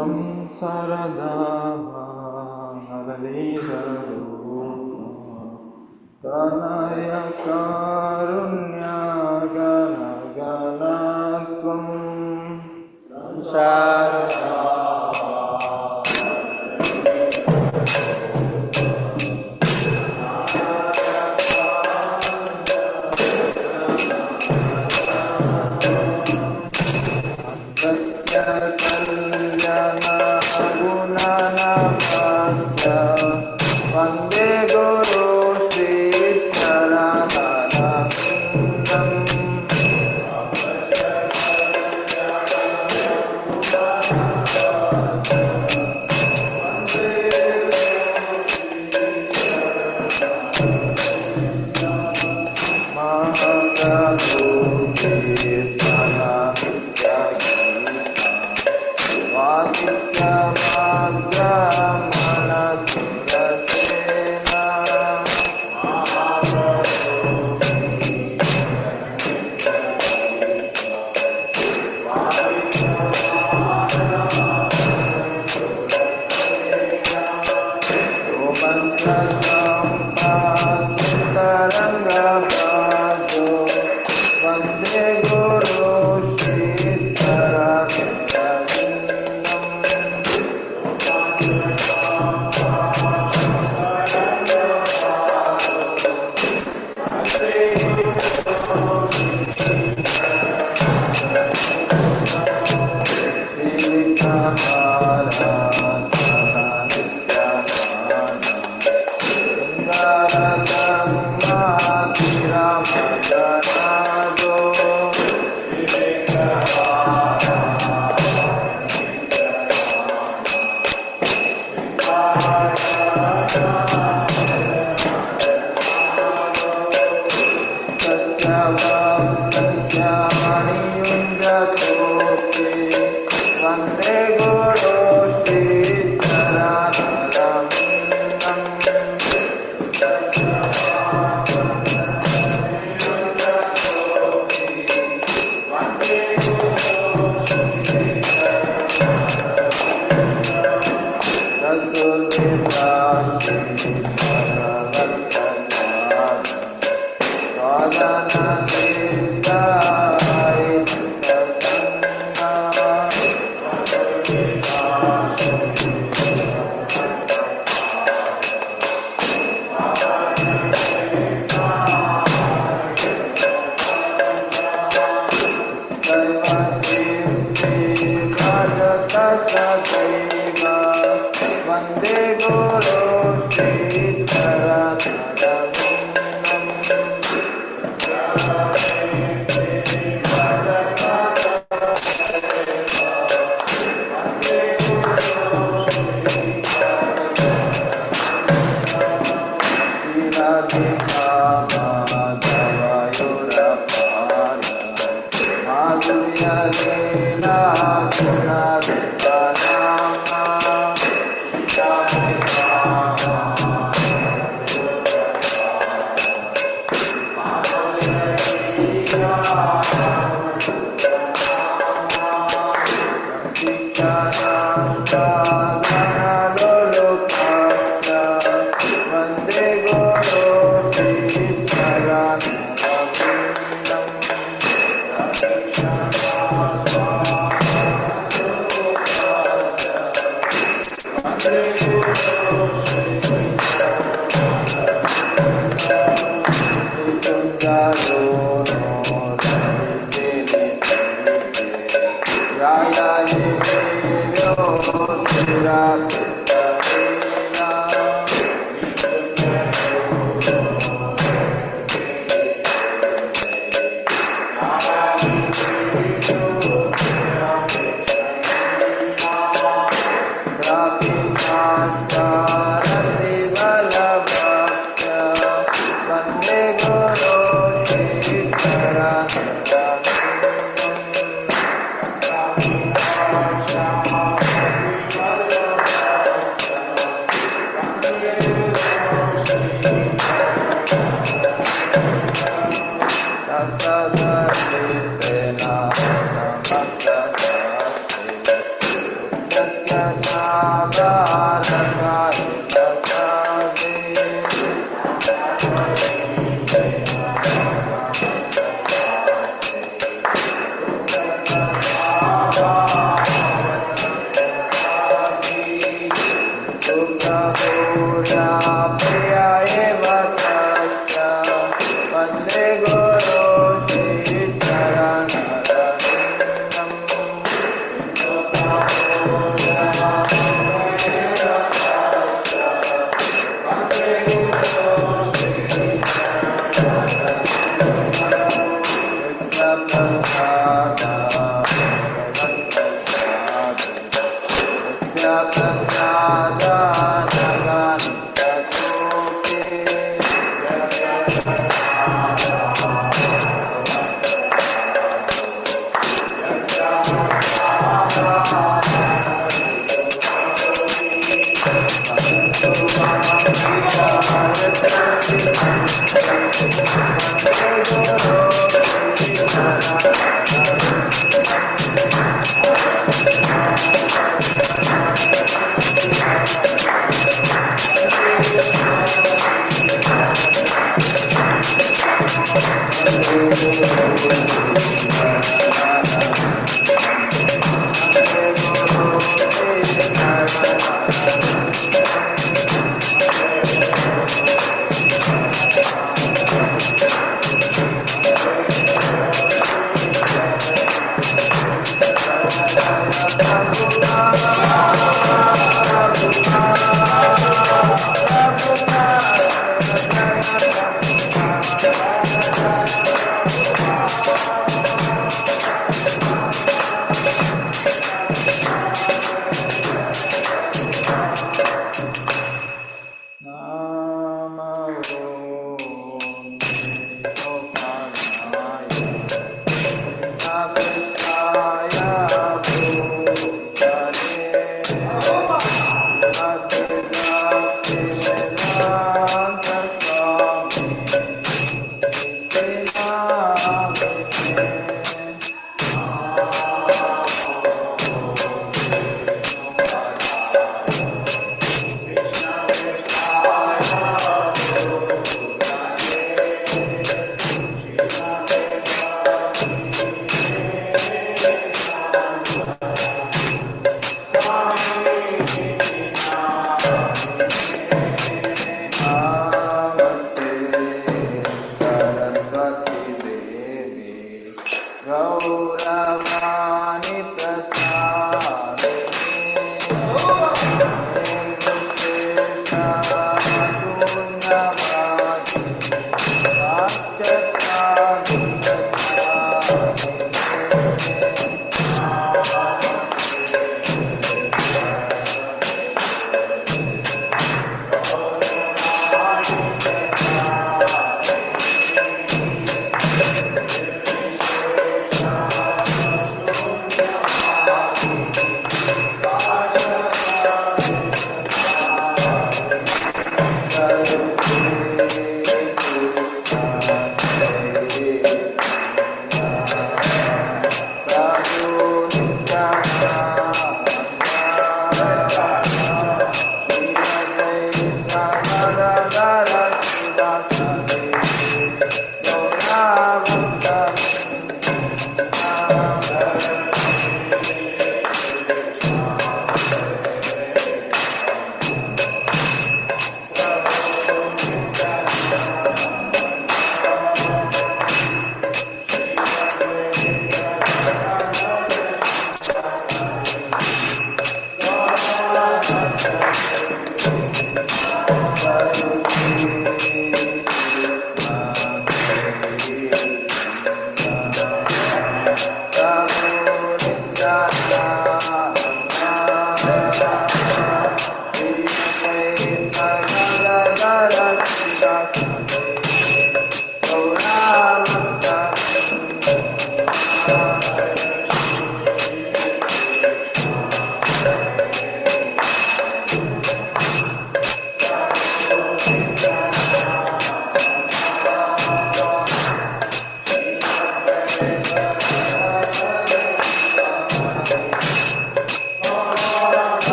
संसारदा तनय कारुण्यागणगणत्वं शारदा वंदे गुरु श्री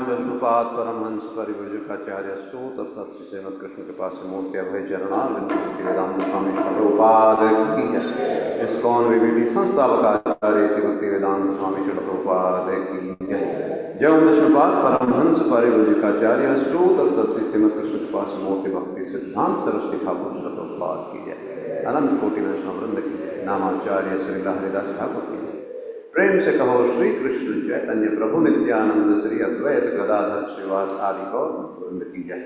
विष्णुपाद परमहंस परिव्रजकाचार्य स्तोत्र सत्य श्रीमद कृष्ण के पास मूर्ति अभय चरणारविंद वेदांत स्वामी प्रभुपाद की जय। इस्कॉन विभिन्न संस्थापकाचार्य श्री भक्ति वेदांत स्वामी प्रभुपाद की जय। जय विष्णुपाद परमहंस परिव्रजकाचार्य स्तोत्र सत्य श्रीमद कृष्ण के पास मूर्ति भक्ति सिद्धांत सरस्वती ठाकुर प्रभुपाद की जय। अनंत कोटि वैष्णव वृंद की जय। नामाचार्य श्री हरिदास ठाकुर की जय। प्रेम से कहो श्री कृष्ण चैतन्य प्रभु नित्यानंद श्री अद्वैत गदाधर श्रीवास आदि गौर वृंद की जय।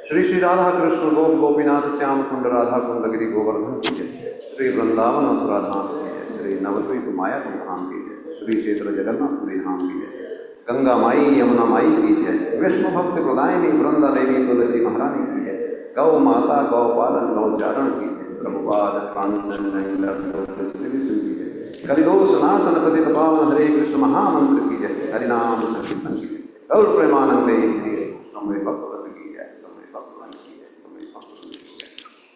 श्री श्री राधा कृष्ण गोप गोपीनाथ श्याम कुंड राधा कुंड गिरी गोवर्धन की जय। श्री वृंदावन मथुरा धाम की जय। श्री नवद्वीप मायापुर धाम की जय। श्री क्षेत्र जगन्नाथपुरी धाम की जय। गंगा माई यमुना माई की जय। विष्णु भक्त प्रदायिनी वृंदा देवी तुलसी महारानी की जय। गौ माता गौ पालन गौ चारण की जय। प्रभुपाद कलिदोष नाशन पतित पावन हरे कृष्ण महामंत्र की जय। हरिनाम संकीर्तन की जय। गौर प्रेमानंदे समय भक्त की जय। समय भक्त की जय। समय भक्त की जय।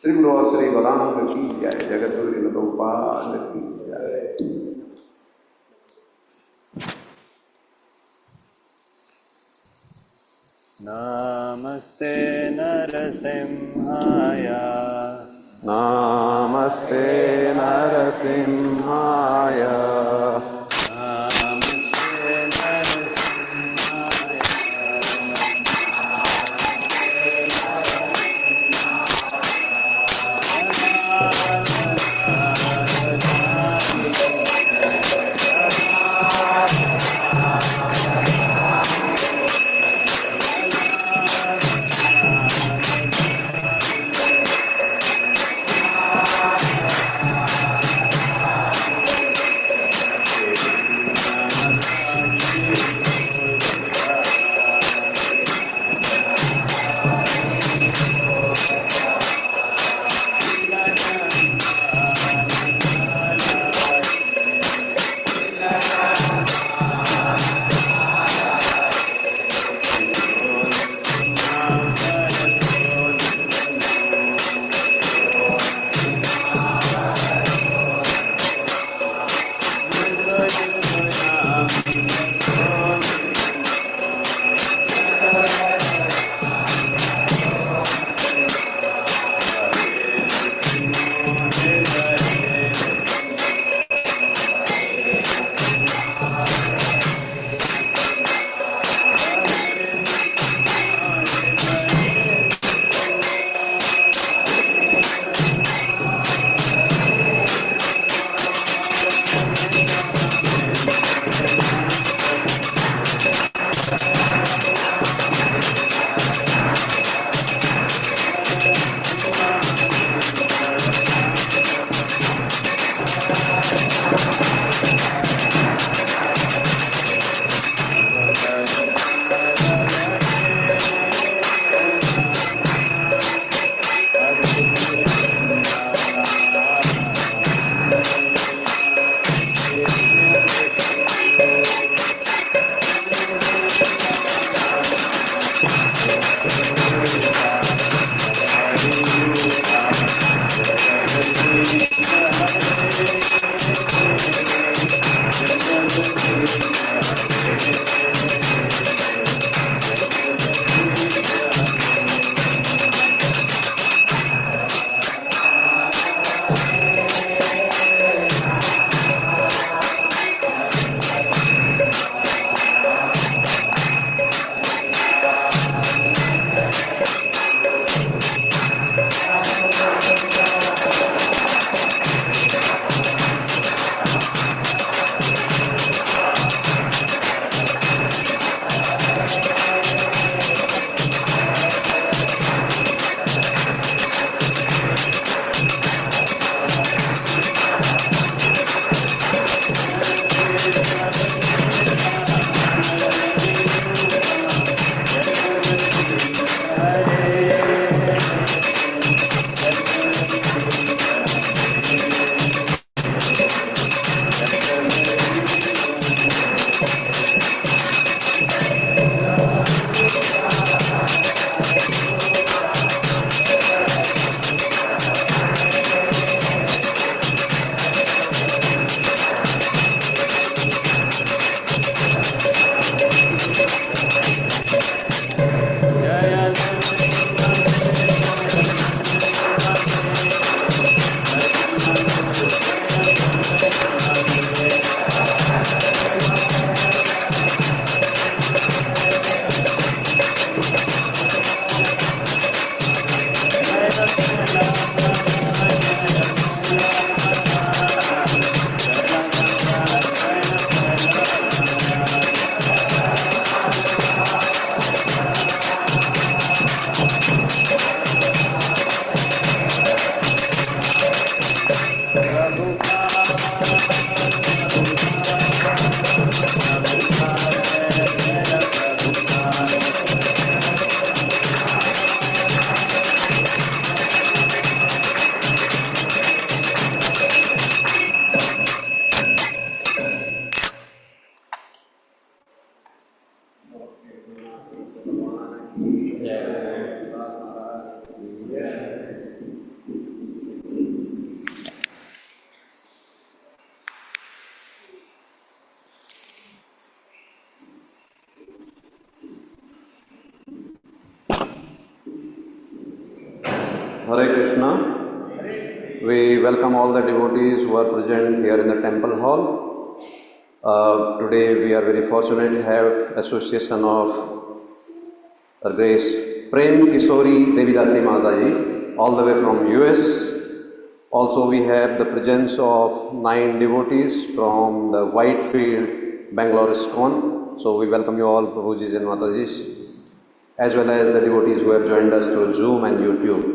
श्री गुरु और श्री बलराम की जय। जगत गुरु श्री प्रभुपाद की जय। नमस्ते नरसिंहाय नमस्ते नरसिंहाय Hare Krishna. We welcome all the devotees who are present here in the temple hall. Today we are very fortunate to have association of Her Grace Prem Kishori Devidasi Mataji, all the way from US. Also we have the presence of 9 devotees from the Whitefield, Bangalore ISKCON. So we welcome you all, Prabhujis and Matajis, as well as the devotees who have joined us through Zoom and YouTube.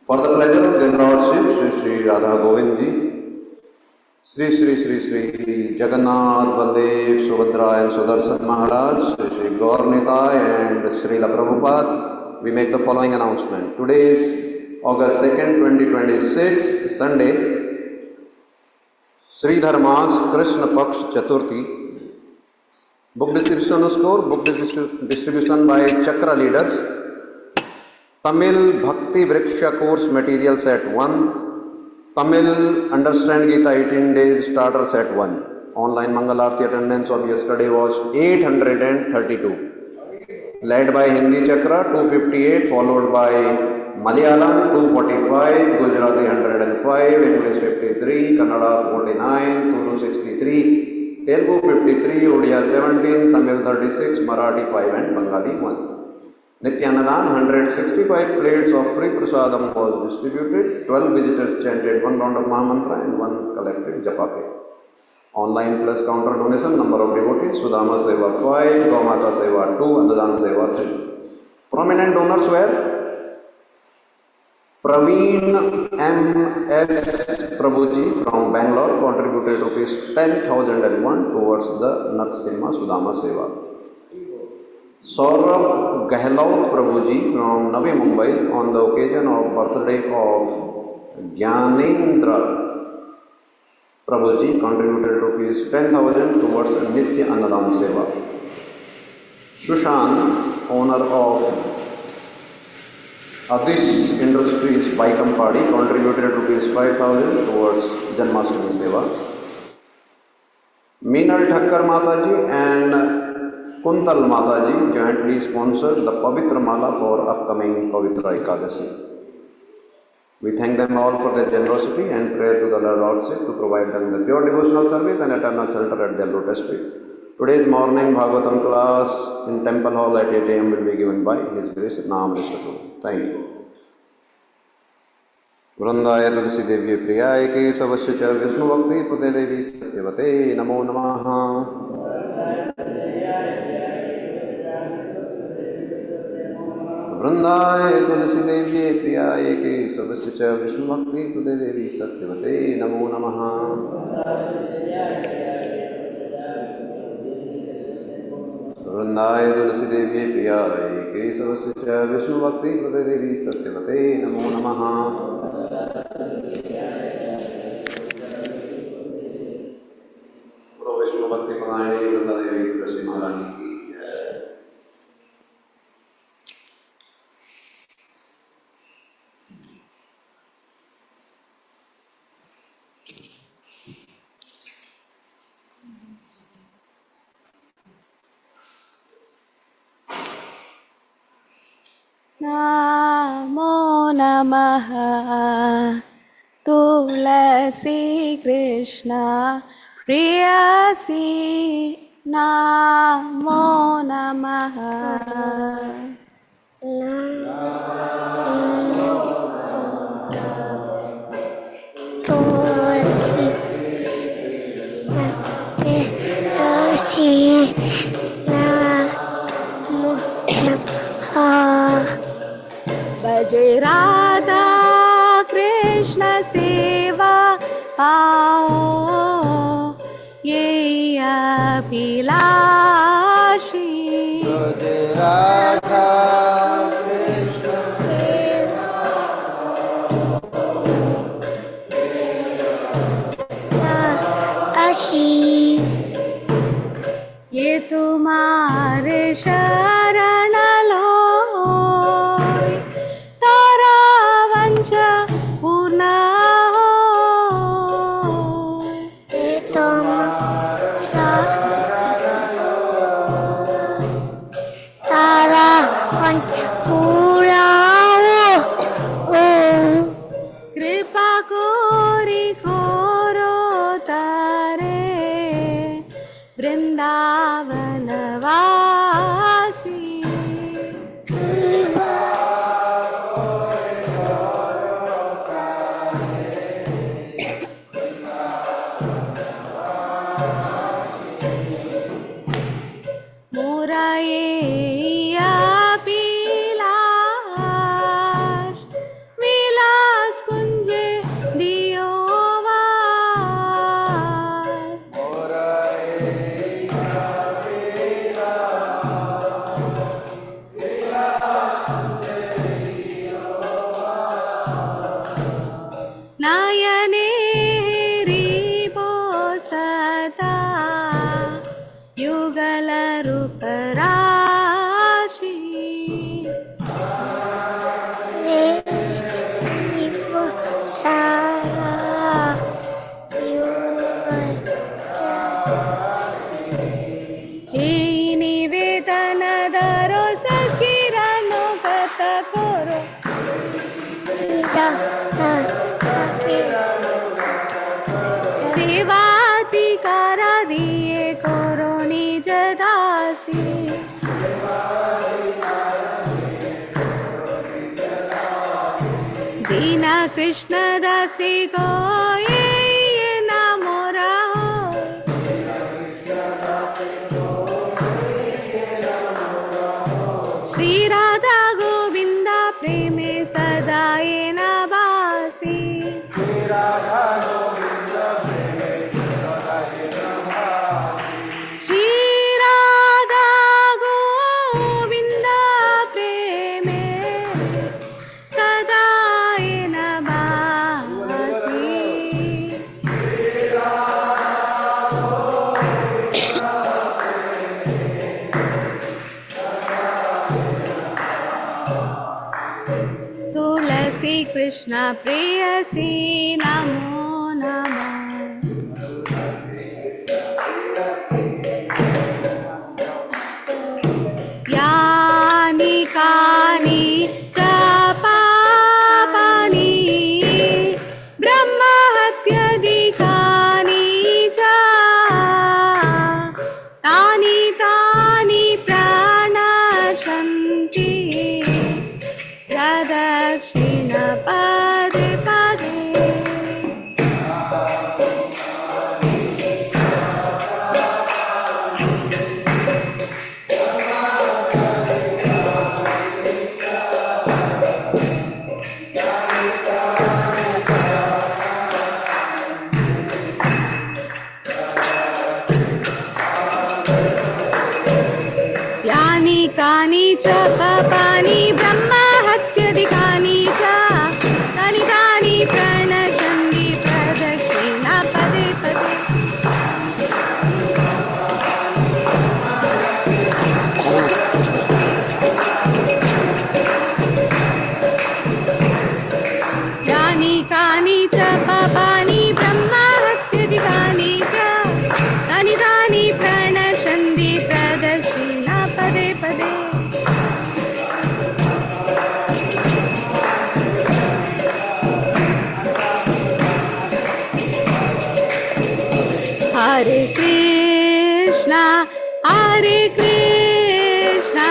For the pleasure of their Lordship, Sri Sri Radha Govind Ji, Sri Jagannath, Baldev, Subhadra and Sudarshan Maharaj, Sri Gaur Nitai and Srila Prabhupada, we make the following announcement. Today is August 2nd, 2026, Sunday, Sri Dharmas Krishna Paksh Chaturthi. Book distribution distribution by Chakra Leaders. Tamil Bhakti Vriksha course materials at 1. Tamil Understand Gita 18 days starters at 1. Online Mangalarti attendance of yesterday was 832. Led by Hindi Chakra 258, followed by Malayalam 245, Gujarati 105, English 53, Kannada 49, Tulu 63, Telugu 53, Odia 17, Tamil 36, Marathi 5 and Bengali 1. Nityanandan 165 plates of free prasadam was distributed, 12 visitors chanted 1 round of Mahamantra and 1 collected Japapet. Online plus counter donation, number of devotees, Sudama Seva 5, Gaumata Seva 2, Annadan Seva 3. Prominent donors were Praveen M.S. Prabhuji from Bangalore, contributed rupees 10,001 towards the Narsimha Sudama Seva. Saurabh Gehlot Prabhuji from Navi Mumbai, on the occasion of birthday of Gyanendra Prabhuji, contributed rupees 10,000 towards Nitya Annadam Seva. Shushan, owner of Adish Industries Baikampadi, contributed rupees 5,000 towards Janmashtami Seva. Meenal Thakkar Mataji and Kuntal Mataji jointly sponsored the Pavitra Mala for upcoming Pavitra Ekadasi. We thank them all for their generosity and pray to the Lordship to provide them the pure devotional service and eternal shelter at their lotus feet. Today's morning Bhagavatam class in Temple Hall at 8 a.m. will be given by His Grace Naam Vishnu. Thank you. Vrandaya Tulsi Devi Priyaye Kesavasya Cha Vishnu Bhakti Pade Devi Satyavate Namo Namaha. Vrandaya Tulsi Devi Priyaye Kesavasya Cha Vishnu Bhakti Pade Devi Satyavate Namo Namaha. Vrandaya Tulsi Devi Priyaye Kesavasya Cha Vishnu Bhakti Pade Devi Satyavate Namo Namaha. Vishnu Bhakti Padayani Vranda Devi Tulsi Maharani ki jai. नमो नमः तुलसी कृष्ण प्रेयसी नमो नमः भजे राधा कृष्ण सेवा पाओ ये अभिलाषी तुझे राधा कृष्ण ये तुम्हारे शरण लो तारा वंश पूर्ण हो ये तुम तारा वंश पूर्ण हो कृपा कोरी कोरो तारे वृंदावन वासी मोराये अभिलाष विलास कुंजे दियो वास नयने रिपो सदा युगल रूप राशि हे निवेदन दरो सकिरनो गत करो सेवाधिकार दिए करो निज दासी दीना कृष्ण दासी को ये नाम रहो श्री राधा गोविंद प्रेमे सदा ये नबासी श्री राधा गोविंद प्रेमे सदा ये नबासी तुलसी कृष्ण प्रेयसी नमो नमः यानि कानि च पापानि ब्रह्महत्याधिकानि च तानि तानि प्रणश्यन्ति प्रदक्षिण पदे पदे यानि कानि च पापानि ब्रह्महत्याधिकानि च तानि Hare Krishna, Hare Krishna,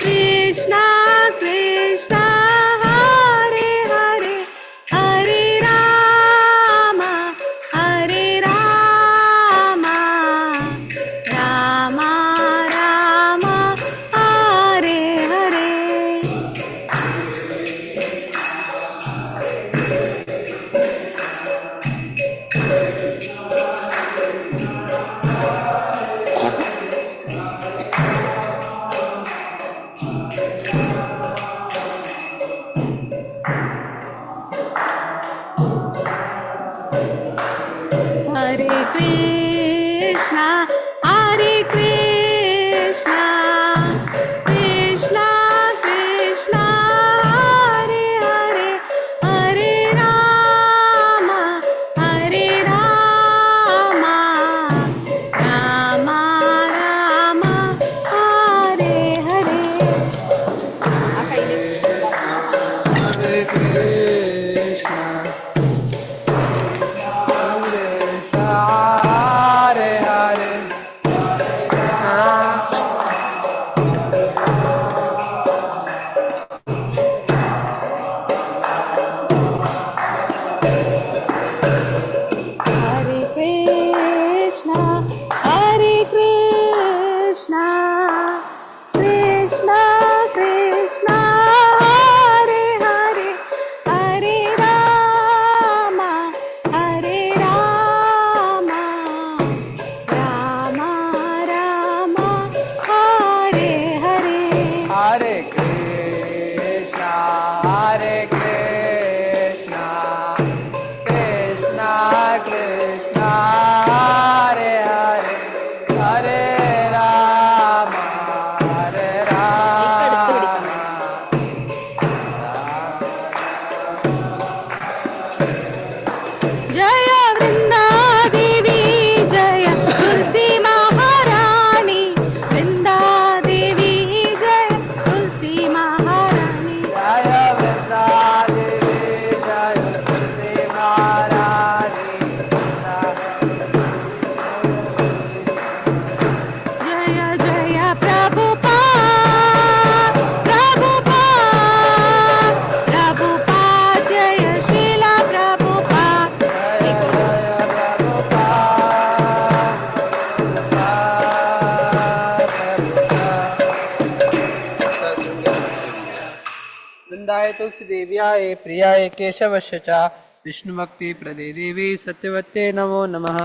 Krishna Krishna, Hare Hare, Hare Rama, Hare Rama, Rama Rama, Hare Hare. Hare Krishna, Hare Krishna, Krishna Krishna, Hare Hare, Hare Rama, Hare Rama, Rama Rama, Hare Hare. Hare Krishna, Hare Hare, Hare Krishna, Hare Krishna, Krishna Krishna, Hare Hare, Hare Rama, Hare Rama, Rama Rama, Hare Hare. Hare Krishna, Hare Krishna, Krishna Krishna, Hare Hare, Hare Rama, Hare Rama. जय वृंदा देवी, जय तुलसी महारानी, वृंदा देवी जय तुलसी महारानी। जय वृंदा देवी, जय तुलसी महारानी, जय जय प्रभुपाद, प्रभुपाद, प्रभुपाद, जय श्रीला प्रभुपाद। वृंदाय तुलसी देव्याय प्रियाय केशवस्य च विष्णुभक्ति प्रदे देवी सत्यवते नमो नमः।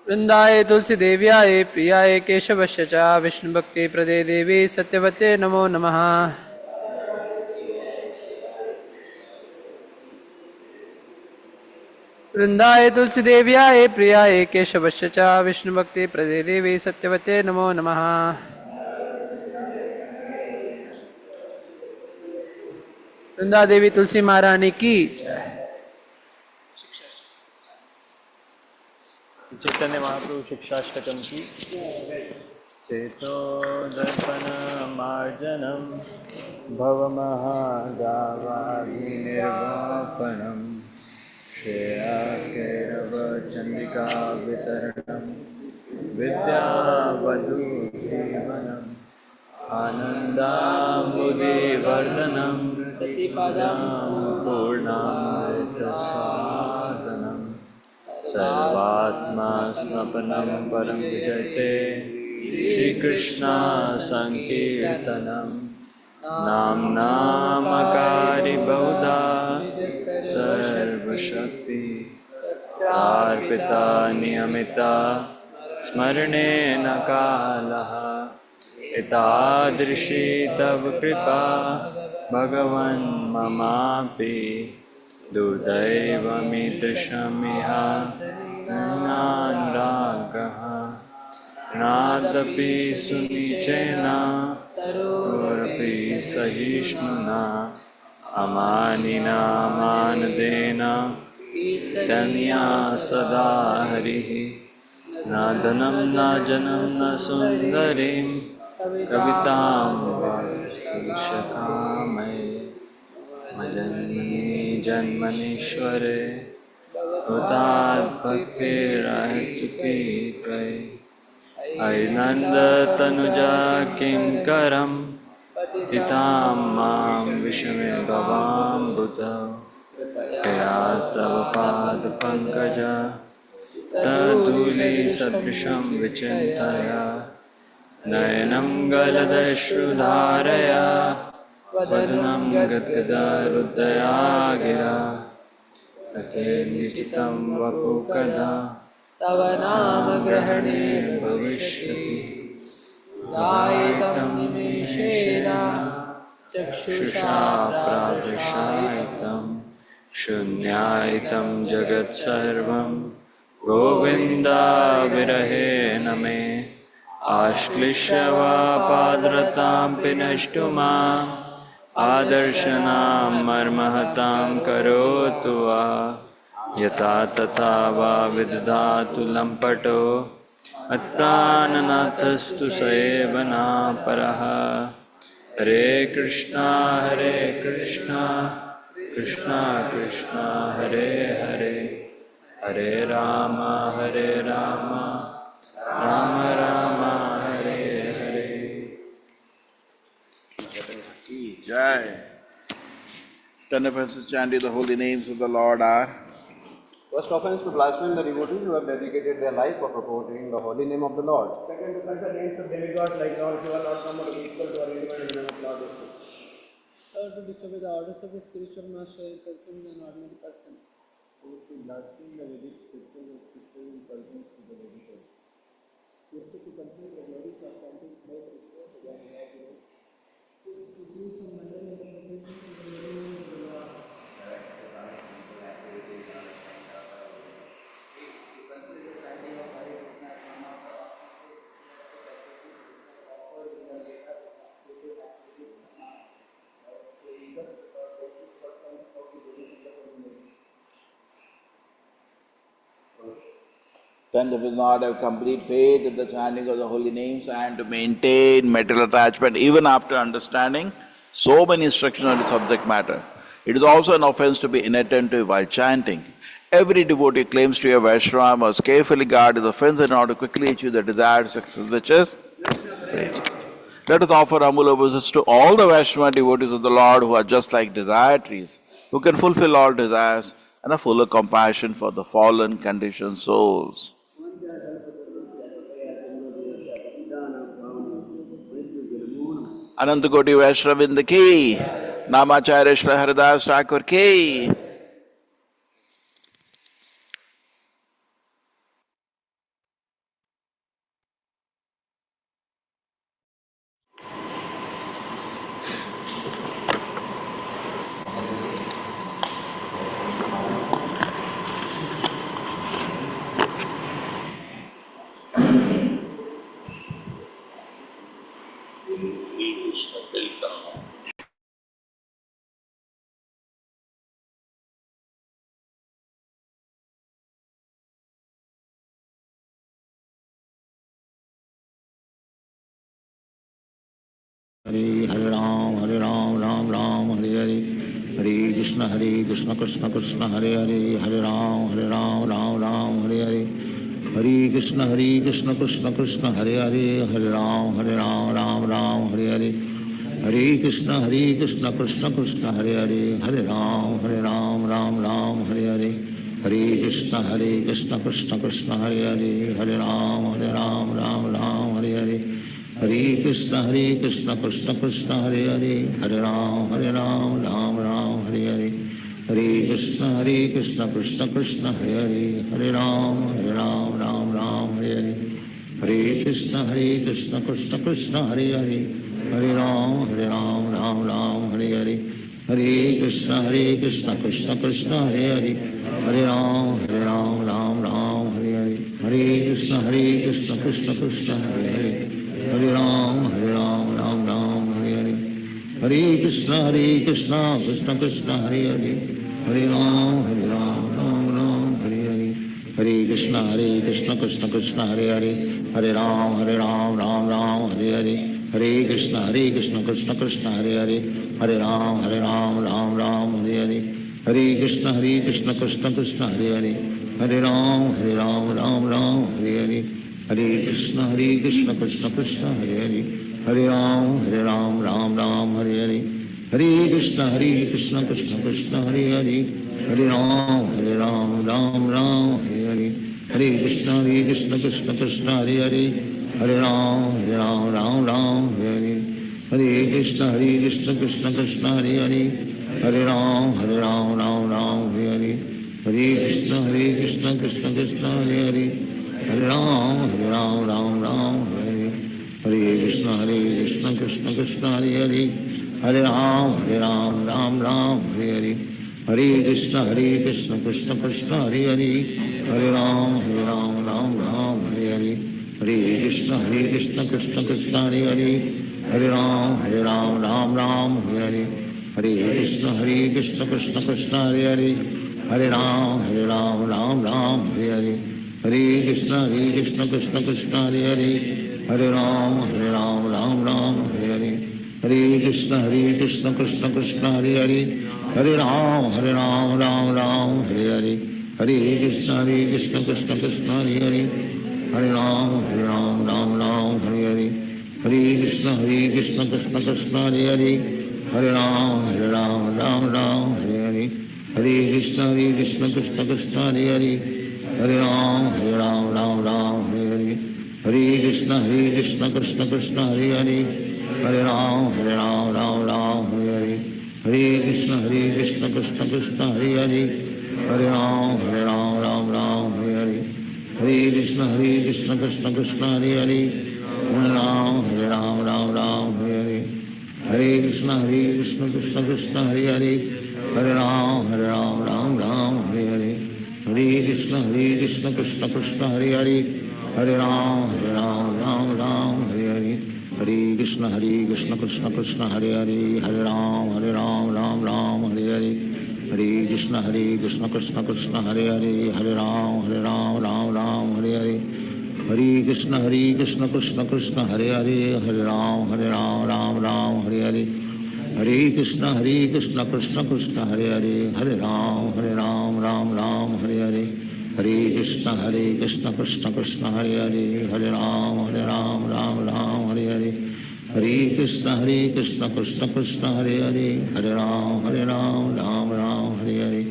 वृंदाय तुलसी देव्याय प्रियाय केशवस्य च विष्णुभक्ति प्रदे देवी सत्यवते नमो नमः। वृंदाय तुलसी देव्याय प्रियाय केशवस्य च विष्णुभक्ति प्रदे देवी सत्यवते नमो नमः। वृंदा देवी तुलसी महारानी की जय। चैतन्य महाप्रभु शिक्षाष्टकम की चेतो दर्पण मार्जनम भवमहागावादिनिर्वापणम श्रेयाकेरवचंडिका वितरणम विद्यावधूजीवनम आनन्दाम्बुधिवर्धनं प्रतिपदं पूर्णास्वादनं सर्वात्मा स्नपनं परं विजयते श्रीकृष्ण संकीर्तनं नाम्नामकारि बहुधा सर्वशक्ति अर्पिता नियमिता स्मरणेन कालः एतादृशी तव कृपा भगवन् ममापि दुर्दैवमीदृशमिह नान्रागः नादपि सुनिचेन तरोरपि सहिष्णुना अमानिना मानदेन तन्या सदा हरिः न धनं न जनं न सुन्दरीं कवितां वैष्णकामये मजन्मनि जन्मनीश्वरे भक्तिरहतुकी त्वयि अयिनन्दतनुजा किङ्करं तितां मां विषमे भवाम्बुधौ कृपया तव पादपङ्कज तदूलीसदृशं विचिन्तय नयनं गलदश्रुधारया वदनं गद्गदहृदया गिरा कथेर्निश्चितं वपुकदा तव नाम ग्रहणे भविष्यति गायितं निमेषेण चक्षुषा प्राविशायितं शून्यायितं जगत्सर्वं गोविन्दाविरहेण मे आश्लिष्य वा पादरतां पिनष्टु माम् आदर्शनां मर्महतां करोतु वा यथा तथा वा विदधातु लम्पटो मत्प्राणनाथस्तु स एव नापरः हरे Krishna Krishna Krishna Hare Hare Hare Ram Ram Ram Hare Hare. Jai. 10 offenses chanting the holy names of the Lord are First offense to blaspheme the devotees who have dedicated their life for promoting the holy name of the Lord. Second, to consider names of demigods like Lord Shiva, Lord Brahma, or equal to or equivalent to the name of Lord Vishnu. Third, to disobey the orders of the spiritual master in pursuing an ordinary person. Fourth, to blaspheme the Vedic scriptures of scripture in pursuance to the Vedic. Fifth, to consider the glories of chanting prayer rituals to the Lord. Sixth, to do some mundane interpretations of the holy name of the Lord. Tenth of is not have complete faith in the chanting of the holy names and to maintain material attachment even after understanding so many instructions on the subject matter. It is also an offense to be inattentive while chanting. Every devotee claims to be a Vaishnava must carefully guard his offense in order to quickly achieve the desired success, which is praise. Let us offer humble obeisances to all the Vaishnava devotees of the Lord who are just like desire trees, who can fulfill all desires and have fuller compassion for the fallen conditioned souls. अनंत कोटि वैष्णविंद की नामाचार्य श्री हरिदास ठाकुर की हरे राम राम राम हरे हरे हरे कृष्ण कृष्ण कृष्ण हरे हरे हरे राम राम राम हरे हरे हरे कृष्ण कृष्ण कृष्ण हरे हरे हरे राम राम राम हरे हरे हरे कृष्ण कृष्ण कृष्ण हरे हरे हरे राम राम राम हरे हरे हरे कृष्ण कृष्ण कृष्ण हरे हरे हरे राम राम हरे हरे हरे कृष्ण कृष्ण कृष्ण हरे हरे हरे राम राम राम हरे हरे हरे कृष्ण कृष्ण कृष्ण हरे हरे हरे राम राम राम हरे हरे हरे कृष्ण कृष्ण कृष्ण हरे हरे हरे राम राम राम हरे हरे हरे कृष्ण कृष्ण कृष्ण हरे हरे हरे राम राम हरे हरे हरे कृष्ण कृष्ण कृष्ण हरे हरे हरे राम राम हरे हरे हरे कृष्ण कृष्ण कृष्ण हरे हरे हरे राम राम राम हरे हरे हरे कृष्ण कृष्ण कृष्ण हरे हरे, हरे राम राम राम हरे हरे, हरे कृष्ण कृष्ण कृष्ण हरे हरे, हरे राम राम राम हरे हरे, हरे कृष्ण कृष्ण कृष्ण हरे हरे, हरे राम राम राम हरे हरे, हरे कृष्ण कृष्ण कृष्ण हरे हरे, हरे राम राम हरे हरे, हरे कृष्ण कृष्ण कृष्ण हरे हरे, हरे राम राम हरे हरे, हरे कृष्ण कृष्ण कृष्ण हरे हरे, हरे राम राम हरे हरे, हरे कृष्ण कृष्ण कृष्ण हरे हरे, हरे राम राम हरे हरे, हरे कृष्ण कृष्ण कृष्ण हरे हरे, हरे राम राम हरे हरे, हरे कृष्ण कृष्ण कृष्ण हरे हरे, हरे राम राम हरे हरे, हरे कृष्ण कृष्ण कृष्ण हरे हरे, हरे राम राम हरे हरे, हरे कृष्ण कृष्ण कृष्ण हरे हरे, हरे राम राम हरे हरे, हरे कृष्ण कृष्ण कृष्ण हरे हरे, हरे राम राम हरे हरे, हरे कृष्ण कृष्ण कृष्ण हरे हरे, हरे राम राम हरे हरे, हरे कृष्ण कृष्ण कृष्ण हरे हरे, हरे राम राम हरे हरे, हरे कृष्ण कृष्ण कृष्ण हरे हरे, हरे राम राम हरे हरे, हरे कृष्ण कृष्ण कृष्ण हरे हरे, हरे राम राम हरे हरे, हरे कृष्ण कृष्ण कृष्ण हरे हरे, हरे राम राम हरे हरे, हरे कृष्ण कृष्ण कृष्ण हरे हरे, हरे राम राम हरे हरे, हरे कृष्ण कृष्ण कृष्ण हरे हरे, हरे राम राम हरे हरे, हरे कृष्ण कृष्ण कृष्ण हरे हरे, हरे राम राम हरे हरे, हरे कृष्ण कृष्ण कृष्ण हरे हरे, हरे राम राम हरे हरे, हरे कृष्ण कृष्ण कृष्ण हरे हरे, हरे राम राम हरे हरे, हरे कृष्ण कृष्ण कृष्ण हरे हरे, हरे राम राम हरे हरे, हरे कृष्ण कृष्ण कृष्ण हरे हरे, हरे राम राम हरे हरे, हरे कृष्ण कृष्ण कृष्ण हरे हरे, हरे राम राम हरे हरे, हरे कृष्ण कृष्ण कृष्ण हरे हरे, हरे राम राम हरे हरे, हरे कृष्ण कृष्ण कृष्ण हरे हरे, हरे राम राम हरे हरे, हरे कृष्ण कृष्ण कृष्ण हरे हरे, हरे राम राम हरे हरे, हरे कृष्ण कृष्ण कृष्ण हरे हरे, हरे राम राम हरे हरे, हरे कृष्ण कृष्ण कृष्ण हरे हरे, हरे राम राम हरे हरे, हरे कृष्ण कृष्ण कृष्ण हरे हरे, हरे राम राम हरे हरे,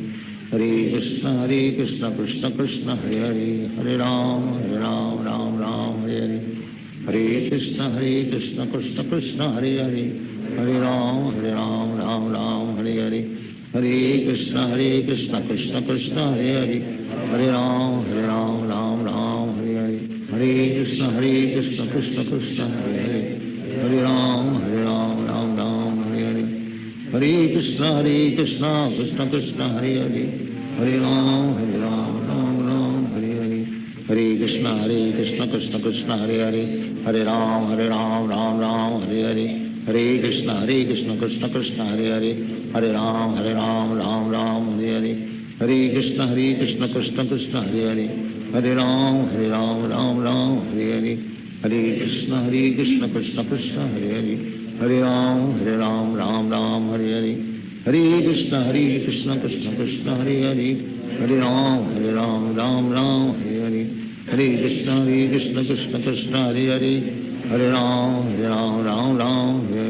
हरे कृष्ण कृष्ण कृष्ण हरे हरे, हरे राम राम हरे हरे, हरे कृष्ण कृष्ण कृष्ण हरे हरे, हरे राम राम हरे हरे, हरे कृष्ण कृष्ण कृष्ण हरे हरे, हरे राम राम हरे हरे, हरे कृष्ण कृष्ण कृष्ण हरे हरे, हरे राम राम हरे हरे, हरे कृष्ण कृष्ण कृष्ण हरे हरे, हरे राम राम हरे हरे, हरे कृष्ण कृष्ण कृष्ण हरे हरे, हरे राम राम हरे हरे, हरे कृष्ण कृष्ण कृष्ण हरे हरे, हरे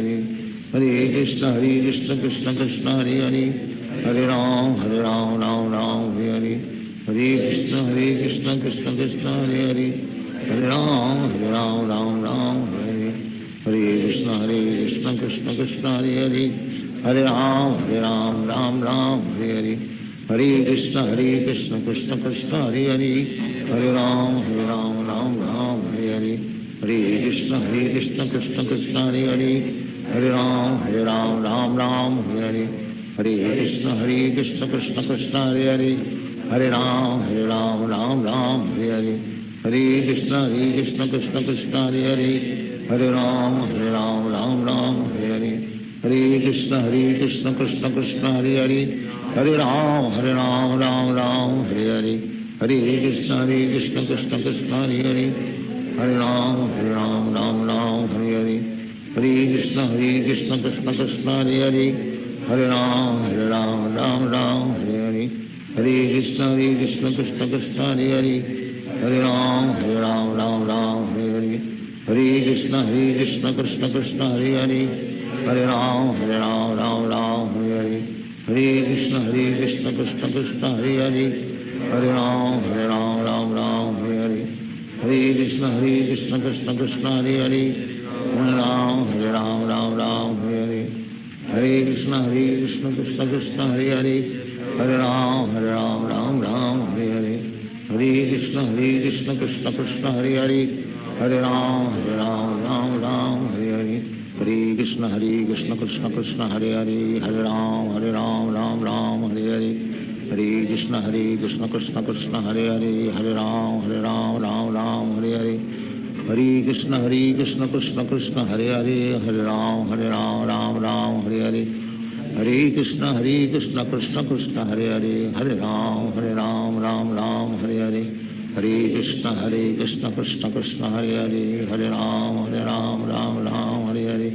राम राम हरे हरे, हरे कृष्ण कृष्ण कृष्ण हरे हरे, हरे राम राम हरे हरे, हरे कृष्ण कृष्ण कृष्ण हरे हरे, हरे राम राम हरे हरे, हरे कृष्ण कृष्ण कृष्ण हरे हरे, हरे राम राम हरे हरे, हरे कृष्ण कृष्ण कृष्ण हरे हरे, हरे राम राम हरे हरे, हरे कृष्ण कृष्ण कृष्ण हरे हरे, हरे राम राम हरे हरे, हरे कृष्ण कृष्ण कृष्ण हरे हरे, हरे राम राम हरे हरे, हरे कृष्ण कृष्ण कृष्ण हरे हरे, हरे राम राम हरे हरे, हरे कृष्ण कृष्ण कृष्ण हरे हरे, हरे राम राम हरे हरे, हरे कृष्ण कृष्ण कृष्ण हरे हरे, हरे राम राम हरे हरे, हरे कृष्ण कृष्ण कृष्ण हरे हरे हरे राम राम राम हरे हरे हरे कृष्ण कृष्ण कृष्ण हरे हरे हरे राम राम राम हरे हरे हरे कृष्ण कृष्ण कृष्ण हरे हरे हरे राम राम राम हरे हरे हरे कृष्ण कृष्ण कृष्ण हरे हरे हरे राम राम हरे हरे हरे कृष्ण कृष्ण कृष्ण हरे हरे हरे राम राम हरे हरे हरे कृष्ण कृष्ण कृष्ण हरे हरे हरे राम राम हरे हरे हरे कृष्ण कृष्ण कृष्ण हरे हरे हरे राम राम हरे हरे हरे कृष्ण कृष्ण कृष्ण हरे हरे हरे राम राम हरे हरे हरे कृष्ण कृष्ण कृष्ण हरे हरे हरे राम राम हरे हरे हरे कृष्ण कृष्ण कृष्ण हरे हरे हरे राम राम हरे हरे हरे कृष्ण कृष्ण कृष्ण हरे हरे हरे राम राम हरे हरे हरे कृष्ण कृष्ण कृष्ण हरे हरे हरे राम राम हरे हरे हरे कृष्ण कृष्ण कृष्ण हरे हरे हरे राम राम हरे हरे हरे कृष्ण कृष्ण कृष्ण हरे हरे हरे राम राम हरे हरे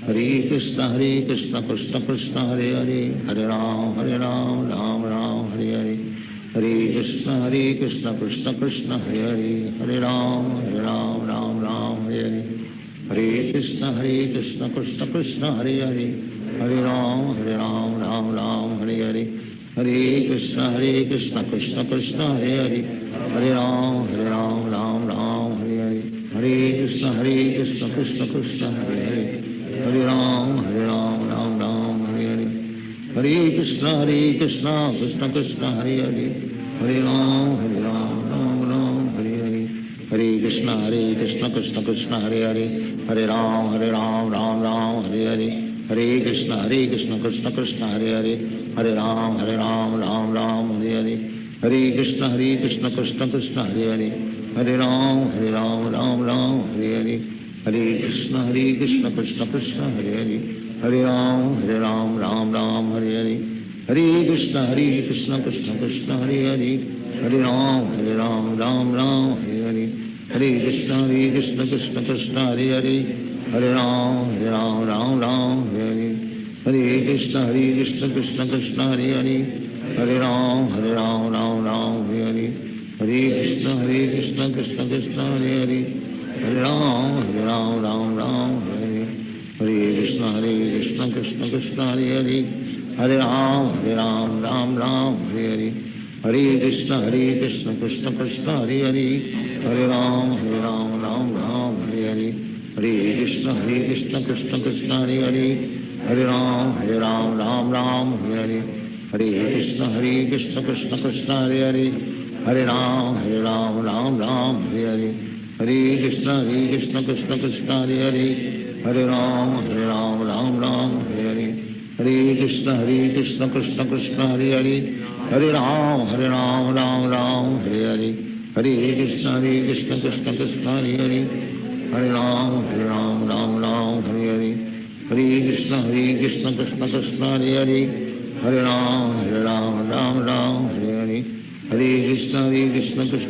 हरे कृष्ण कृष्ण कृष्ण हरे हरे हरे राम राम हरे हरे हरे कृष्ण कृष्ण कृष्ण हरे हरे हरे राम राम हरे हरे हरे कृष्ण कृष्ण कृष्ण हरे हरे हरे राम राम हरे हरे हरे कृष्ण कृष्ण कृष्ण हरे हरे हरे राम राम हरे हरे हरे कृष्ण कृष्ण कृष्ण हरे हरे हरे राम हरे हरे हरे कृष्ण कृष्ण कृष्ण हरे हरे हरे राम राम हरे हरे हरे कृष्ण कृष्ण कृष्ण हरे हरे हरे राम राम हरे हरे हरे कृष्ण कृष्ण कृष्ण हरे हरे हरे राम राम हरे हरे हरे कृष्ण कृष्ण कृष्ण हरे हरे हरे राम राम हरे हरे हरे कृष्ण कृष्ण कृष्ण हरे हरे हरे राम राम हरे हरे हरे कृष्ण कृष्ण कृष्ण हरे हरे हरे राम राम हरे हरे हरे कृष्ण कृष्ण कृष्ण हरे हरे हरे राम राम हरे हरे हरे कृष्ण कृष्ण कृष्ण हरे हरे हरे राम राम हरे हरे हरे कृष्ण कृष्ण कृष्ण हरे हरे हरे राम राम हरे हरे हरे कृष्ण कृष्ण कृष्ण हरे हरे हरे राम राम हरे हरे हरे कृष्ण कृष्ण कृष्ण हरे हरे हरे राम राम हरे हरे हरे कृष्ण कृष्ण कृष्ण हरे हरे हरे राम राम हरे हरे हरे कृष्ण कृष्ण कृष्ण हरे हरे हरे राम राम हरे हरे हरे कृष्ण कृष्ण कृष्ण हरे हरे हरे राम राम हरे हरे हरे कृष्ण कृष्ण कृष्ण हरे हरे हरे राम राम हरे हरे हरे कृष्ण कृष्ण कृष्ण हरे हरे हरे राम राम हरे हरे हरे कृष्ण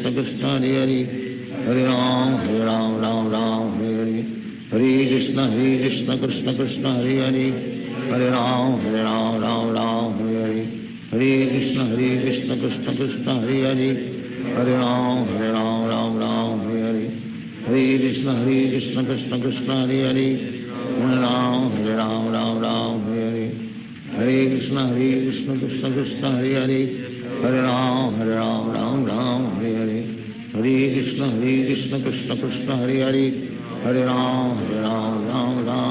कृष्ण कृष्ण हरे हरे हरे राम राम हरे हरे हरे कृष्ण कृष्ण कृष्ण हरे हरे हरे राम हरे हरे हरे कृष्ण कृष्ण कृष्ण हरे हरे हरे राम राम हरे हरे हरे कृष्ण कृष्ण कृष्ण हरे हरे हरे राम हरे हरे हरे कृष्ण कृष्ण कृष्ण हरे हरे हरे राम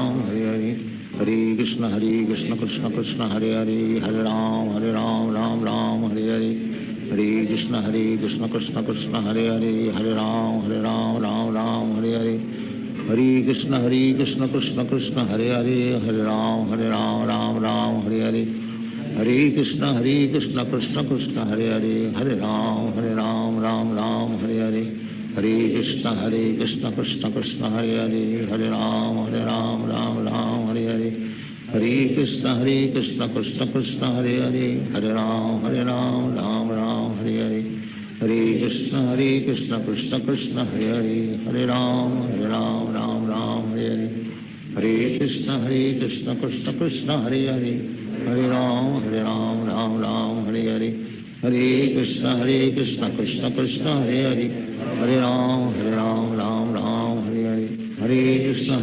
हरे हरे हरे कृष्ण कृष्ण कृष्ण हरे हरे हरे राम हरे हरे हरे कृष्ण कृष्ण कृष्ण हरे हरे हरे राम हरे हरे हरे कृष्ण कृष्ण कृष्ण हरे हरे हरे राम हरे हरे हरे कृष्ण कृष्ण कृष्ण हरे हरे हरे राम राम हरे हरे हरे कृष्ण कृष्ण कृष्ण हरे हरे हरे राम राम हरे हरे हरे कृष्ण कृष्ण कृष्ण हरे हरे हरे राम राम हरे हरे हरे कृष्ण कृष्ण कृष्ण हरे हरे हरे राम राम हरे हरे हरे कृष्ण कृष्ण कृष्ण हरे हरे, हरे राम राम राम हरे हरे, हरे कृष्ण कृष्ण कृष्ण हरे हरे, हरे राम राम राम हरे हरे, हरे कृष्ण कृष्ण कृष्ण हरे हरे, हरे राम राम राम हरे हरे, हरे कृष्ण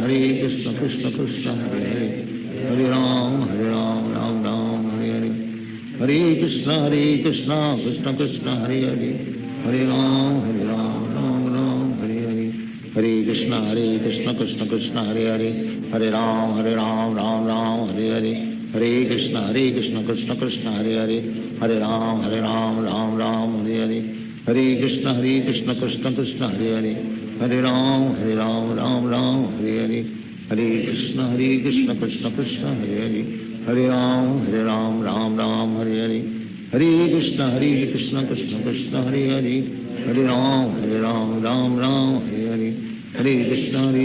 कृष्ण कृष्ण हरे हरे, हरे राम राम राम हरे हरे, हरे कृष्ण कृष्ण कृष्ण हरे हरे, हरे राम राम राम हरे हरे, हरे कृष्ण कृष्ण कृष्ण हरे हरे, हरे राम राम राम हरे हरे, हरे कृष्ण कृष्ण कृष्ण हरे हरे, हरे राम राम राम हरे हरे, हरे कृष्ण कृष्ण कृष्ण हरे हरे, हरे राम राम राम हरे हरे, हरे कृष्ण कृष्ण कृष्ण हरे हरे, हरे राम राम हरे हरे, हरे कृष्ण कृष्ण कृष्ण हरे हरे, हरे राम राम हरे हरे, हरे कृष्ण कृष्ण कृष्ण हरे हरे, हरे राम राम हरे हरे, हरे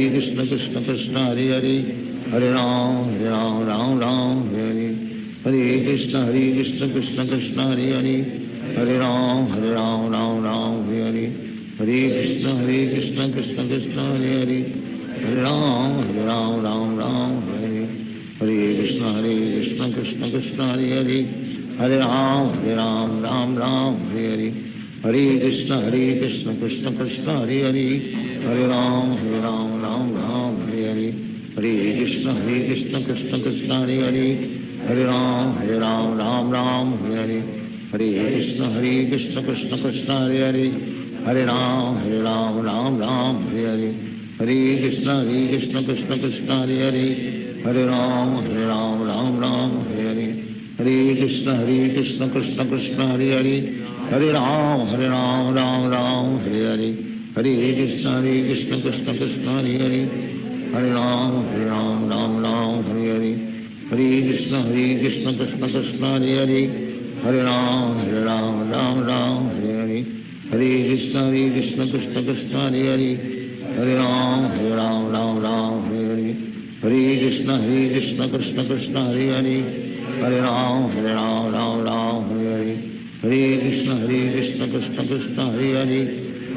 कृष्ण कृष्ण कृष्ण हरे हरे, हरे राम राम हरे हरे, हरे कृष्ण कृष्ण कृष्ण हरे हरे, हरे राम राम हरे हरे, हरे कृष्ण कृष्ण कृष्ण हरे हरे, हरे राम राम हरे हरे, हरे कृष्ण कृष्ण कृष्ण हरे हरे, हरे राम राम हरे हरे, हरे कृष्ण कृष्ण कृष्ण हरे हरे, हरे राम राम हरे हरे, हरे कृष्ण कृष्ण कृष्ण हरे हरे, हरे राम राम हरे हरे, हरे कृष्ण कृष्ण कृष्ण हरे हरे, हरे राम राम हरे हरे, हरे कृष्ण कृष्ण कृष्ण हरे हरे, हरे राम राम हरे हरे, हरे कृष्ण कृष्ण कृष्ण हरे हरे, हरे राम राम हरे हरे, हरे कृष्ण कृष्ण कृष्ण हरे हरे, हरे राम राम हरे हरे, हरे कृष्ण कृष्ण कृष्ण हरे हरे, हरे राम राम हरे हरे, हरे कृष्ण कृष्ण कृष्ण हरे हरे, हरे राम राम हरे हरे, हरे कृष्ण कृष्ण कृष्ण हरे हरे, हरे राम राम हरे हरे, हरे कृष्ण कृष्ण कृष्ण हरे हरे, हरे राम राम हरे हरे, हरे कृष्ण कृष्ण कृष्ण हरे हरे,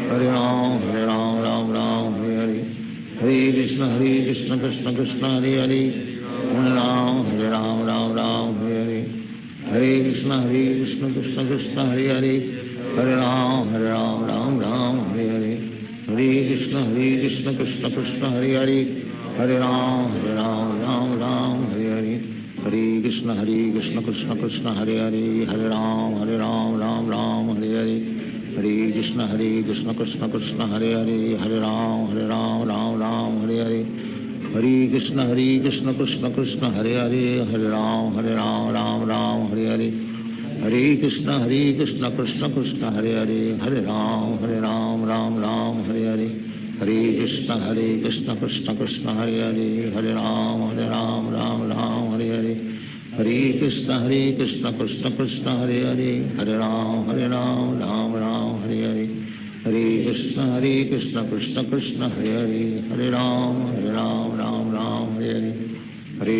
हरे राम राम हरे हरे, हरे कृष्ण कृष्ण कृष्ण हरे हरे, हरे राम राम हरे हरे, हरे कृष्ण कृष्ण कृष्ण हरे हरे, हरे राम राम हरे हरे, हरे कृष्ण कृष्ण कृष्ण हरे हरे, हरे राम राम हरे हरे, हरे कृष्ण कृष्ण कृष्ण हरे हरे, हरे राम राम हरे हरे, हरे कृष्ण कृष्ण कृष्ण हरे हरे, हरे राम राम हरे हरे, हरे कृष्ण कृष्ण कृष्ण हरे हरे, हरे राम राम हरे हरे, हरे कृष्ण कृष्ण कृष्ण हरे हरे, हरे राम राम हरे हरे, हरे कृष्ण कृष्ण कृष्ण हरे हरे, हरे राम राम हरे हरे, हरे कृष्ण कृष्ण कृष्ण हरे हरे, हरे राम राम हरे हरे,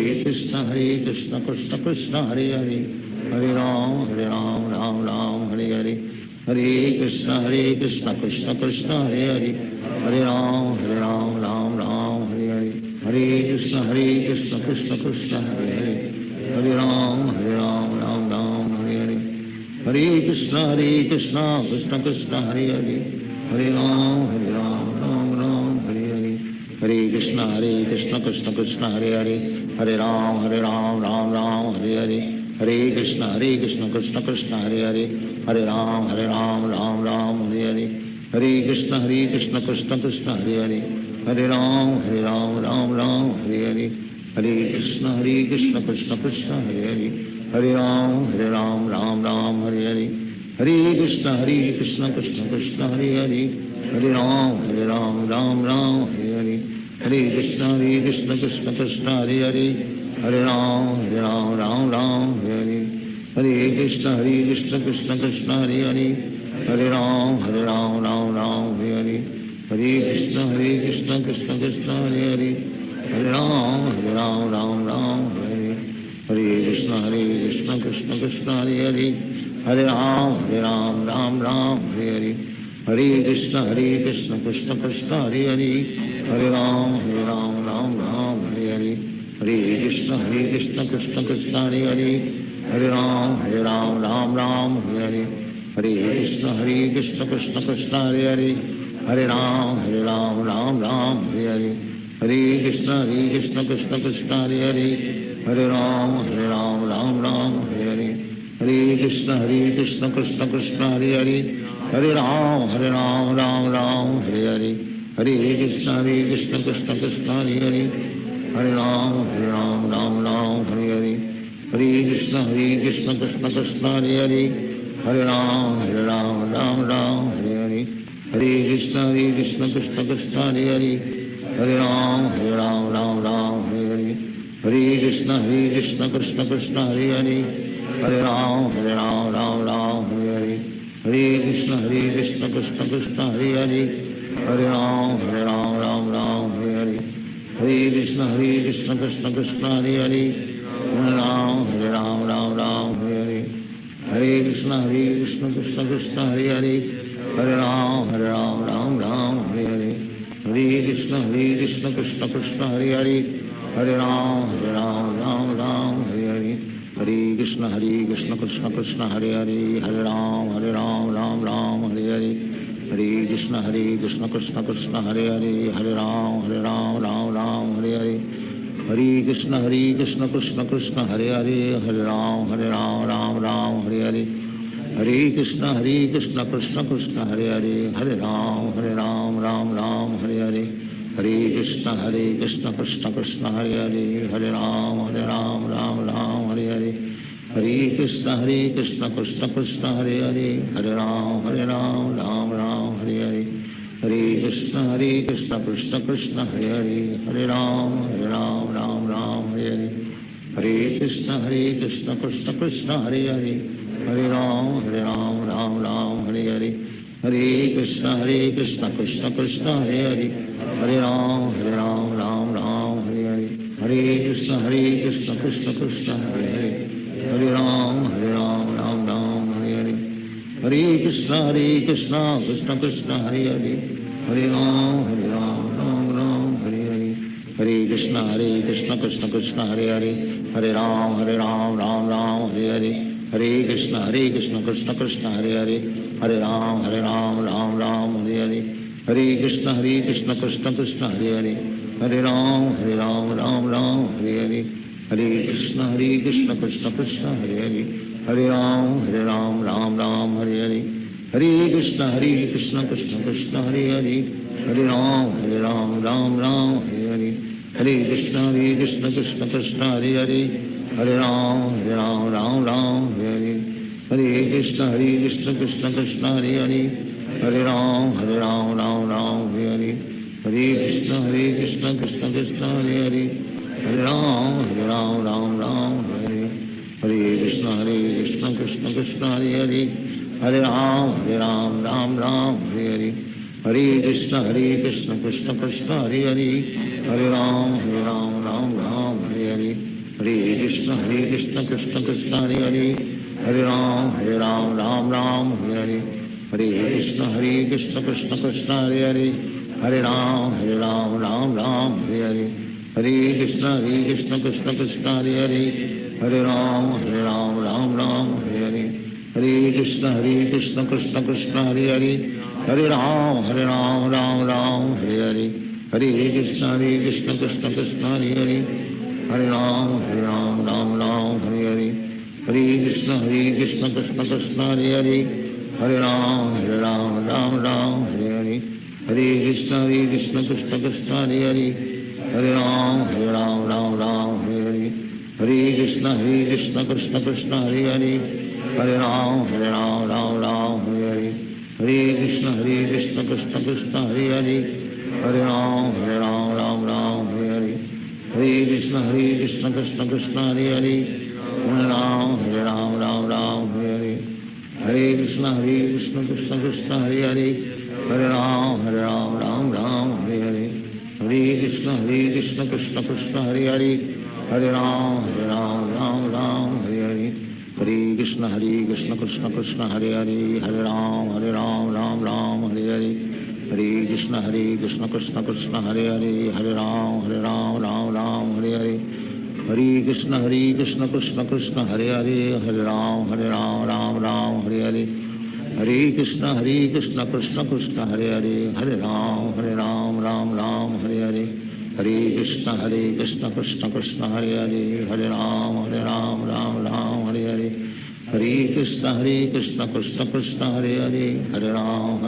हरे कृष्ण कृष्ण कृष्ण हरे हरे, हरे राम राम हरे हरे, हरे कृष्ण कृष्ण कृष्ण हरे हरे, हरे राम राम हरे हरे, हरे कृष्ण कृष्ण कृष्ण हरे हरे, हरे राम राम हरे हरे, हरे कृष्ण कृष्ण कृष्ण हरे हरे, हरे राम राम हरे हरे, हरे कृष्ण कृष्ण कृष्ण हरे हरे, हरे राम राम हरे हरे, हरे कृष्ण कृष्ण कृष्ण हरे हरे, हरे राम राम हरे हरे, हरे कृष्ण कृष्ण कृष्ण हरे हरे, हरे राम राम हरे हरे, हरे कृष्ण कृष्ण कृष्ण हरे हरे, हरे राम राम हरे हरे, हरे कृष्ण कृष्ण कृष्ण हरे हरे, हरे राम राम हरे हरे, हरे कृष्ण कृष्ण कृष्ण हरे हरे, हरे राम राम हरे हरे, हरे कृष्ण कृष्ण कृष्ण हरे हरे, हरे राम राम हरे हरे, हरे कृष्ण कृष्ण कृष्ण हरे हरे, हरे राम राम राम हरे हरे हरे कृष्ण कृष्ण कृष्ण हरे हरे हरे राम राम राम हरे हरे हरे कृष्ण कृष्ण कृष्ण हरे हरे हरे राम राम राम हरे हरे हरे कृष्ण कृष्ण कृष्ण हरे हरे हरे राम राम राम हरे हरे हरे कृष्ण कृष्ण कृष्ण हरे हरे हरे राम राम राम हरे हरे हरे कृष्ण कृष्ण कृष्ण हरे हरे हरे राम राम राम हरे हरे हरे कृष्ण कृष्ण कृष्ण हरे हरे हरे राम राम राम हरे हरे हरे कृष्ण कृष्ण कृष्ण हरे हरे हरे राम राम राम हरे हरे हरे कृष्ण कृष्ण कृष्ण हरे हरे हरे राम राम राम हरे हरे हरे कृष्ण कृष्ण कृष्ण हरे हरे हरे राम राम राम हरे हरे हरे कृष्ण कृष्ण कृष्ण हरे हरे हरे राम राम राम हरे हरे हरे कृष्ण कृष्ण कृष्ण हरे हरे हरे राम राम हरे हरे हरे कृष्ण कृष्ण कृष्ण हरे हरे हरे राम राम हरे हरे हरे कृष्ण कृष्ण कृष्ण हरे हरे हरे राम राम हरे हरे हरे कृष्ण कृष्ण कृष्ण हरे हरे हरे राम राम हरे हरे हरे कृष्ण कृष्ण कृष्ण हरे हरे हरे राम राम हरे हरे हरे कृष्ण कृष्ण कृष्ण हरे हरे हरे राम राम हरे हरे हरे कृष्ण कृष्ण कृष्ण हरे हरे हरे राम राम हरे हरे हरे कृष्ण कृष्ण कृष्ण हरे हरे हरे राम राम हरे हरे हरे कृष्ण कृष्ण कृष्ण हरे हरे हरे राम राम हरे हरे हरे कृष्ण कृष्ण कृष्ण हरे हरे हरे राम राम हरे हरे हरे कृष्ण कृष्ण कृष्ण हरे हरे हरे राम राम हरे हरे हरे कृष्ण कृष्ण कृष्ण हरे हरे हरे राम राम हरे हरे हरे कृष्ण कृष्ण कृष्ण हरे हरे हरे राम राम हरे हरे हरे कृष्ण कृष्ण कृष्ण हरे हरे हरे राम हरे हरे हरे कृष्ण कृष्ण कृष्ण हरे हरे हरे राम राम हरे हरे हरे कृष्ण कृष्ण कृष्ण हरे हरे हरे राम राम हरे हरे हरे कृष्ण कृष्ण कृष्ण हरे हरे हरे राम राम हरे हरे हरे कृष्ण कृष्ण कृष्ण हरे हरे हरे राम राम हरे हरे हरे कृष्ण कृष्ण कृष्ण हरे हरे हरे राम राम हरे हरे हरे कृष्ण कृष्ण कृष्ण हरे हरे हरे राम राम हरे हरे हरे कृष्ण कृष्ण कृष्ण हरे हरे हरे राम राम हरे हरे हरे कृष्ण कृष्ण कृष्ण हरे हरे हरे राम राम हरे हरे हरे कृष्ण कृष्ण कृष्ण हरे हरे हरे राम राम हरे हरे हरे कृष्ण कृष्ण कृष्ण हरे हरे हरे राम राम हरे हरे हरे कृष्ण कृष्ण कृष्ण हरे हरे हरे राम राम हरे हरे हरे कृष्ण कृष्ण कृष्ण हरे हरे हरे राम राम हरे हरे हरे कृष्ण कृष्ण कृष्ण हरे हरे हरे राम राम हरे हरे हरे कृष्ण कृष्ण कृष्ण हरे हरे हरे राम हरे हरे हरे कृष्ण कृष्ण कृष्ण हरे हरे हरे राम राम हरे हरे हरे कृष्ण कृष्ण कृष्ण हरे हरे हरे राम राम हरे हरे हरे कृष्ण कृष्ण कृष्ण हरे हरे हरे राम राम हरे हरे हरे कृष्ण कृष्ण कृष्ण हरे हरे हरे राम हरे हरे हरे कृष्ण कृष्ण कृष्ण हरे हरे हरे राम राम हरे हरे हरे कृष्ण कृष्ण कृष्ण हरे हरे हरे राम हरे हरे हरे कृष्ण कृष्ण कृष्ण हरे हरे हरे राम हरे हरे हरे कृष्ण कृष्ण कृष्ण हरे हरे हरे राम राम हरे हरे हरे कृष्ण कृष्ण कृष्ण हरे हरे हरे राम राम राम हरे हरे हरे कृष्ण कृष्ण कृष्ण हरे हरे हरे राम राम राम हरे हरे हरे कृष्ण कृष्ण कृष्ण हरे हरे हरे राम राम राम हरे हरे हरे कृष्ण कृष्ण कृष्ण हरे हरे हरे राम राम राम हरे हरे हरे कृष्ण कृष्ण कृष्ण हरे हरे हरे राम राम राम हरे हरे हरे कृष्ण कृष्ण कृष्ण हरे हरे हरे राम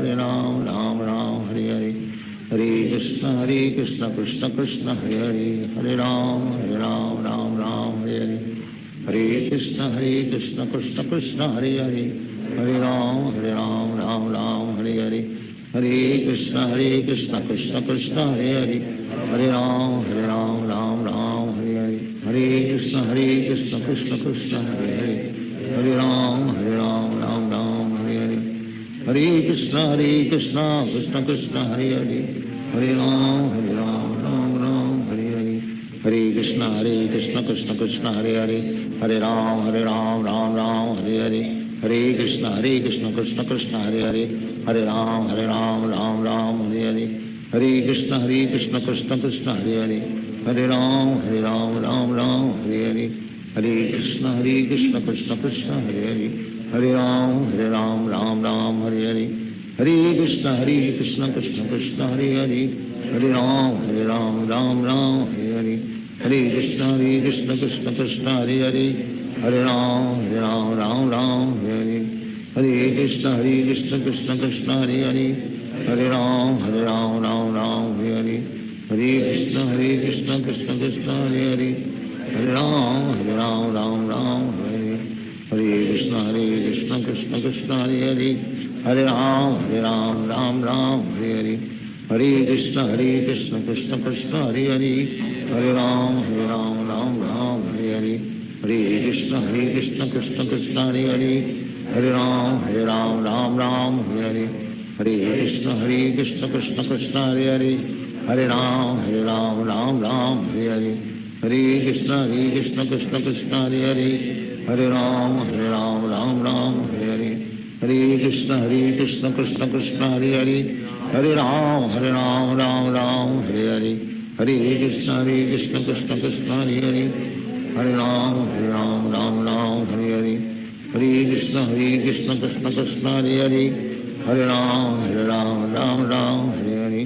राम राम हरे हरे हरे कृष्ण कृष्ण कृष्ण हरे हरे हरे राम राम राम हरे हरे हरे कृष्ण कृष्ण कृष्ण हरे हरे हरे राम राम हरे हरे हरे कृष्ण कृष्ण कृष्ण हरे हरे हरे राम राम राम हरे हरे हरे कृष्ण कृष्ण कृष्ण हरे हरे हरे राम राम राम हरे हरे हरे कृष्ण कृष्ण कृष्ण हरे हरे हरे राम राम राम हरे हरे हरे कृष्ण कृष्ण कृष्ण हरे हरे हरे राम राम राम हरे हरे हरे कृष्ण कृष्ण कृष्ण हरे हरे हरे राम राम राम हरे हरे हरे कृष्ण कृष्ण कृष्ण हरे हरे हरे राम राम राम हरे हरे हरे कृष्ण कृष्ण कृष्ण हरे हरे हरे राम राम राम हरे हरे हरे कृष्ण कृष्ण कृष्ण हरे हरे हरे राम राम राम हरे हरे हरे कृष्ण कृष्ण कृष्ण हरे हरे हरे राम राम राम हरे हरे हरे कृष्ण कृष्ण कृष्ण हरे हरे हरे राम राम राम हरे हरे हरे कृष्ण कृष्ण कृष्ण हरे हरे हरे राम राम राम हरे हरे हरे कृष्ण कृष्ण कृष्ण हरे हरे हरे राम राम राम हरे हरे हरे कृष्ण कृष्ण कृष्ण हरे हरे हरे राम राम राम हरे हरे हरे कृष्ण कृष्ण कृष्ण हरे हरे हरे राम राम राम हरे हरे हरे कृष्ण कृष्ण कृष्ण हरे हरे हरे राम राम राम हरे हरे हरे कृष्ण कृष्ण कृष्ण हरे हरे हरे राम राम राम हरे हरे हरे कृष्ण कृष्ण कृष्ण हरे हरे हरे राम राम राम हरे हरे हरे कृष्ण कृष्ण कृष्ण हरे हरे हरे राम राम राम हरे हरे हरे कृष्ण कृष्ण कृष्ण हरे हरे हरे राम राम राम हरे हरे हरे कृष्ण कृष्ण कृष्ण हरे हरे हरे राम राम राम हरे हरे हरे कृष्ण कृष्ण कृष्ण हरे हरे हरे राम राम राम हरे हरे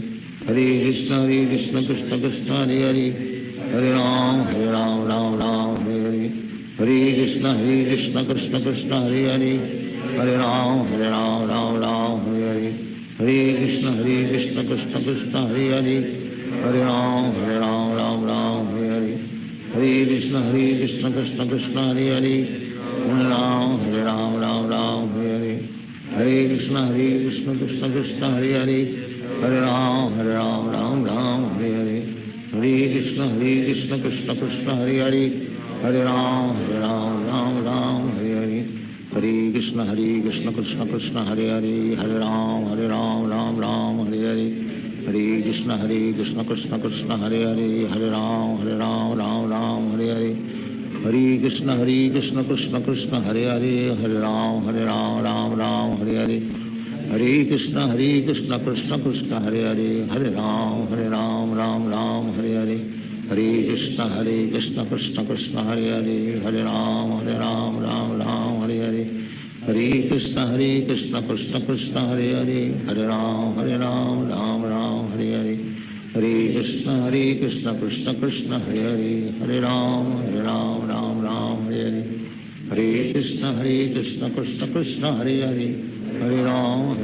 हरे कृष्ण कृष्ण कृष्ण हरे हरे हरे राम राम राम हरे हरे हरे कृष्ण कृष्ण कृष्ण हरे हरे हरे राम राम राम हरे हरे हरे कृष्ण कृष्ण कृष्ण हरे हरे हरे राम राम राम हरे हरे हरे कृष्ण कृष्ण कृष्ण हरे हरे हरे राम राम राम हरे हरे हरे कृष्ण कृष्ण कृष्ण हरे हरे हरे राम राम राम हरे हरे हरे कृष्ण कृष्ण कृष्ण हरे हरे हरे राम राम राम हरे हरे हरे कृष्ण कृष्ण कृष्ण हरे हरे हरे राम राम राम हरे हरे हरे कृष्ण कृष्ण कृष्ण हरे हरे हरे राम राम राम हरे हरे हरे कृष्ण कृष्ण कृष्ण हरे हरे हरे राम राम राम हरे हरे हरे कृष्ण कृष्ण कृष्ण हरे हरे हरे राम राम राम हरे हरे हरे कृष्ण कृष्ण कृष्ण हरे हरे हरे राम राम राम हरे हरे हरे कृष्ण कृष्ण कृष्ण हरे हरे हरे राम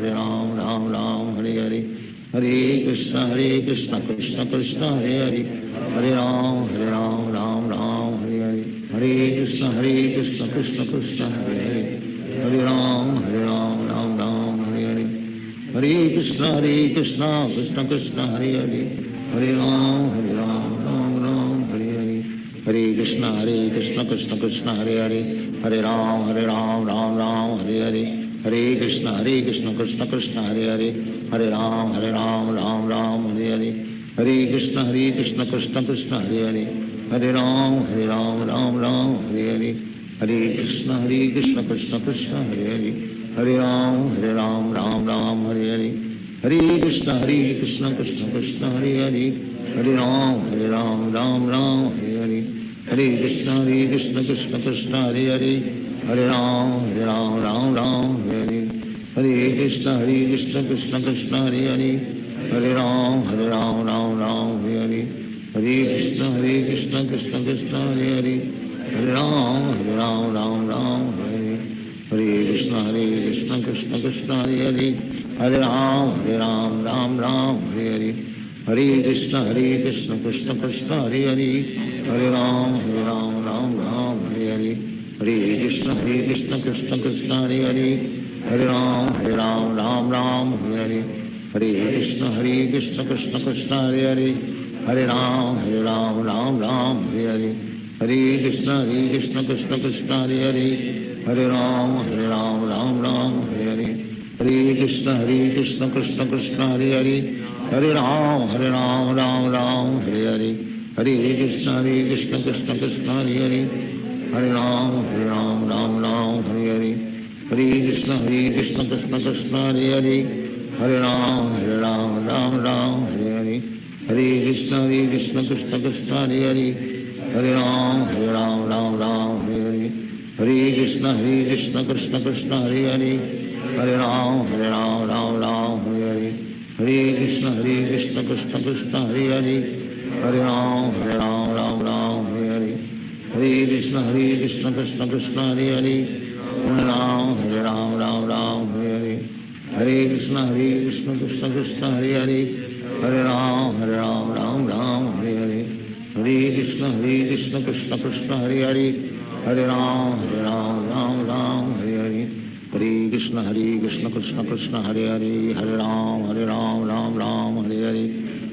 राम राम हरे हरे हरे कृष्ण कृष्ण कृष्ण हरे हरे हरे राम राम राम हरे हरे हरे कृष्ण कृष्ण कृष्ण हरे हरे हरे राम राम राम हरे हरे हरे कृष्ण कृष्ण कृष्ण हरे हरे हरे राम राम राम हरे हरे हरे कृष्ण कृष्ण कृष्ण हरे हरे हरे राम राम राम हरे हरे हरे कृष्ण कृष्ण कृष्ण हरे हरे हरे राम राम राम हरे हरे हरे कृष्ण कृष्ण कृष्ण हरे हरे हरे राम राम राम हरे हरे हरे कृष्ण कृष्ण कृष्ण हरे हरे, हरे राम राम हरे हरे, हरे कृष्ण कृष्ण कृष्ण हरे हरे, हरे राम राम हरे हरे, हरे कृष्ण कृष्ण कृष्ण हरे हरे, हरे राम राम हरे हरे, हरे कृष्ण कृष्ण कृष्ण हरे हरे, हरे राम राम हरे हरे, हरे कृष्ण कृष्ण कृष्ण हरे हरे, हरे राम राम हरे हरे, हरे कृष्ण कृष्ण कृष्ण हरे हरे, हरे राम राम हरे हरे, हरे कृष्ण कृष्ण कृष्ण हरे हरे, हरे राम राम हरे हरे, हरे कृष्ण कृष्ण कृष्ण हरे हरे, हरे राम राम हरे हरे, हरे कृष्ण कृष्ण कृष्ण हरे हरे, हरे राम राम हरे हरे, हरे कृष्ण कृष्ण कृष्ण हरे हरे, हरे राम राम हरे हरे, हरे कृष्ण कृष्ण कृष्ण हरे हरे, हरे राम राम हरे हरे, हरे कृष्ण कृष्ण कृष्ण हरे हरे, हरे राम राम हरे हरे, हरे कृष्ण कृष्ण कृष्ण हरे हरे, हरे राम राम हरे हरे, हरे कृष्ण कृष्ण कृष्ण हरे हरे, हरे राम राम हरे हरे, हरे कृष्ण कृष्ण कृष्ण हरे हरे, हरे राम राम हरे हरे, हरे कृष्ण कृष्ण कृष्ण हरे हरे, हरे राम राम हरे हरे, हरे कृष्ण कृष्ण कृष्ण हरे हरे, हरे राम हरे हरे, हरे कृष्ण कृष्ण कृष्ण हरे हरे, हरे राम राम हरे हरे, हरे कृष्ण कृष्ण कृष्ण हरे हरे, हरे राम राम हरे हरे, हरे कृष्ण कृष्ण कृष्ण हरे हरे, हरे राम राम हरे हरे, हरे कृष्ण कृष्ण कृष्ण हरे हरे, हरे राम हरे हरे, हरे कृष्ण कृष्ण कृष्ण हरे हरे, हरे राम हरे हरे,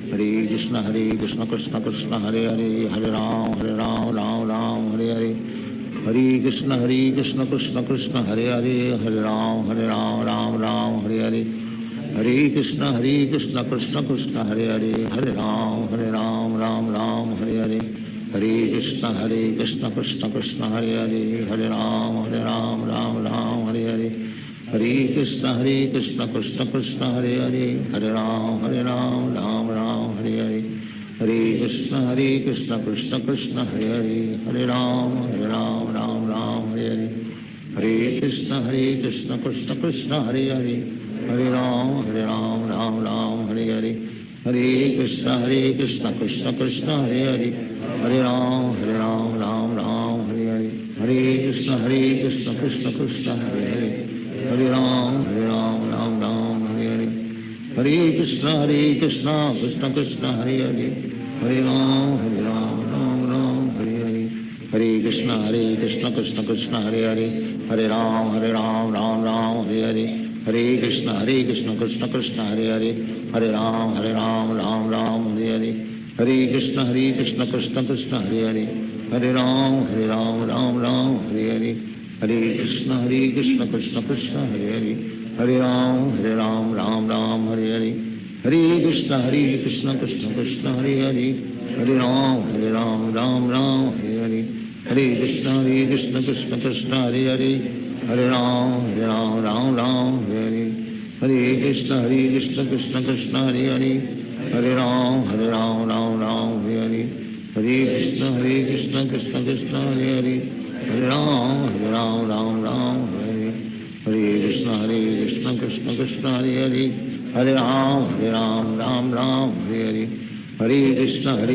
हरे कृष्ण कृष्ण कृष्ण हरे हरे, हरे राम राम हरे हरे, हरे कृष्ण कृष्ण कृष्ण हरे हरे, हरे राम राम हरे हरे, हरे कृष्ण कृष्ण कृष्ण हरे हरे, हरे राम राम हरे हरे, हरे कृष्ण कृष्ण कृष्ण हरे हरे, हरे राम राम हरे हरे, हरे कृष्ण कृष्ण कृष्ण हरे हरे, हरे राम राम हरे हरे, हरे कृष्ण कृष्ण कृष्ण हरे हरे, हरे राम राम हरे हरे, हरे कृष्ण कृष्ण कृष्ण हरे हरे, हरे राम राम हरे हरे, हरे कृष्ण कृष्ण कृष्ण हरे हरे, हरे राम राम हरे हरे, हरे कृष्ण कृष्ण कृष्ण हरे हरे, हरे राम राम हरे हरे, हरे कृष्ण कृष्ण कृष्ण हरे हरे, हरे राम राम हरे हरे, हरे कृष्ण कृष्ण कृष्ण हरे हरे, हरे राम हरे हरे, हरे कृष्ण कृष्ण कृष्ण हरे हरे, हरे राम राम हरे हरे, हरे कृष्ण कृष्ण कृष्ण हरे हरे, हरे राम हरे हरे, हरे कृष्ण कृष्ण कृष्ण हरे हरे, हरे राम हरे हरे, हरे कृष्ण कृष्ण कृष्ण हरे हरे, हरे राम हरे हरे, हरे कृष्ण कृष्ण कृष्ण हरे हरे, हरे राम हरे हरे, हरे कृष्ण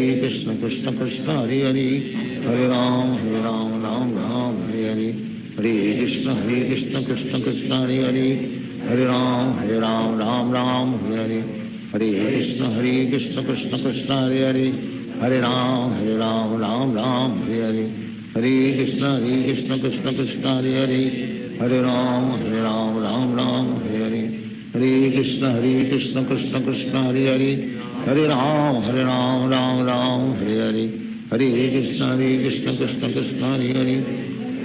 कृष्ण कृष्ण हरे हरे, हरे राम हरे हरे, हरे कृष्ण कृष्ण कृष्ण हरे हरे, हरे राम हरे हरे, हरे कृष्ण कृष्ण कृष्ण हरे हरे, हरे राम हरे हरे, हरे कृष्ण कृष्ण कृष्ण हरे हरे, हरे राम हरे हरे, हरे कृष्ण कृष्ण कृष्ण हरे हरे, हरे राम हरे हरे, हरे कृष्ण कृष्ण कृष्ण हरे हरे, हरे राम हरे हरे, हरे कृष्ण कृष्ण कृष्ण हरे हरे,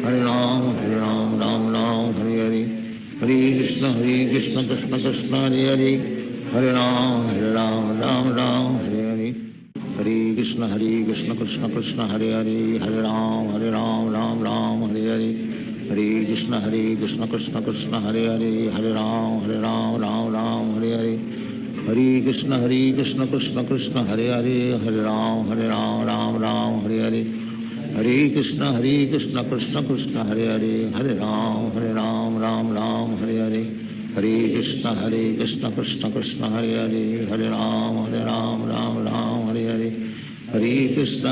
हरे राम हरे हरे, हरे कृष्ण कृष्ण कृष्ण हरे हरे, हरे राम हरे हरे, हरे Krishna Krishna Krishna Hare Hare Hare Ram Ram Ram Hare Hare Hare Krishna Krishna Krishna Hare Hare Hare Ram Ram Ram Hare Hare Hare Krishna Krishna Krishna Hare Hare Hare Ram Ram Ram Hare Hare Hare Krishna Krishna Krishna Hare Hare Hare Ram Ram Ram Hare Hare Hare Krishna Krishna Krishna Hare Hare Hare Ram Ram Ram Hare Hare Hare Krishna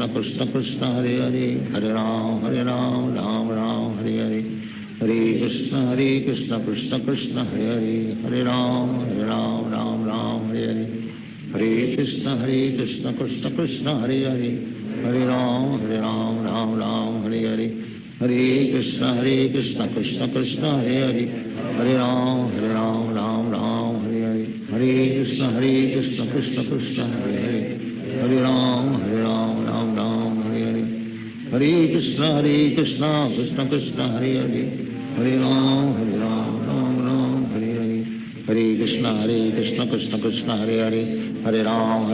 Krishna Krishna Hare Hare Hare Ram Ram Ram Hare Hare Hare Krishna Krishna Krishna Hare Hare Hare Ram Ram Ram Hare Hare Hare Krishna Krishna Krishna Hare Hare Hare Ram Ram Ram Hare Hare Hare Krishna Krishna Krishna Hare Hare Hare Ram Ram Ram Hare Hare Hare Krishna Krishna Krishna Hare Hare Hare Ram Ram Ram Hare Hare Hare Krishna Krishna Krishna Hare Hare Hare Ram Ram Ram Hare Hare Hare Krishna Krishna Krishna Hare Hare Hare Ram Ram Ram Hare Hare Hare Krishna Krishna Krishna Hare Hare Hare Ram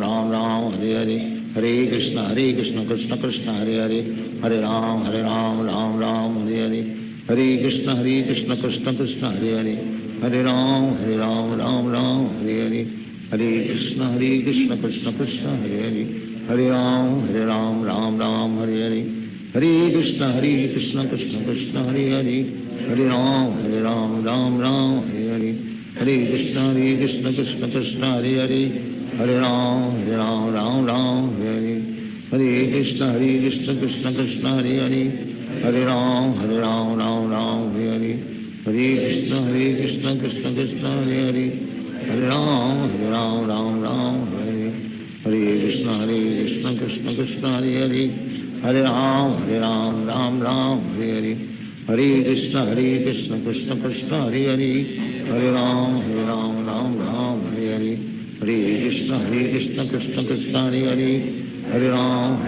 Ram Ram Hare Hare Hare Krishna Krishna Krishna Hare Hare Hare Ram Ram Ram Hare Hare Hare Krishna Krishna Krishna Hare Hare Hare Ram Ram Ram Hare Hare Hare Krishna Krishna Krishna Hare Hare Hare Ram Ram Ram Hare Hare Hare Krishna Krishna Krishna Hare Hare Hare Ram Ram Ram Hare Hare Hare Krishna Krishna Krishna Hare Hare Hare Ram Ram Ram Hare Hare Hare Krishna Krishna Krishna Hare Hare Hare Ram Ram Ram Hare Hare Hare Krishna Krishna Krishna Hare Hare Hare Ram Ram Ram Hare Hare Hare Krishna Krishna Krishna Hare Hare Hare Ram Ram Ram Hare Hare Hare Krishna Krishna Krishna Hare Hare Hare Ram Ram Ram Hare Hare Hare Krishna Krishna Krishna Hare Hare Hare Ram Ram Ram Hare Hare Hare Krishna Krishna Krishna Hare Hare Hare Ram Ram Ram Hare Hare Hare Krishna Krishna Krishna Hare Hare Hare Ram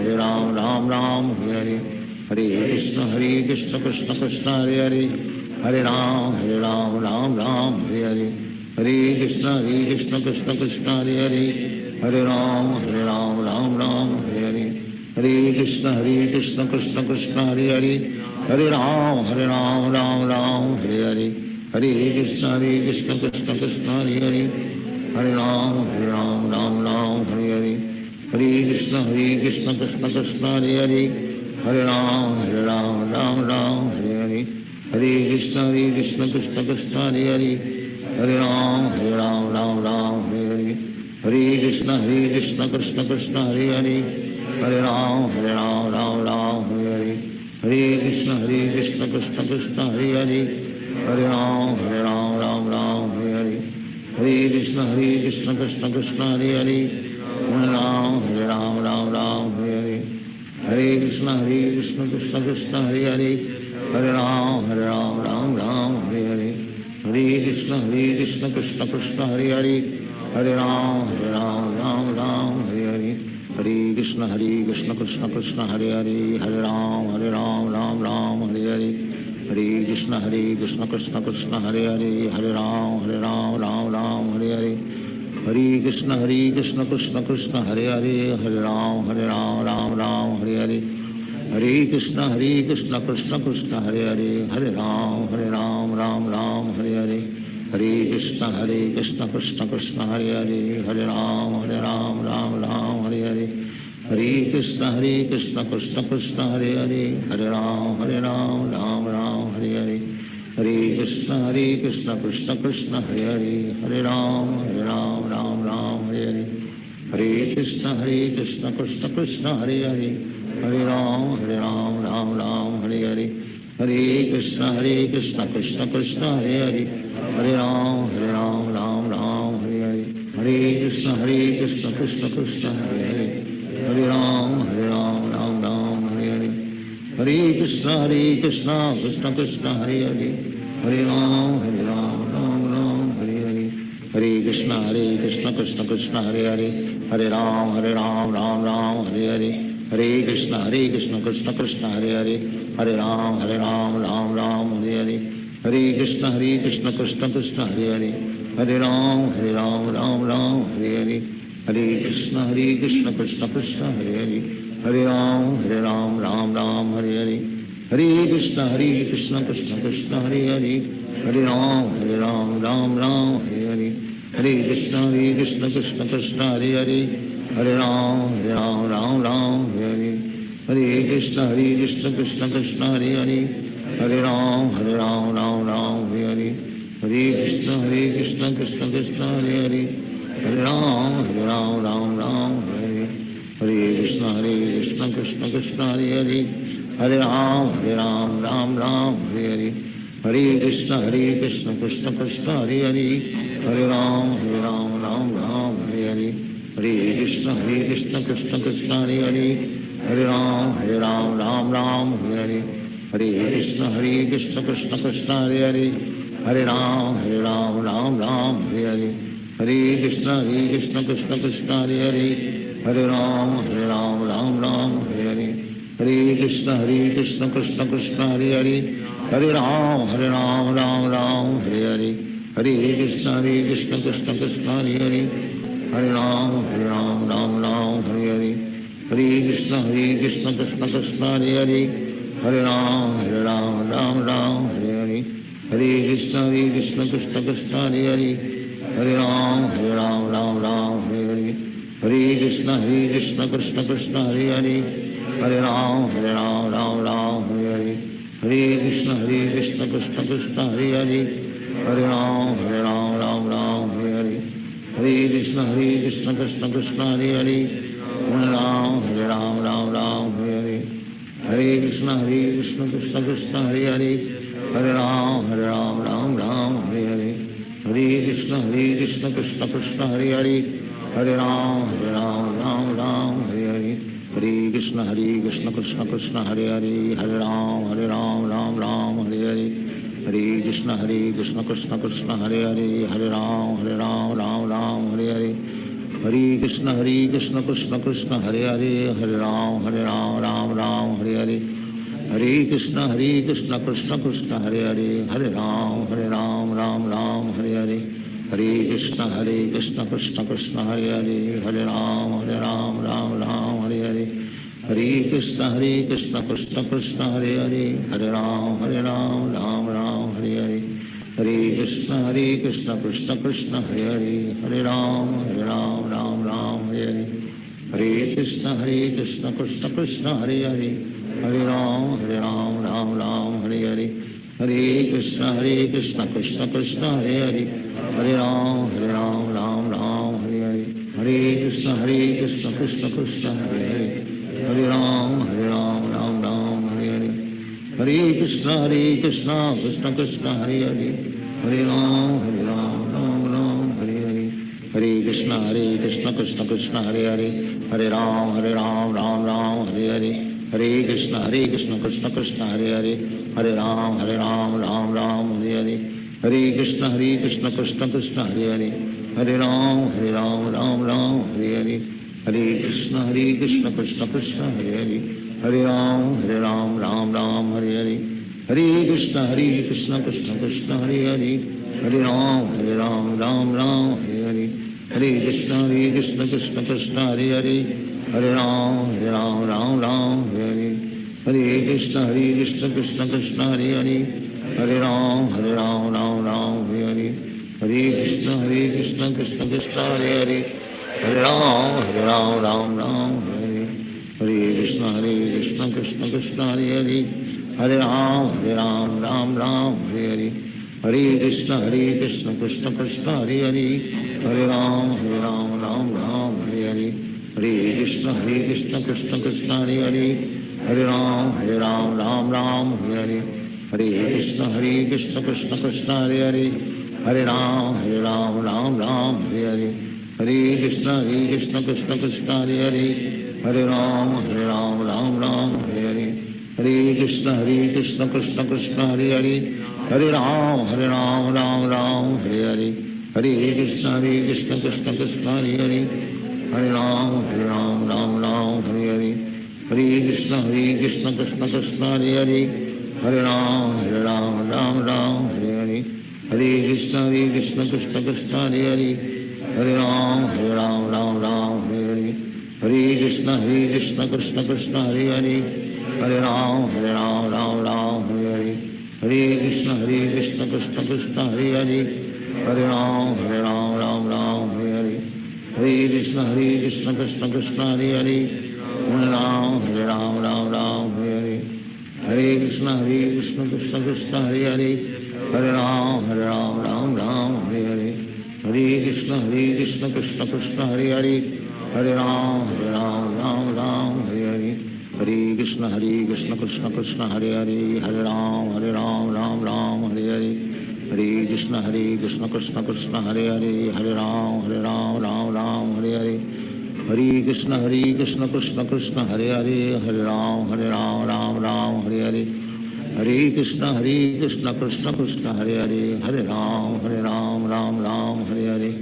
Ram Ram Hare Hare Hare Krishna Krishna Krishna Hare Hare Hare Ram Ram Ram Hare Hare Hare Krishna Krishna Krishna Hare Hare Hare Ram Ram Ram Hare Hare Hare Krishna Krishna Krishna Hare Hare Hare Ram Ram Ram Hare Hare Hare Krishna Krishna Krishna Hare Hare Hare Ram Ram Ram Hare Hare Hare Krishna Krishna Krishna Hare Hare Hare Ram Ram Ram Hare Hare Hare Krishna Krishna Krishna Hare Hare Hare Ram Ram Ram Hare Hare Hare Krishna Krishna Krishna Hare Hare Hare Ram Ram Ram Hare Hare Hare Krishna Krishna Krishna Hare Hare Hare Ram Ram Ram Hare Hare Hare Krishna Krishna Krishna Hare Hare Hare Ram Ram Ram Hare Hare Hare Krishna Krishna Krishna Hare Hare Hare Ram Ram Ram Hare Hare Hare Krishna Krishna Krishna Hare Hare Hare Ram Ram Ram Hare Hare Hare Krishna Krishna Krishna Hare Hare Hare Ram Ram Ram Hare Hare Hare Krishna Krishna Krishna Hare Hare Hare Ram Ram Ram Hare Hare Hare Krishna Krishna Krishna Hare Hare Hare Ram Ram Ram Hare Hare Hare Krishna Krishna Krishna Hare Hare Hare Ram Ram Ram Hare Hare Hare Krishna Krishna Krishna Hare Hare Hare Ram Ram Ram Hare Hare Hare Krishna Krishna Krishna Hare Hare Hare Ram Ram Ram Hare Hare Hare Krishna Krishna Krishna Hare Hare Hare Ram Ram Ram Hare Hare Hare Krishna Krishna Krishna Hare Hare Hare Ram Ram Ram Hare Hare Hare Krishna Krishna Krishna Hare Hare Hare Ram Ram Ram Hare Hare Hare Krishna Krishna Krishna Hare Hare Hare Ram Ram Ram Hare Hare Hare Krishna Krishna Krishna Hare Hare Hare Ram Ram Ram Hare Hare Hare Krishna Krishna Krishna Hare Hare, Hare Ram Ram Ram Hare Hare, Hare Krishna Krishna Krishna Hare Hare, Hare Ram Ram Ram Hare Hare, Hare Krishna Krishna Krishna Hare Hare, Hare Ram Ram Hare Hare, Hare Krishna Krishna Krishna Hare Hare, Hare Ram Ram Hare Hare, Hare Krishna Krishna Krishna Hare Hare, Hare Ram Ram Hare Hare, Hare Krishna Krishna Krishna Hare Hare, Hare Ram Ram Hare Hare, Hare Krishna Krishna Krishna Hare Hare, Hare Ram Ram Hare Hare, Hare Krishna Krishna Krishna Hare Hare, Hare Ram Ram Hare Hare, Hare Krishna Krishna Krishna Hare Hare, Hare Ram Ram Hare Hare, Hare Krishna Krishna Krishna Hare Hare, Hare Ram Hare Hare, Hare Krishna Krishna Krishna Hare Hare, Hare Ram Hare Hare, Hare Krishna Krishna Krishna Hare Hare, Hare Ram Hare Hare, Hare Krishna Krishna Krishna Hare Hare, Hare Ram Hare Hare, Hare Krishna Krishna Krishna Hare Hare, Hare Ram Hare Hare, Hare Krishna Krishna Krishna Hare Hare, Hare Ram Hare Hare, Hare Krishna Krishna Krishna Hare Hare, Hare Ram Hare Hare, Hare Krishna Krishna Krishna Hare Hare, Hare Ram Hare Hare, Hare Krishna Krishna Krishna Hare Hare, Hare Ram Hare Hare, Hare Krishna Krishna Krishna Hare Hare, Hare Ram Hare Hare, Hare Krishna Krishna Krishna Hare Hare, Hare Ram Hare Hare, Hare Krishna Krishna Krishna Hare Hare, Hare Ram Hare Hare, Hare Krishna Krishna Krishna Hare Hare, Hare Ram Hare Hare, Hare Krishna Krishna Krishna Hare Hare, Hare Ram Hare Hare, Hare Krishna Krishna Krishna Hare Hare, Hare Ram Hare Hare, Hare Krishna Krishna Krishna Hare Hare, Hare Ram Hare Hare, Hare Krishna Krishna Krishna Hare Hare, Hare Ram Hare Hare, Hare Krishna Krishna Krishna Hare Hare, Hare Ram Hare Hare, Hare Krishna Krishna Krishna Hare Hare, Hare Ram Hare Hare, Hare Krishna Krishna Krishna Hare Hare, Hare Ram Hare Hare, Hare Krishna Krishna Krishna Hare Hare, Hare Ram Hare Hare, Hare Krishna Krishna Krishna Hare Hare, Hare Ram Hare Hare, Hare Krishna Krishna Krishna Hare Hare, Hare Ram Hare Hare, Hare Krishna Krishna Krishna Hare Hare, Hare Ram Hare Hare, Hare Krishna Krishna Krishna Hare Hare, Hare Ram Hare Hare, Hare Krishna Krishna Krishna Hare Hare, Hare Ram Hare Hare, Hare Krishna Krishna Krishna Hare Hare, Hare Ram Hare Hare, Hare Krishna Krishna Krishna Hare Hare, Hare Ram Hare Hare, Hare Krishna Krishna Krishna Hare Hare, Hare Ram Hare Hare, Hare Krishna Krishna Krishna Hare Hare, Hare Ram Hare Hare, Hare Krishna Krishna Krishna Hare Hare, Hare Ram Hare Hare, Hare Krishna Krishna Krishna Hare Hare, Hare Ram Hare Hare, Hare Krishna Krishna Krishna Hare Hare, Hare Ram Hare Hare, Hare Krishna Krishna Krishna Hare Hare, Hare Ram Hare Hare, Hare Krishna Krishna Krishna Hare Hare, Hare Ram Hare Hare, Hare Krishna Krishna Krishna Hare Hare, Hare Ram Hare Hare, Hare Krishna Krishna Krishna Hare Hare, Hare Ram Hare Hare, Hare Krishna Krishna Krishna Hare Hare, Hare Ram Ram Ram Hare Hare Hare Krishna Krishna Krishna Hare Hare Hare Ram Ram Hare Hare Hare Krishna Krishna Krishna Hare Hare Hare Ram Ram Hare Hare Hare Krishna Krishna Krishna Hare Hare Hare Ram Ram Hare Hare Hare Krishna Krishna Krishna Hare Hare Hare Ram Ram Hare Hare Hare Krishna Krishna Krishna Hare Hare Hare Ram Ram Hare Hare Hare Krishna Krishna Krishna Hare Hare Hare Ram Ram Hare Hare Hare Krishna Krishna Krishna Hare Hare Hare Ram Hare Hare Hare Krishna Krishna Krishna Hare Hare Hare Ram Hare Hare Hare Krishna Krishna Krishna Hare Hare Hare Ram Hare Hare Hare Krishna Krishna Krishna Hare Hare Hare Ram Hare Hare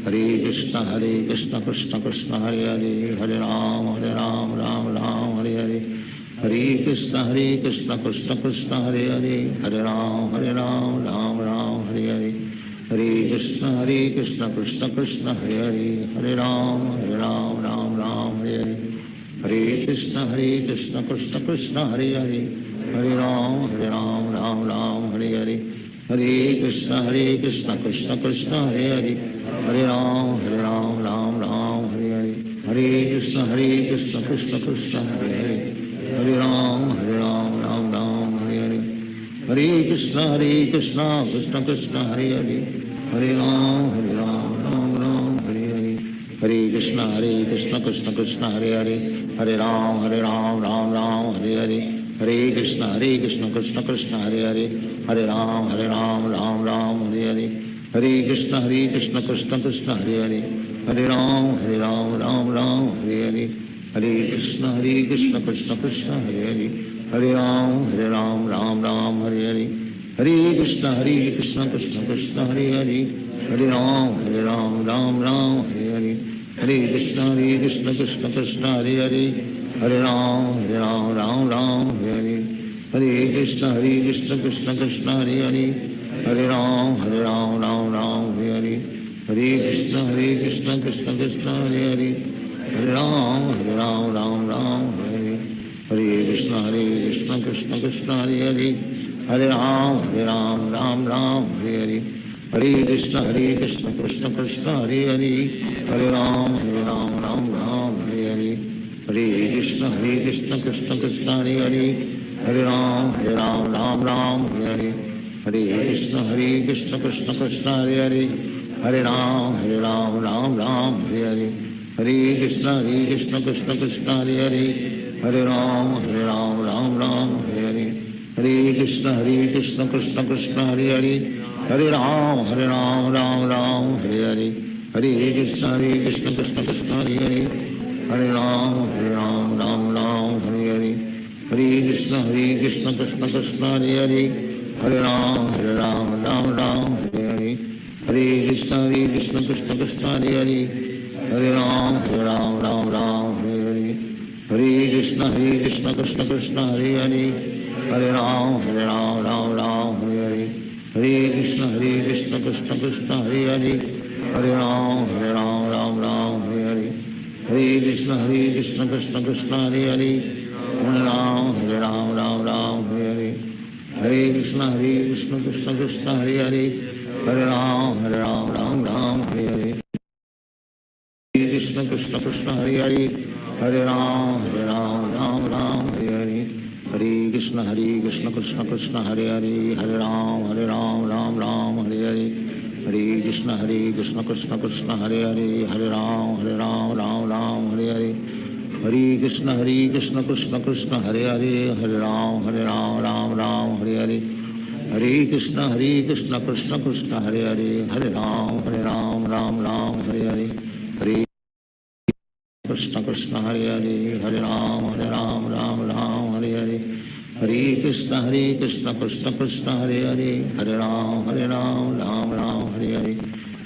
Hare Krishna Krishna Krishna Hare Hare Hare Ram Hare Hare Hare Krishna Krishna Krishna Hare Hare Hare Ram Hare Hare Hare Krishna Krishna Krishna Hare Hare Hare Ram Hare Hare Hare Krishna Krishna Krishna Hare Hare Hare Ram Hare Hare Hare Krishna Krishna Krishna Hare Hare Hare Ram Hare Hare Hare Krishna Krishna Krishna Hare Hare Hare Ram Hare Hare Hare Krishna Krishna Krishna Hare Hare Hare Ram Hare Hare Hare Krishna Krishna Krishna Hare Hare Hare Ram Hare Hare Hare Krishna Krishna Krishna Hare Hare Hare Ram Hare Hare Hare Krishna Krishna Krishna Hare Hare Hare Ram Hare Hare Hare Krishna Krishna Krishna Hare Hare Hare Ram Hare Hare Hare Krishna Krishna Krishna Hare Hare Hare Ram Hare Hare Hare Krishna Krishna Krishna Hare Hare Hare Ram Hare Hare Hare Krishna Krishna Krishna Hare Hare Hare Ram Hare Hare Hare Krishna Krishna Krishna Hare Hare Hare Ram Hare Hare Hare Krishna Krishna Krishna Hare Hare Hare Ram Hare Hare Hare Krishna Krishna Krishna Hare Hare Hare Ram Hare Hare Hare Krishna Krishna Krishna Hare Hare Hare Ram Hare Hare Hare Krishna Krishna Krishna Hare Hare Hare Ram Hare Hare Hare Krishna Krishna Krishna Hare Hare Hare Ram Hare Hare Hare Krishna Krishna Krishna Hare Hare Hare Ram Hare Hare Hare Krishna Krishna Krishna Hare Hare Hare Ram Hare Hare Hare Krishna Krishna Krishna Hare Hare Hare Ram Hare Hare Hare Krishna Krishna Krishna Hare Hare Hare Ram Hare Hare Hare Krishna Krishna Krishna Hare Hare Hare Ram Hare Hare Hare Krishna Krishna Krishna Hare Hare Hare Ram Hare Hare Hare Krishna Krishna Krishna Hare Hare Hare Ram Hare Hare Krishna Krishna Krishna Hare Hare Hare Ram Hare Hare Hare Krishna Krishna Krishna Hare Hare Hare Ram Hare Hare Hare Krishna Krishna Krishna Hare Hare Hare Ram Hare Hare Hare Krishna Krishna Krishna Hare Hare Hare Ram Hare Hare Hare Krishna Krishna Krishna Hare Hare Hare Ram Hare Hare Hare Krishna Krishna Hare Hare Hare Ram Hare Hare Hare Krishna Krishna Krishna Hare Hare Hare Ram Hare Hare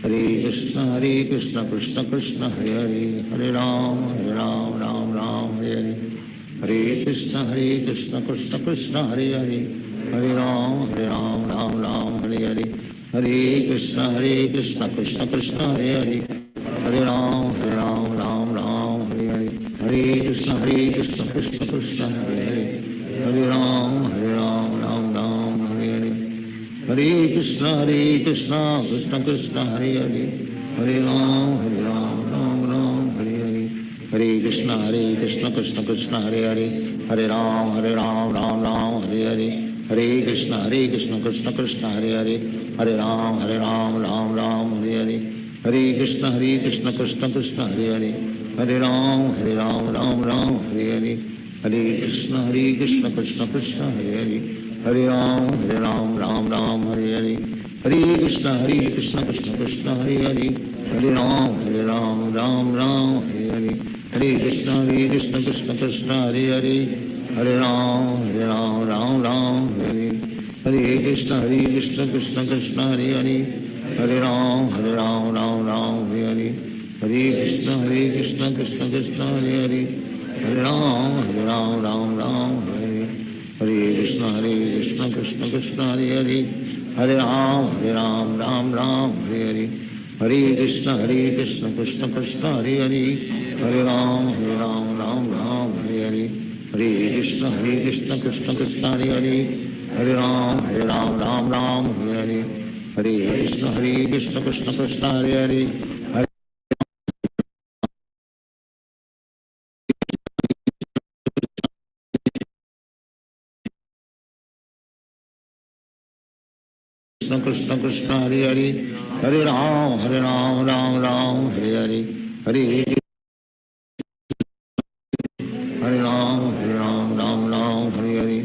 Hare Krishna Krishna Krishna Hare Hare Hare Ram Hare Hare Hare Krishna Krishna Krishna Hare Hare Hare Ram Hare Hare Hare Krishna Krishna Krishna Hare Hare हरे राम राम राम हरे हरे, हरे कृष्ण कृष्ण कृष्ण हरे हरे, हरे राम राम राम हरे हरे, हरे कृष्ण कृष्ण कृष्ण हरे हरे, हरे राम राम राम हरे हरे, हरे कृष्ण कृष्ण कृष्ण हरे हरे, हरे राम राम राम हरे हरे, हरे कृष्ण कृष्ण कृष्ण हरे हरे, हरे राम राम राम हरे हरे, हरे कृष्ण कृष्ण कृष्ण हरे हरे, हरे राम राम राम हरे हरे, हरे कृष्ण कृष्ण कृष्ण हरे हरे, हरे राम राम राम हरे हरे, हरे कृष्ण कृष्ण कृष्ण हरे हरे, हरे राम राम राम हरे हरे, हरे कृष्ण कृष्ण कृष्ण हरे हरे, हरे राम राम राम हरे, हरे कृष्ण कृष्ण कृष्ण हरे हरे, हरे राम राम राम हरे हरे, हरे कृष्ण कृष्ण कृष्ण हरे हरे, हरे राम राम राम हरे, हरे कृष्ण कृष्ण कृष्ण हरे हरे, हरे राम राम राम हरे हरे, हरे कृष्ण कृष्ण कृष्ण हरे हरे, हरे राम राम राम हरे हरे, हरे कृष्ण कृष्ण कृष्ण हरे हरे, हरे राम राम राम हरे हरे, हरे कृष्ण कृष्ण कृष्ण हरे हरे, कृष्ण कृष्ण हरे हरे, हरे राम राम राम हरे हरे, हरे राम राम राम हरे हरे,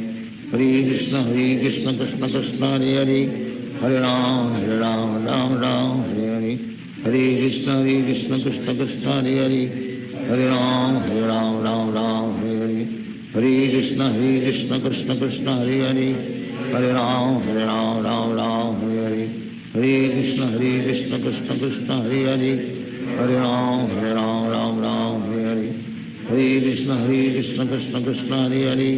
हरे कृष्ण कृष्ण कृष्ण हरे हरे, हरे राम राम राम हरे हरे, हरे कृष्ण कृष्ण कृष्ण हरे हरे, हरे राम राम राम हरे हरे, हरे कृष्ण कृष्ण कृष्ण हरे हरे, हरे राम राम राम हरे हरे, हरे कृष्ण कृष्ण कृष्ण हरे हरे, हरे राम राम राम हरे हरे, हरे कृष्ण कृष्ण कृष्ण हरे हरे,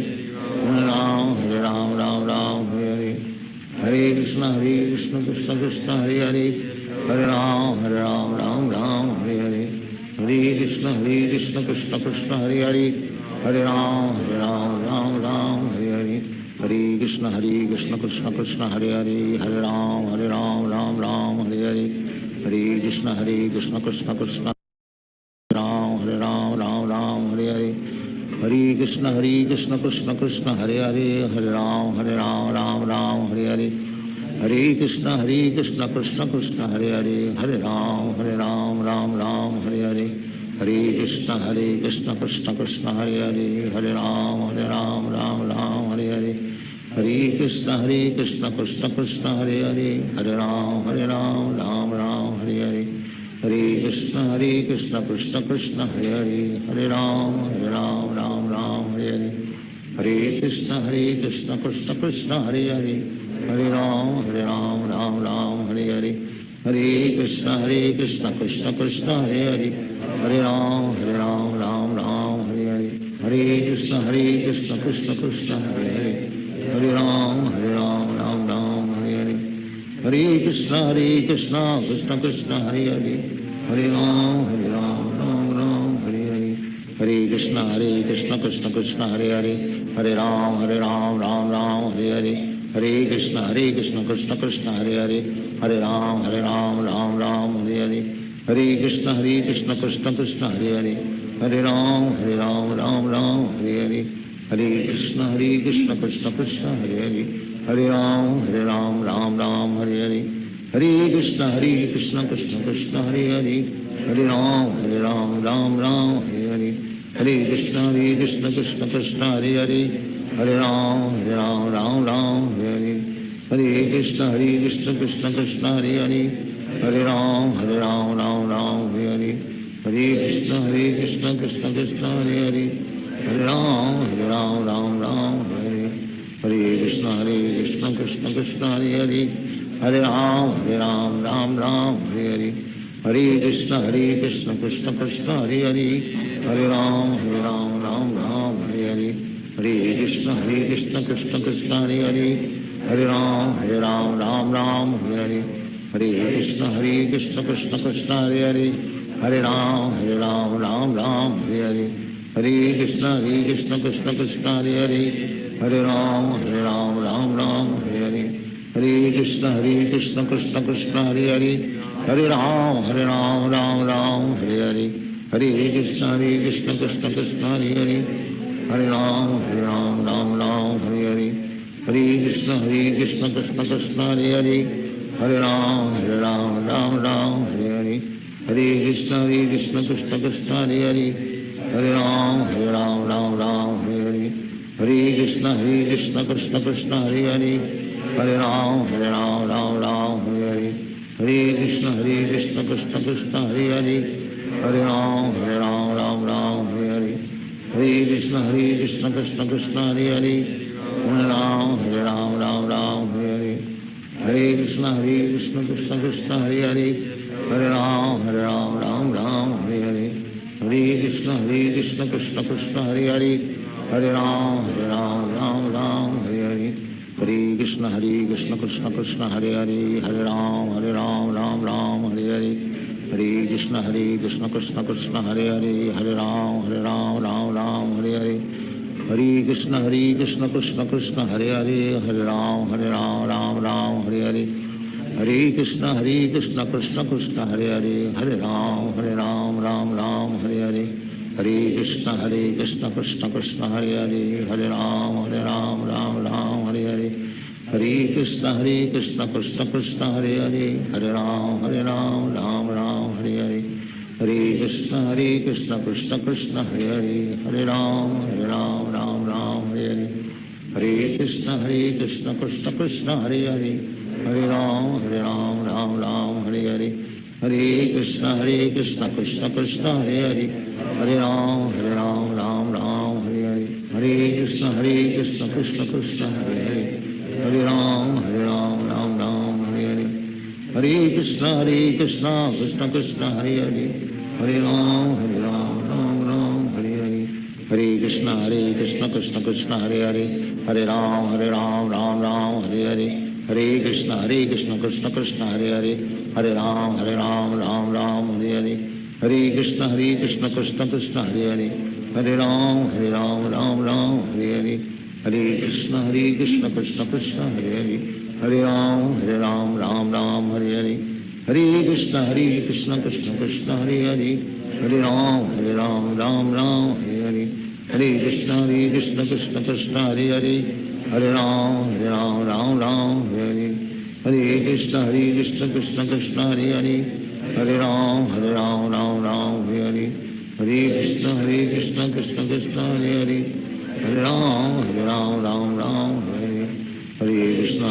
हरे राम राम राम हरे हरे, हरे कृष्ण कृष्ण कृष्ण हरे हरे, हरे राम राम राम हरे हरे, हरे कृष्ण कृष्ण कृष्ण हरे हरे, हरे राम राम राम हरे हरे, हरे कृष्ण कृष्ण कृष्ण हरे हरे, हरे राम राम राम हरे हरे, हरे कृष्ण कृष्ण कृष्ण राम राम हरे हरे, हरे कृष्ण कृष्ण कृष्ण हरे हरे, हरे राम राम राम हरे हरे, हरे कृष्ण कृष्ण कृष्ण हरे हरे, हरे राम राम राम हरे हरे, हरे कृष्ण कृष्ण कृष्ण हरे हरे, हरे राम राम राम हरे हरे, हरे कृष्ण कृष्ण कृष्ण हरे हरे, हरे राम राम राम हरे हरे, हरे कृष्ण कृष्ण कृष्ण हरे हरे, हरे राम राम राम हरे हरे, हरे कृष्ण कृष्ण कृष्ण हरे हरे, हरे राम राम राम हरे हरे, हरे कृष्ण कृष्ण कृष्ण हरे हरे, हरे राम राम राम हरे हरे, हरे कृष्ण कृष्ण कृष्ण हरे हरे, हरे राम राम राम हरे हरे, हरे कृष्ण कृष्ण कृष्ण हरे हरे, हरे राम राम राम हरे हरे, हरे कृष्ण कृष्ण कृष्ण हरे हरे, हरे राम राम राम हरे हरे, हरे कृष्ण कृष्ण कृष्ण हरे हरे, हरे राम राम राम हरे हरे, हरे कृष्ण कृष्ण कृष्ण हरे हरे, हरे राम राम राम हरे हरे, हरे कृष्ण कृष्ण कृष्ण हरे हरे, हरे राम राम राम हरे हरे, हरे कृष्ण कृष्ण कृष्ण हरे हरे, हरे राम राम राम हरे हरे, हरे कृष्ण कृष्ण कृष्ण हरे हरे, हरे राम राम राम हरे हरे, हरे कृष्ण कृष्ण कृष्ण हरे हरे, हरे राम राम राम हरे हरे, हरे कृष्ण कृष्ण कृष्ण हरे हरे, हरे राम राम राम हरे हरे, हरे कृष्ण कृष्ण कृष्ण हरे हरे, हरे राम राम राम हरे हरे, हरे कृष्ण कृष्ण कृष्ण हरे हरे, हरे राम राम राम हरे हरे, हरे कृष्ण कृष्ण कृष्ण हरे हरे, हरे राम राम राम हरे हरे, हरे Krishna Krishna Krishna Hare Hare, Hare Ram, Ram Ram, Hare Hare. Hare Krishna, Krishna Krishna, Hare Hare. Hare Ram, Ram Ram, Hare Hare. Hare Krishna, Krishna Krishna, Hare Hare. Hare Ram, Ram, Hare Hare. Hare Krishna, Krishna Krishna, Hare Hare. Hare Ram, Ram, Hare Hare. Hare Krishna, Krishna Krishna, Hare Hare. Hare Ram, Ram, Hare Hare. Hare Krishna, Krishna Krishna, Hare Hare. Hare Ram, Ram, Hare Hare. Hare Krishna, Krishna Krishna, Hare Hare. Hare Ram, Ram, Hare Hare. Hare Krishna, Krishna Krishna, Hare Hare. Hare Ram, Ram, Hare Hare. Hare Krishna, Krishna Krishna, Hare Hare. Hare Ram, Ram, Hare Hare. Hare Krishna, Krishna Krishna, Hare Hare. Hare Ram, Ram, Hare Hare. Hare Krishna, Krishna Krishna, Hare Hare. Hare Ram, Ram, Hare Hare. Hare Krishna, Krishna Krishna, Hare Hare. Hare Ram, Ram, Hare Hare. Hare Krishna, Krishna Krishna, Hare Hare. Hare Ram, Ram, Hare Hare. Hare Krishna, Krishna Krishna, Hare Hare. Hare Ram, Ram, Hare Hare. Hare Krishna, Krishna Krishna, Hare Hare. Hare Ram, Ram, Hare Hare. Hare Krishna, Krishna Krishna, Hare Hare. Hare Ram, Ram, Hare Hare. Hare Krishna, Krishna Krishna, Hare Hare. Hare Ram, Ram, Hare Hare. Hare Krishna, Krishna Krishna, Hare Hare. Hare Ram, Ram, Hare Hare. Hare Krishna, Krishna Krishna, Hare Hare. Hare Ram, Ram, Hare Hare. Hare Krishna, Krishna Krishna, Hare Hare. Hare Ram, Ram, Hare Hare. Hare Krishna, Krishna Krishna, Hare Hare. Hare Ram, Ram, Hare Hare. Hare Krishna, Krishna Krishna, Hare Hare. Hare Ram, Ram, Hare Hare. Hare Krishna, Krishna Krishna, Hare Hare. Hare Ram, Ram, Hare Hare. Hare Krishna, Krishna Krishna, Hare Hare. Hare Ram, Ram, Hare Hare. Hare Krishna, Krishna Krishna, Hare Hare. Hare Ram, Ram, Hare Hare. Hare Krishna, Krishna Krishna, Hare Hare. Hare Ram, Ram, Hare Hare. Hare Krishna, Krishna Krishna, Hare Hare. Hare Ram, Ram, Hare Hare. Hare Krishna, Krishna Krishna, Hare Hare. Hare Ram, Ram, Hare Hare. Hare Krishna, Krishna Krishna, Hare Hare. Hare Ram, Ram, Hare Hare. Hare Krishna, Krishna Krishna, Hare Hare. Hare Ram, Ram, Hare Hare. Hare Krishna,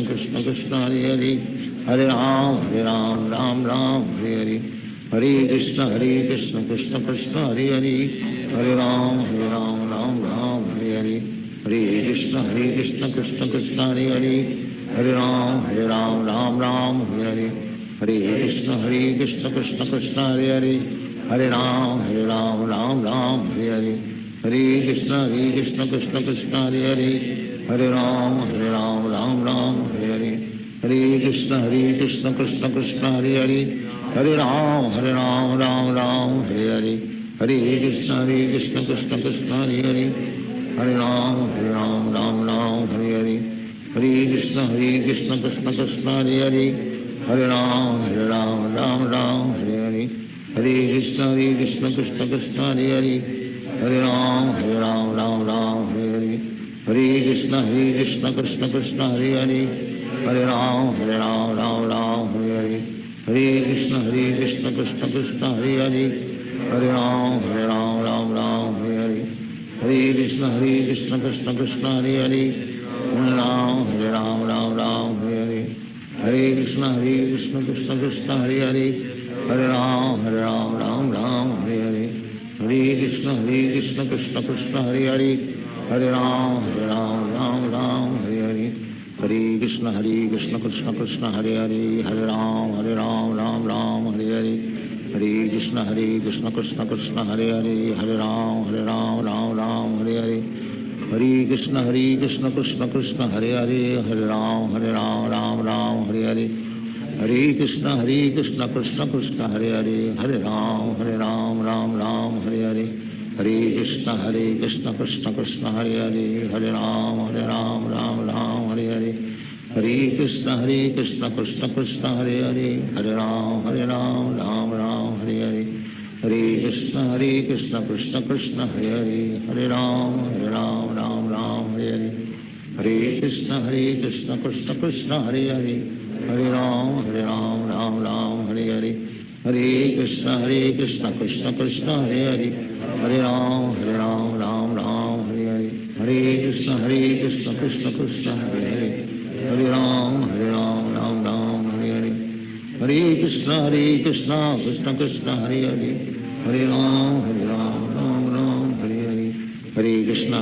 Krishna Krishna, Hare Hare. Hare Ram, Ram, Hare Hare. Hare Krishna, Krishna Krishna, Hare Hare. Hare Ram, Ram, Hare Hare. Hare Krishna, Krishna Krishna, Hare Hare. Hare Ram, Ram, Hare Hare. Hare Krishna, Krishna Krishna, Hare Hare. Hare Ram, Ram, Hare Hare. Hare Krishna, Krishna Krishna, Hare Hare. Hare Ram, Ram, Hare Hare. Hare Krishna, Krishna Krishna, Hare Hare. Hare Ram, Ram, Hare Hare. Hare Krishna, Krishna Krishna, Hare Hare. Hare Ram, Ram, Hare Hare. Hare Krishna, Krishna Krishna, Hare Hare. Hare Ram, Hare Hare. Hare Krishna, Krishna Krishna, Hare Hare. Hare Ram, Hare Hare. Hare Krishna, Krishna Krishna, Hare Hare. Hare Ram, Hare Hare. Hare Krishna, Krishna Krishna, Hare Hare. Hare Ram, Hare Hare. Hare Krishna, Krishna Krishna, Hare Hare. Hare Ram, Hare Hare. Hare Krishna, Krishna Krishna, Hare Hare. Hare Ram, Hare Hare. Hare Krishna, Krishna Krishna, Hare Hare. Hare Ram, Hare Hare. Hare Krishna, Krishna Krishna, Hare Hare. Hare Ram, Hare Hare. Hare Krishna, Krishna Krishna, Hare Hare. Hare Ram, Hare Hare. Hare Krishna, Krishna Krishna, Hare Hare. Hare Ram, Hare Hare. हरे कृष्ण कृष्ण कृष्ण हरे हरे, हरे राम राम राम हरे हरे, हरे कृष्ण कृष्ण कृष्ण हरे हरे, हरे राम राम राम हरे हरे, हरे कृष्ण कृष्ण कृष्ण हरे हरे, हरे राम राम राम हरे हरे, हरे कृष्ण कृष्ण कृष्ण हरे हरे, हरे राम राम राम हरे हरे, हरे कृष्ण कृष्ण कृष्ण हरे हरे, हरे राम राम राम हरे हरे, हरे कृष्ण कृष्ण कृष्ण हरे हरे, हरे राम राम राम हरे हरे, हरे कृष्ण कृष्ण कृष्ण हरे हरे, हरे राम राम राम हरे हरे, हरे कृष्ण कृष्ण कृष्ण हरे हरे, हरे राम राम राम हरे हरे, हरे कृष्ण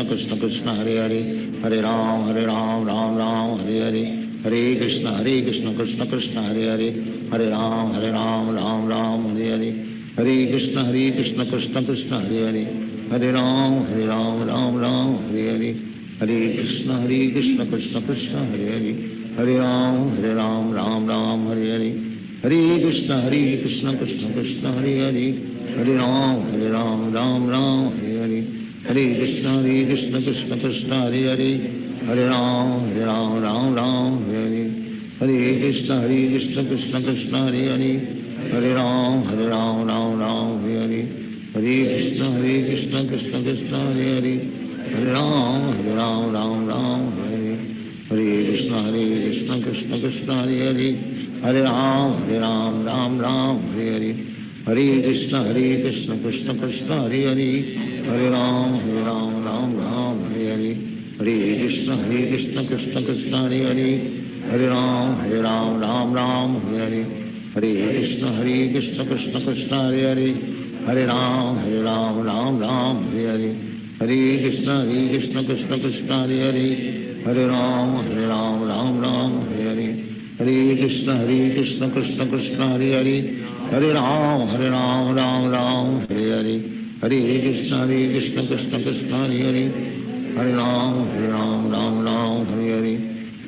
कृष्ण कृष्ण हरे हरे, हरे राम राम राम हरे हरे, हरे कृष्ण कृष्ण कृष्ण हरे हरे, हरे राम राम राम हरे हरे, हरे कृष्ण कृष्ण कृष्ण हरे हरे, हरे राम राम राम हरे हरे, हरे कृष्ण कृष्ण कृष्ण हरे हरे, हरे राम राम हरे हरे, हरे कृष्ण कृष्ण कृष्ण हरे हरे, हरे राम राम हरे हरे, हरे कृष्ण कृष्ण कृष्ण हरे हरे, हरे राम राम हरे हरे, हरे कृष्ण कृष्ण कृष्ण हरे हरे, हरे राम राम हरे हरे, हरे कृष्ण कृष्ण कृष्ण हरे हरे, हरे राम राम हरे हरे, हरे कृष्ण कृष्ण कृष्ण हरे हरे, हरे राम राम हरे हरे, हरे कृष्ण कृष्ण कृष्ण हरे हरे, हरे राम राम हरे हरे, हरे कृष्ण कृष्ण कृष्ण हरे हरे, हरे राम राम हरे हरे, हरे कृष्ण कृष्ण कृष्ण हरे हरे, हरे राम राम हरे हरे, हरे कृष्ण कृष्ण कृष्ण हरे हरे, हरे राम राम हरे हरे, हरे कृष्ण कृष्ण कृष्ण हरे हरे, हरे राम राम हरे हरे, हरे कृष्ण कृष्ण कृष्ण हरे हरे, हरे राम राम हरे हरे, हरे कृष्ण कृष्ण कृष्ण हरे हरे, हरे राम राम हरे हरे, हरे कृष्ण कृष्ण कृष्ण हरे हरे, हरे राम राम हरे हरे,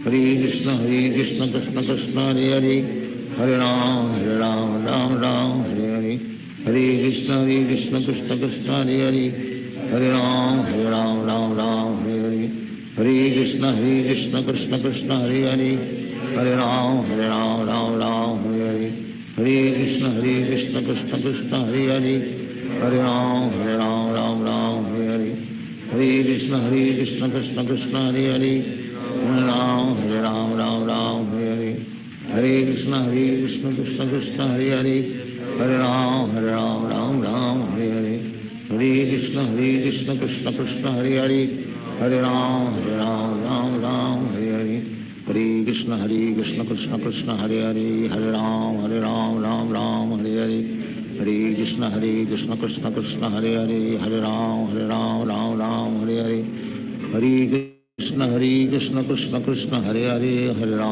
हरे कृष्ण कृष्ण कृष्ण हरे हरे, हरे राम राम हरे हरे, हरे कृष्ण कृष्ण कृष्ण हरे हरे, हरे राम राम हरे हरे, हरे कृष्ण कृष्ण कृष्ण हरे हरे, हरे राम हरे हरे, हरे कृष्ण कृष्ण कृष्ण हरे हरे, हरे राम हरे हरे, हरे कृष्ण कृष्ण कृष्ण हरे हरे, हरे राम राम हरे हरे, हरे कृष्ण कृष्ण कृष्ण हरे हरे, हरे राम राम हरे हरे, हरे कृष्ण कृष्ण कृष्ण हरे हरे, हरे राम राम हरे हरे, हरे कृष्ण कृष्ण कृष्ण हरे हरे, हरे राम राम हरे हरे, हरे कृष्ण कृष्ण कृष्ण हरे हरे, हरे राम राम हरे हरे, हरे कृष्ण कृष्ण कृष्ण हरे हरे,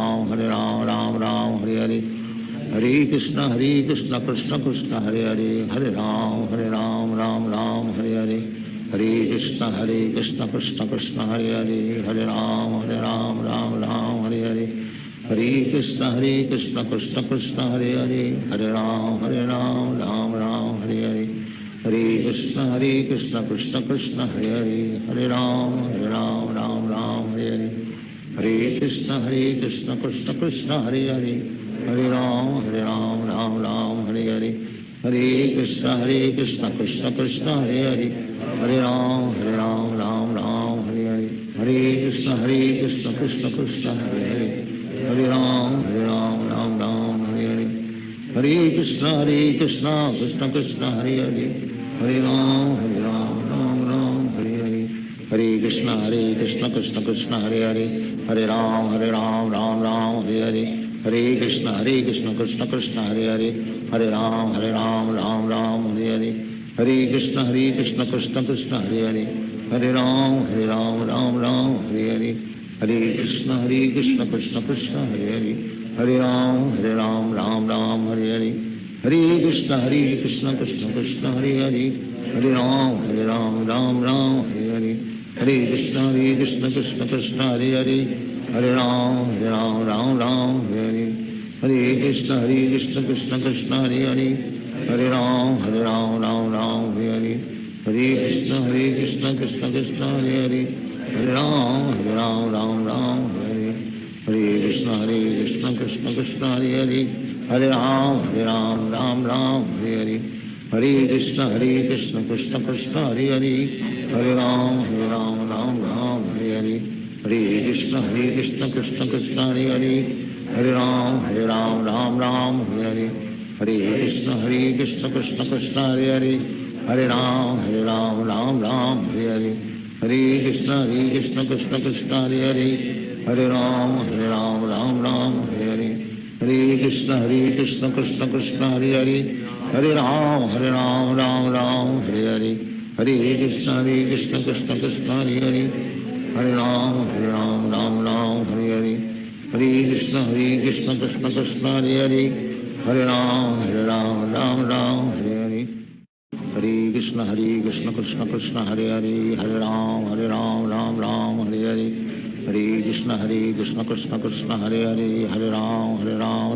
हरे राम राम हरे हरे, हरे कृष्ण कृष्ण कृष्ण हरे हरे, हरे राम राम हरे हरे, हरे कृष्ण कृष्ण कृष्ण हरे हरे, हरे राम राम हरे हरे, हरे कृष्ण कृष्ण कृष्ण हरे हरे, हरे राम राम हरे हरे, हरे कृष्ण कृष्ण कृष्ण हरे हरे, हरे राम राम हरे हरे, हरे कृष्ण कृष्ण कृष्ण हरे हरे, हरे राम राम हरे हरे, हरे कृष्ण कृष्ण कृष्ण हरे हरे, हरे राम राम हरे हरे, हरे कृष्ण कृष्ण कृष्ण हरे हरे, हरे राम राम हरे हरे, हरे कृष्ण कृष्ण कृष्ण हरे हरे, हरे राम राम हरे हरे, हरे कृष्ण कृष्ण कृष्ण हरे हरे, हरे राम हरे हरे, हरे कृष्ण कृष्ण कृष्ण हरे हरे, हरे राम राम हरे हरे, हरे कृष्ण कृष्ण कृष्ण हरे हरे, हरे राम राम हरे हरे, हरे कृष्ण कृष्ण कृष्ण हरे हरे, हरे राम राम हरे हरे, हरे कृष्ण कृष्ण कृष्ण हरे हरे हरे राम राम राम हरे हरे हरे कृष्ण कृष्ण कृष्ण हरे हरे हरे राम राम हरे हरे कृष्ण कृष्ण कृष्ण हरे हरे हरे राम राम हरे हरे हरे कृष्ण कृष्ण कृष्ण हरे हरे हरे राम राम हरे हरे हरे कृष्ण कृष्ण कृष्ण हरे हरे हरे राम राम हरे हरे हरे कृष्ण कृष्ण कृष्ण हरे हरे हरे राम राम हरे हरे हरे कृष्ण कृष्ण कृष्ण हरे हरे हरे राम राम हरे हरे हरे कृष्ण कृष्ण कृष्ण हरे हरे हरे राम राम हरे हरे हरे कृष्ण कृष्ण कृष्ण हरे हरे हरे राम राम हरे हरे हरे कृष्ण कृष्ण कृष्ण हरे हरे हरे राम राम हरे हरे हरे कृष्ण कृष्ण कृष्ण हरे हरे हरे राम राम हरे हरे हरे कृष्ण कृष्ण कृष्ण हरे हरे हरे राम राम हरे हरे हरे कृष्ण कृष्ण कृष्ण हरे हरे हरे राम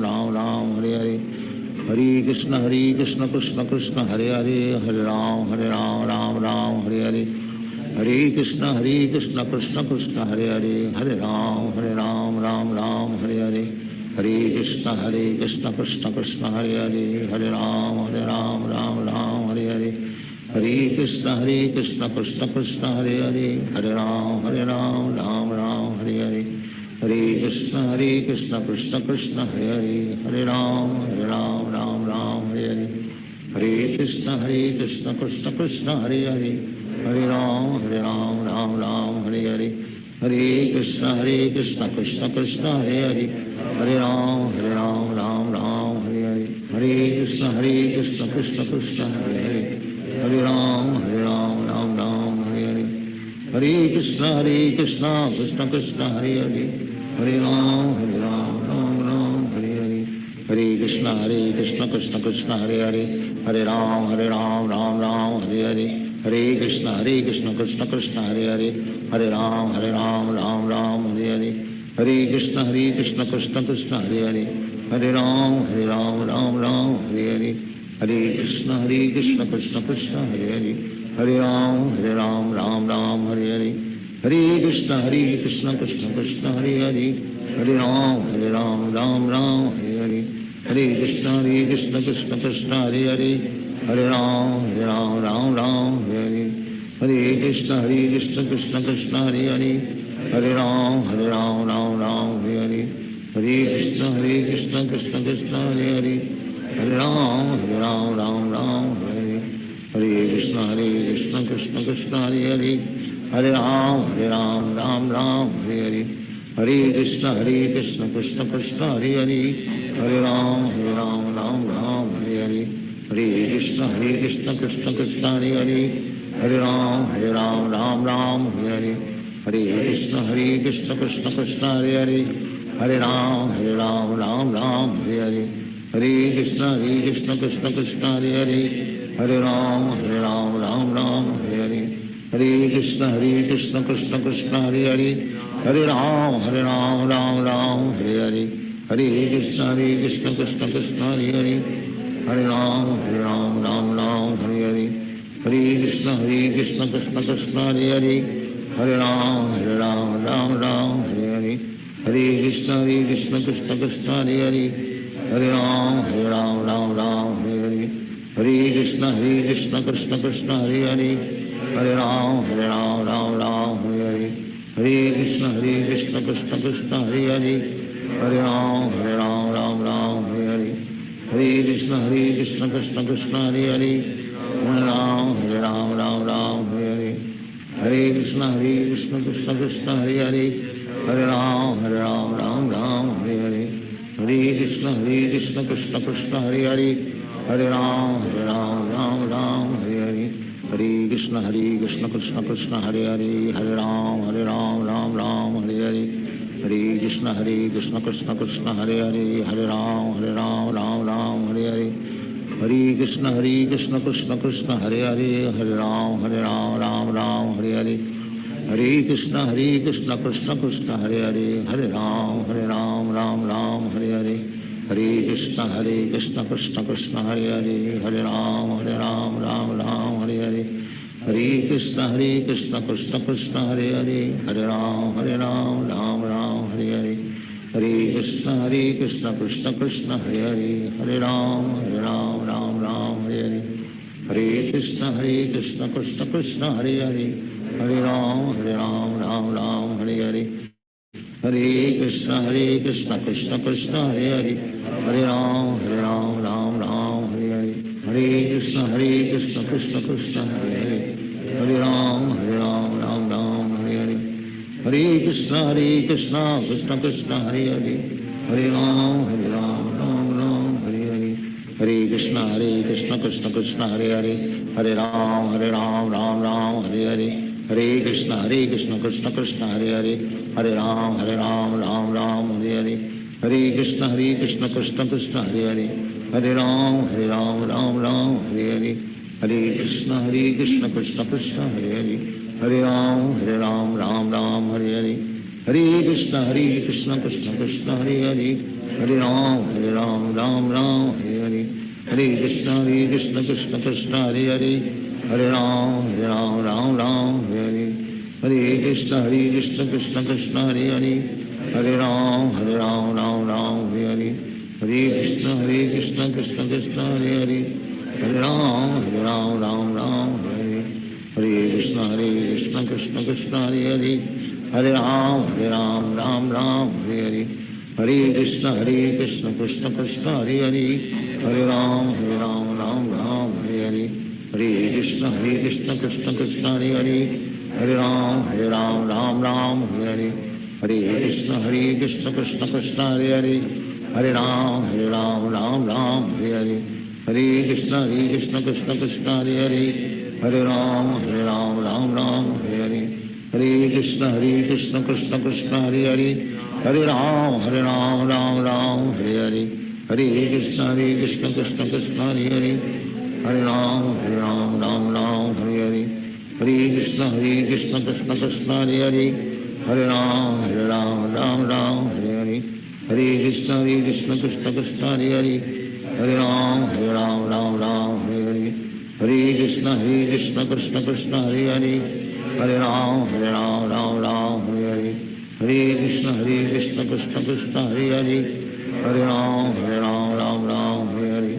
राम हरे हरे हरे कृष्ण कृष्ण कृष्ण हरे हरे हरे राम राम हरे हरे हरे कृष्ण कृष्ण कृष्ण हरे हरे हरे राम राम हरे हरे हरे कृष्ण कृष्ण कृष्ण हरे हरे हरे राम राम हरे हरे हरे कृष्ण कृष्ण कृष्ण हरे हरे हरे राम राम हरे हरे हरे कृष्ण कृष्ण कृष्ण हरे हरे हरे राम राम हरे हरे हरे कृष्ण कृष्ण कृष्ण हरे हरे हरे राम राम हरे हरे हरे कृष्ण कृष्ण कृष्ण हरे हरे हरे राम राम हरे हरे हरे कृष्ण कृष्ण कृष्ण हरे हरे हरे राम राम हरे हरे हरे कृष्ण कृष्ण कृष्ण हरे हरे हरे राम राम हरे हरे हरे कृष्ण कृष्ण कृष्ण हरे हरे हरे राम राम हरे हरे हरे कृष्ण कृष्ण कृष्ण हरे हरे हरे राम राम हरे हरे हरे कृष्ण कृष्ण कृष्ण हरे हरे हरे राम राम हरे हरे हरे कृष्ण कृष्ण कृष्ण हरे हरे हरे राम राम हरे हरे हरे कृष्ण कृष्ण कृष्ण हरे हरे हरे राम राम हरे हरे हरे कृष्ण कृष्ण कृष्ण हरे हरे हरे राम राम हरे हरे हरे कृष्ण कृष्ण कृष्ण हरे हरे हरे राम राम हरे हरे हरे कृष्ण कृष्ण कृष्ण हरे हरे हरे राम राम हरे हरे हरे कृष्ण कृष्ण कृष्ण हरे हरे हरे राम राम हरे हरे हरे कृष्ण कृष्ण कृष्ण हरे हरे हरे राम राम हरे हरे हरे कृष्ण कृष्ण कृष्ण हरे हरे हरे राम राम हरे हरे हरे कृष्ण कृष्ण कृष्ण हरे हरे हरे राम राम हरे हरे हरे कृष्ण कृष्ण कृष्ण हरे हरे हरे राम राम हरे हरे हरे कृष्ण कृष्ण कृष्ण हरे हरे हरे राम राम हरे हरे हरे कृष्ण कृष्ण कृष्ण हरे हरे हरे राम राम हरे हरे हरे कृष्ण कृष्ण कृष्ण हरे हरे हरे राम राम हरे हरे हरे कृष्ण कृष्ण कृष्ण हरे हरे हरे राम राम हरे हरे हरे कृष्ण कृष्ण कृष्ण हरे हरे हरे राम राम हरे हरे हरे कृष्ण कृष्ण कृष्ण हरे हरे हरे राम हरे हरे हरे कृष्ण कृष्ण कृष्ण हरे हरे हरे राम राम हरे हरे हरे कृष्ण कृष्ण कृष्ण हरे हरे हरे राम राम हरे हरे हरे कृष्ण कृष्ण कृष्ण हरे हरे हरे राम राम हरे हरे हरे कृष्ण कृष्ण कृष्ण हरे हरे हरे राम हरे हरे हरे कृष्ण कृष्ण कृष्ण हरे हरे हरे राम हरे हरे हरे कृष्ण कृष्ण कृष्ण हरे हरे हरे राम राम हरे हरे हरे कृष्ण कृष्ण कृष्ण हरे हरे हरे राम राम राम हरे हरे हरे कृष्ण कृष्ण कृष्ण हरे हरे हरे राम राम राम हरे हरे हरे कृष्ण कृष्ण कृष्ण हरे हरे हरे राम राम राम हरे हरे हरे कृष्ण कृष्ण कृष्ण हरे हरे हरे राम राम राम हरे हरे हरे कृष्ण कृष्ण कृष्ण हरे हरे हरे राम राम राम हरे हरे हरे कृष्ण कृष्ण कृष्ण हरे हरे हरे राम राम राम हरे हरे हरे कृष्ण कृष्ण कृष्ण हरे हरे हरे राम राम राम हरे हरे हरे कृष्ण कृष्ण कृष्ण हरे हरे हरे राम राम राम हरे हरे हरे कृष्ण कृष्ण कृष्ण हरे हरे हरे राम राम राम हरे हरे हरे कृष्ण कृष्ण कृष्ण हरे हरे हरे राम राम राम हरे हरे हरे कृष्ण कृष्ण कृष्ण हरे हरे हरे राम राम राम हरे हरे हरे कृष्ण कृष्ण कृष्ण हरे हरे हरे राम राम राम हरे हरे हरे कृष्ण कृष्ण कृष्ण हरे हरे हरे राम राम राम हरे हरे हरे कृष्ण कृष्ण कृष्ण हरे हरे हरे राम राम राम हरे हरे हरे कृष्ण कृष्ण कृष्ण हरे हरे हरे राम राम राम हरे हरे हरे कृष्ण कृष्ण कृष्ण हरे हरे हरे राम राम राम हरे हरे हरे कृष्ण कृष्ण कृष्ण हरे हरे हरे राम राम राम हरे हरे हरे कृष्ण कृष्ण कृष्ण हरे हरे हरे राम राम राम हरे हरे हरे कृष्ण कृष्ण कृष्ण हरे हरे हरे राम राम राम हरे हरे हरे कृष्ण कृष्ण कृष्ण हरे हरे हरे राम राम राम हरे हरे हरे कृष्ण कृष्ण कृष्ण हरे हरे हरे राम राम राम हरे हरे हरे कृष्ण कृष्ण कृष्ण हरे हरे हरे राम राम राम हरे हरे हरे कृष्ण कृष्ण कृष्ण हरे हरे हरे राम राम राम हरे हरे हरे कृष्ण कृष्ण कृष्ण हरे हरे हरे राम राम राम हरे हरे हरे कृष्ण कृष्ण कृष्ण हरे हरे हरे राम राम राम हरे हरे हरे कृष्ण कृष्ण कृष्ण हरे हरे हरे राम राम राम हरे हरे हरे कृष्ण कृष्ण कृष्ण हरे हरे हरे राम राम राम हरे हरे हरे कृष्ण कृष्ण कृष्ण हरे हरे हरे राम राम राम हरे हरे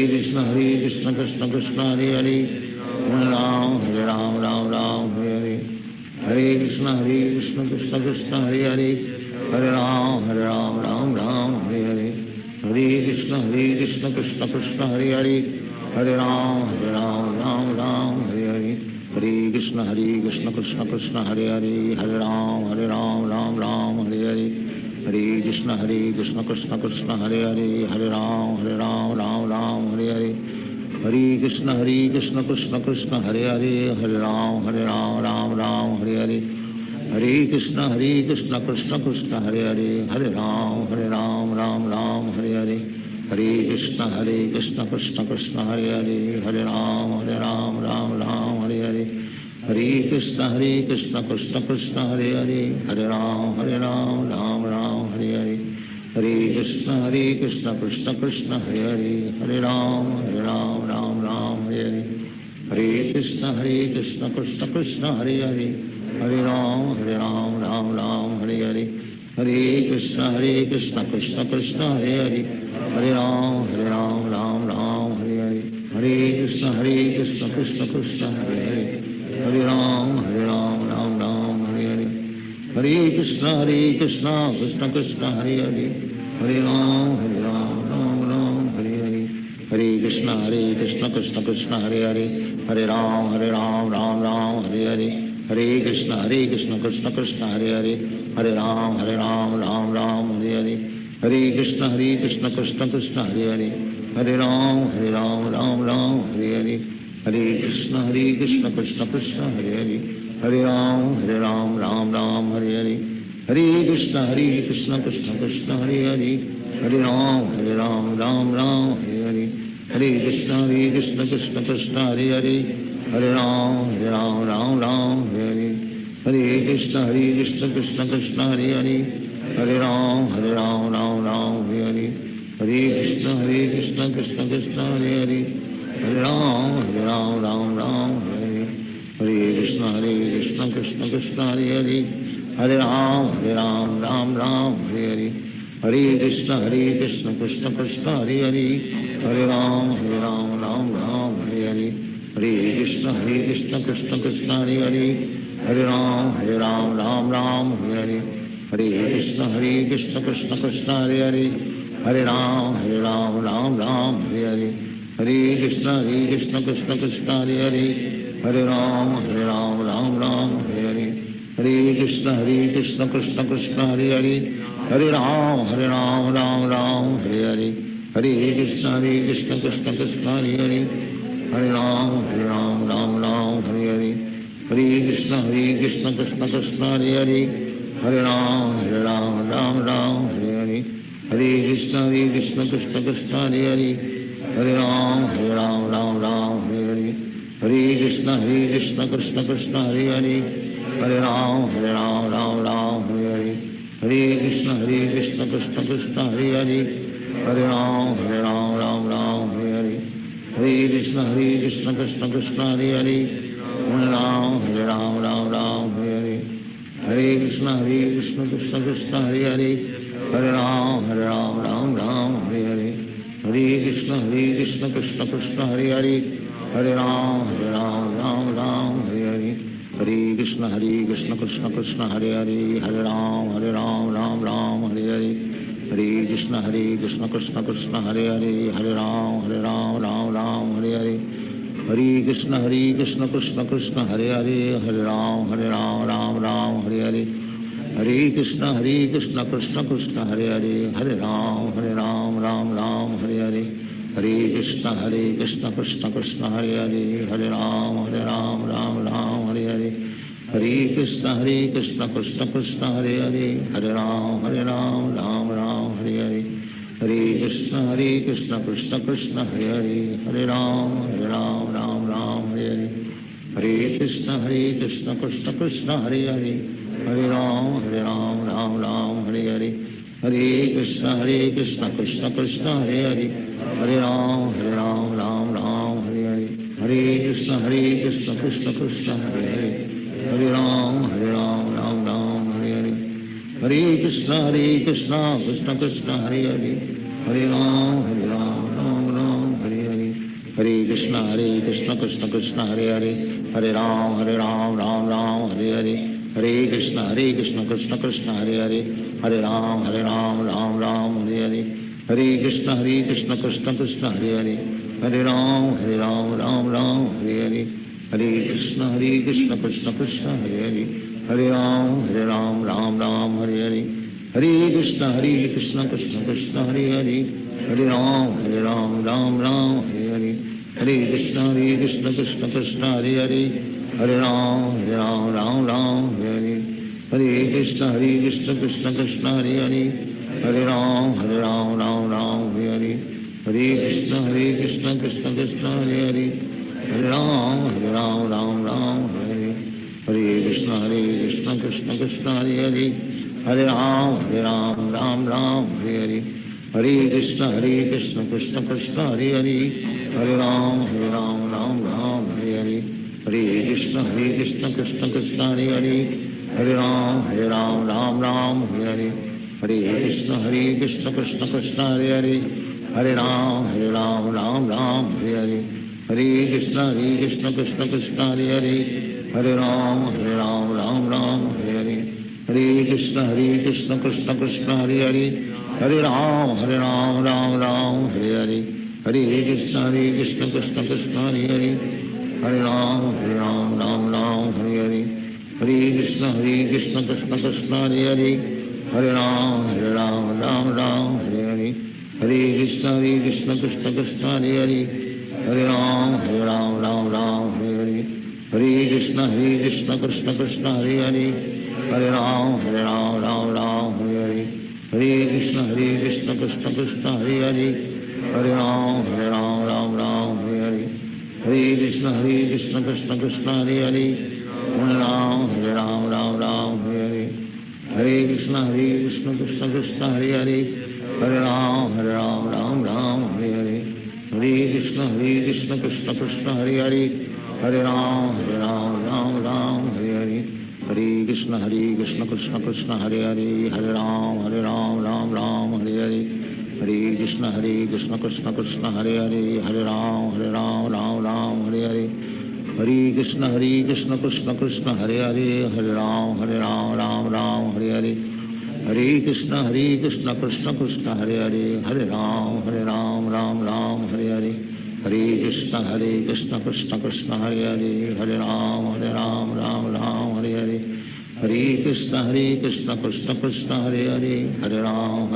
हरे कृष्ण कृष्ण कृष्ण हरे हरे हरे राम राम राम हरे हरे हरे कृष्ण कृष्ण कृष्ण हरे हरे हरे राम राम राम हरे हरे हरे कृष्ण कृष्ण कृष्ण हरे हरे हरे राम राम राम हरे हरे हरे कृष्ण कृष्ण कृष्ण हरे हरे हरे राम राम राम हरे हरे हरे कृष्ण कृष्ण कृष्ण हरे हरे हरे राम राम राम हरे हरे हरे कृष्ण कृष्ण कृष्ण हरे हरे हरे राम राम राम हरे हरे हरे कृष्ण कृष्ण कृष्ण हरे हरे हरे राम राम राम हरे हरे हरे कृष्ण कृष्ण कृष्ण हरे हरे हरे राम राम राम हरे हरे हरे कृष्ण कृष्ण कृष्ण हरे हरे हरे राम राम राम हरे हरे हरे कृष्ण कृष्ण कृष्ण हरे हरे हरे राम राम राम हरे हरे हरे कृष्ण कृष्ण कृष्ण हरे हरे हरे राम राम राम हरे हरे हरे कृष्ण कृष्ण कृष्ण हरे हरे हरे राम राम हरे हरे हरे कृष्ण कृष्ण कृष्ण हरे हरे हरे राम राम राम हरे हरे हरे कृष्ण कृष्ण कृष्ण हरे हरे हरे राम राम राम हरे हरे हरे कृष्ण कृष्ण कृष्ण हरे हरे हरे राम राम हरे हरे हरे कृष्ण कृष्ण कृष्ण हरे हरे हरे राम राम राम हरे हरे हरे कृष्ण कृष्ण कृष्ण हरे हरे हरे राम राम राम हरे हरे हरे कृष्ण कृष्ण कृष्ण हरे हरे हरे राम राम राम हरे हरे हरे कृष्ण कृष्ण कृष्ण हरे हरे हरे राम राम राम हरे हरे हरे कृष्ण कृष्ण कृष्ण हरे हरे हरे राम राम राम हरे हरे कृष्ण कृष्ण कृष्ण हरे हरे हरे राम राम राम हरे हरे हरे कृष्ण कृष्ण कृष्ण हरे हरे हरे राम राम राम हरे हरे हरे कृष्ण कृष्ण कृष्ण हरे हरे हरे राम राम राम हरे हरे हरे कृष्ण कृष्ण कृष्ण हरे हरे हरे राम राम राम हरे हरे हरे कृष्ण कृष्ण कृष्ण हरे हरे हरे राम राम राम हरे हरे हरे कृष्ण कृष्ण कृष्ण हरे हरे हरे राम राम राम हरे हरे हरे कृष्ण कृष्ण कृष्ण हरे हरे हरे राम राम राम हरे हरे हरे कृष्ण कृष्ण कृष्ण हरे हरे हरे राम राम राम हरे हरे हरे कृष्ण कृष्ण कृष्ण हरे हरे हरे राम राम राम हरे हरे हरे कृष्ण कृष्ण कृष्ण हरे हरे हरे राम राम राम हरे हरे हरे कृष्ण कृष्ण कृष्ण हरे हरे हरे राम राम राम हरे हरे हरे कृष्ण कृष्ण कृष्ण हरे हरे हरे राम राम हरे हरे हरे कृष्ण कृष्ण कृष्ण हरे हरे हरे राम राम राम हरे हरे हरे कृष्ण कृष्ण कृष्ण हरे हरे हरे राम राम राम हरे हरे हरे कृष्ण कृष्ण कृष्ण हरे हरे हरे राम राम राम हरे हरे हरे कृष्ण कृष्ण कृष्ण हरे हरे हरे राम राम राम हरे हरे हरे कृष्ण कृष्ण कृष्ण हरे हरे हरे राम राम राम हरे हरे हरे कृष्ण कृष्ण कृष्ण हरे हरे हरे राम राम राम हरे हरे हरे कृष्ण कृष्ण कृष्ण हरे हरे हरे राम राम राम हरे हरे हरे कृष्ण कृष्ण कृष्ण हरे हरे हरे राम राम राम हरे हरे हरे कृष्ण कृष्ण कृष्ण हरे हरे हरे राम राम राम हरे हरे हरे कृष्ण कृष्ण कृष्ण हरे हरे हरे राम राम राम हरे हरे हरे कृष्ण कृष्ण कृष्ण हरे हरे हरे राम राम राम हरे हरे हरे कृष्ण कृष्ण कृष्ण हरे हरे हरे राम राम राम हरे हरे हरे कृष्ण कृष्ण कृष्ण हरे हरे हरे राम राम राम हरे हरे हरे कृष्ण कृष्ण कृष्ण हरे हरे हरे राम राम राम हरे हरे हरे कृष्ण कृष्ण कृष्ण हरे हरे हरे राम राम राम हरे हरे हरे कृष्ण कृष्ण कृष्ण हरे हरे हरे राम राम राम हरे हरे हरे कृष्ण कृष्ण कृष्ण हरे हरे हरे राम राम राम हरे हरे हरे कृष्ण कृष्ण कृष्ण हरे हरे हरे राम राम राम हरे हरे हरे कृष्ण कृष्ण कृष्ण हरे हरे हरे राम राम राम हरे हरे हरे कृष्ण कृष्ण कृष्ण हरे हरे हरे राम राम राम हरे हरे हरे कृष्ण कृष्ण कृष्ण हरे हरे हरे राम राम राम हरे हरे हरे कृष्ण कृष्ण कृष्ण हरे हरे हरे राम राम राम हरे हरे हरे कृष्ण कृष्ण कृष्ण हरे हरे हरे राम राम राम हरे हरे हरे कृष्ण कृष्ण कृष्ण हरे हरे हरे राम राम राम हरे हरे हरे कृष्ण कृष्ण कृष्ण हरे हरे हरे राम राम राम हरे हरे हरे कृष्ण कृष्ण कृष्ण हरे हरे हरे राम राम राम हरे हरे हरे कृष्ण कृष्ण कृष्ण हरे हरे हरे राम राम राम हरे हरे हरे कृष्ण कृष्ण कृष्ण हरे हरे हरे राम राम राम हरे हरे हरे कृष्ण कृष्ण कृष्ण हरे हरे हरे राम राम राम हरे हरे हरे कृष्ण कृष्ण कृष्ण हरे हरे हरे राम राम राम हरे हरे हरे कृष्ण कृष्ण कृष्ण हरे हरे हरे राम राम राम हरे हरे हरे कृष्ण कृष्ण कृष्ण हरे हरे हरे राम राम राम हरे हरे हरे कृष्ण कृष्ण कृष्ण हरे हरे हरे राम राम राम हरे हरे हरे कृष्ण कृष्ण कृष्ण हरे हरे हरे राम कृष्ण कृष्ण कृष्ण हरे हरे हरे राम राम राम हरे हरे हरे कृष्ण कृष्ण कृष्ण हरे हरे हरे राम राम राम हरे हरे हरे कृष्ण कृष्ण कृष्ण हरे हरे हरे राम राम राम हरे हरे हरे कृष्ण कृष्ण कृष्ण हरे हरे हरे राम राम राम हरे हरे हरे कृष्ण कृष्ण कृष्ण हरे हरे हरे राम राम राम हरे हरे हरे कृष्ण कृष्ण कृष्ण हरे हरे हरे राम राम राम हरे हरे हरे कृष्ण कृष्ण कृष्ण हरे हरे हरे राम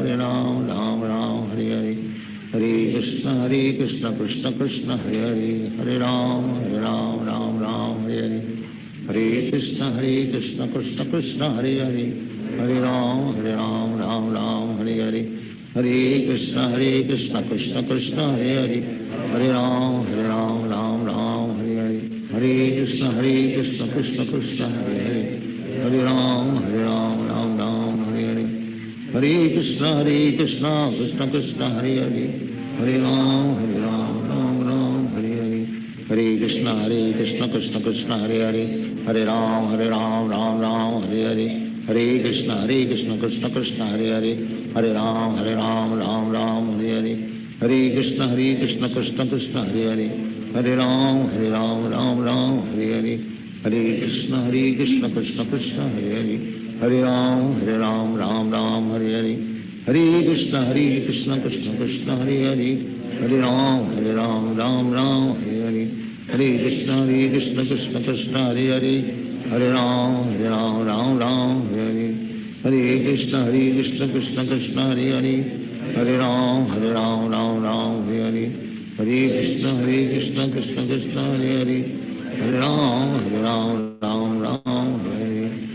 राम राम हरे हरे हरे कृष्ण कृष्ण कृष्ण हरे हरे हरे राम राम राम हरे हरे हरे कृष्ण कृष्ण कृष्ण हरे हरे हरे राम राम राम हरे हरे हरे कृष्ण कृष्ण कृष्ण हरे हरे हरे राम राम राम हरे हरे हरे कृष्ण कृष्ण कृष्ण हरे हरे हरे राम राम राम हरे हरे हरे कृष्ण कृष्ण कृष्ण हरे हरे हरे राम राम राम हरे हरे हरे कृष्ण कृष्ण कृष्ण हरे हरे हरे राम राम राम हरे हरे हरे कृष्ण कृष्ण कृष्ण हरे हरे हरे राम राम राम हरे हरे हरे कृष्ण कृष्ण कृष्ण हरे हरे हरे राम राम राम हरे हरे हरे कृष्ण कृष्ण कृष्ण हरे हरे हरे राम राम राम हरे हरे हरे कृष्ण कृष्ण कृष्ण हरे हरे हरे राम राम राम हरे हरे हरे कृष्ण कृष्ण कृष्ण हरे हरे हरे राम राम राम हरे हरे हरे कृष्ण कृष्ण कृष्ण हरे हरे हरे राम राम राम हरे हरे हरे कृष्ण कृष्ण कृष्ण हरे हरे हरे राम राम राम हरे हरे हरे कृष्ण कृष्ण कृष्ण हरे हरे हरे राम राम राम हरे हरे हरे कृष्ण कृष्ण कृष्ण हरे हरे हरे राम राम राम हरे हरे हरे कृष्ण कृष्ण कृष्ण हरे हरे हरे राम राम राम हरे हरे हरे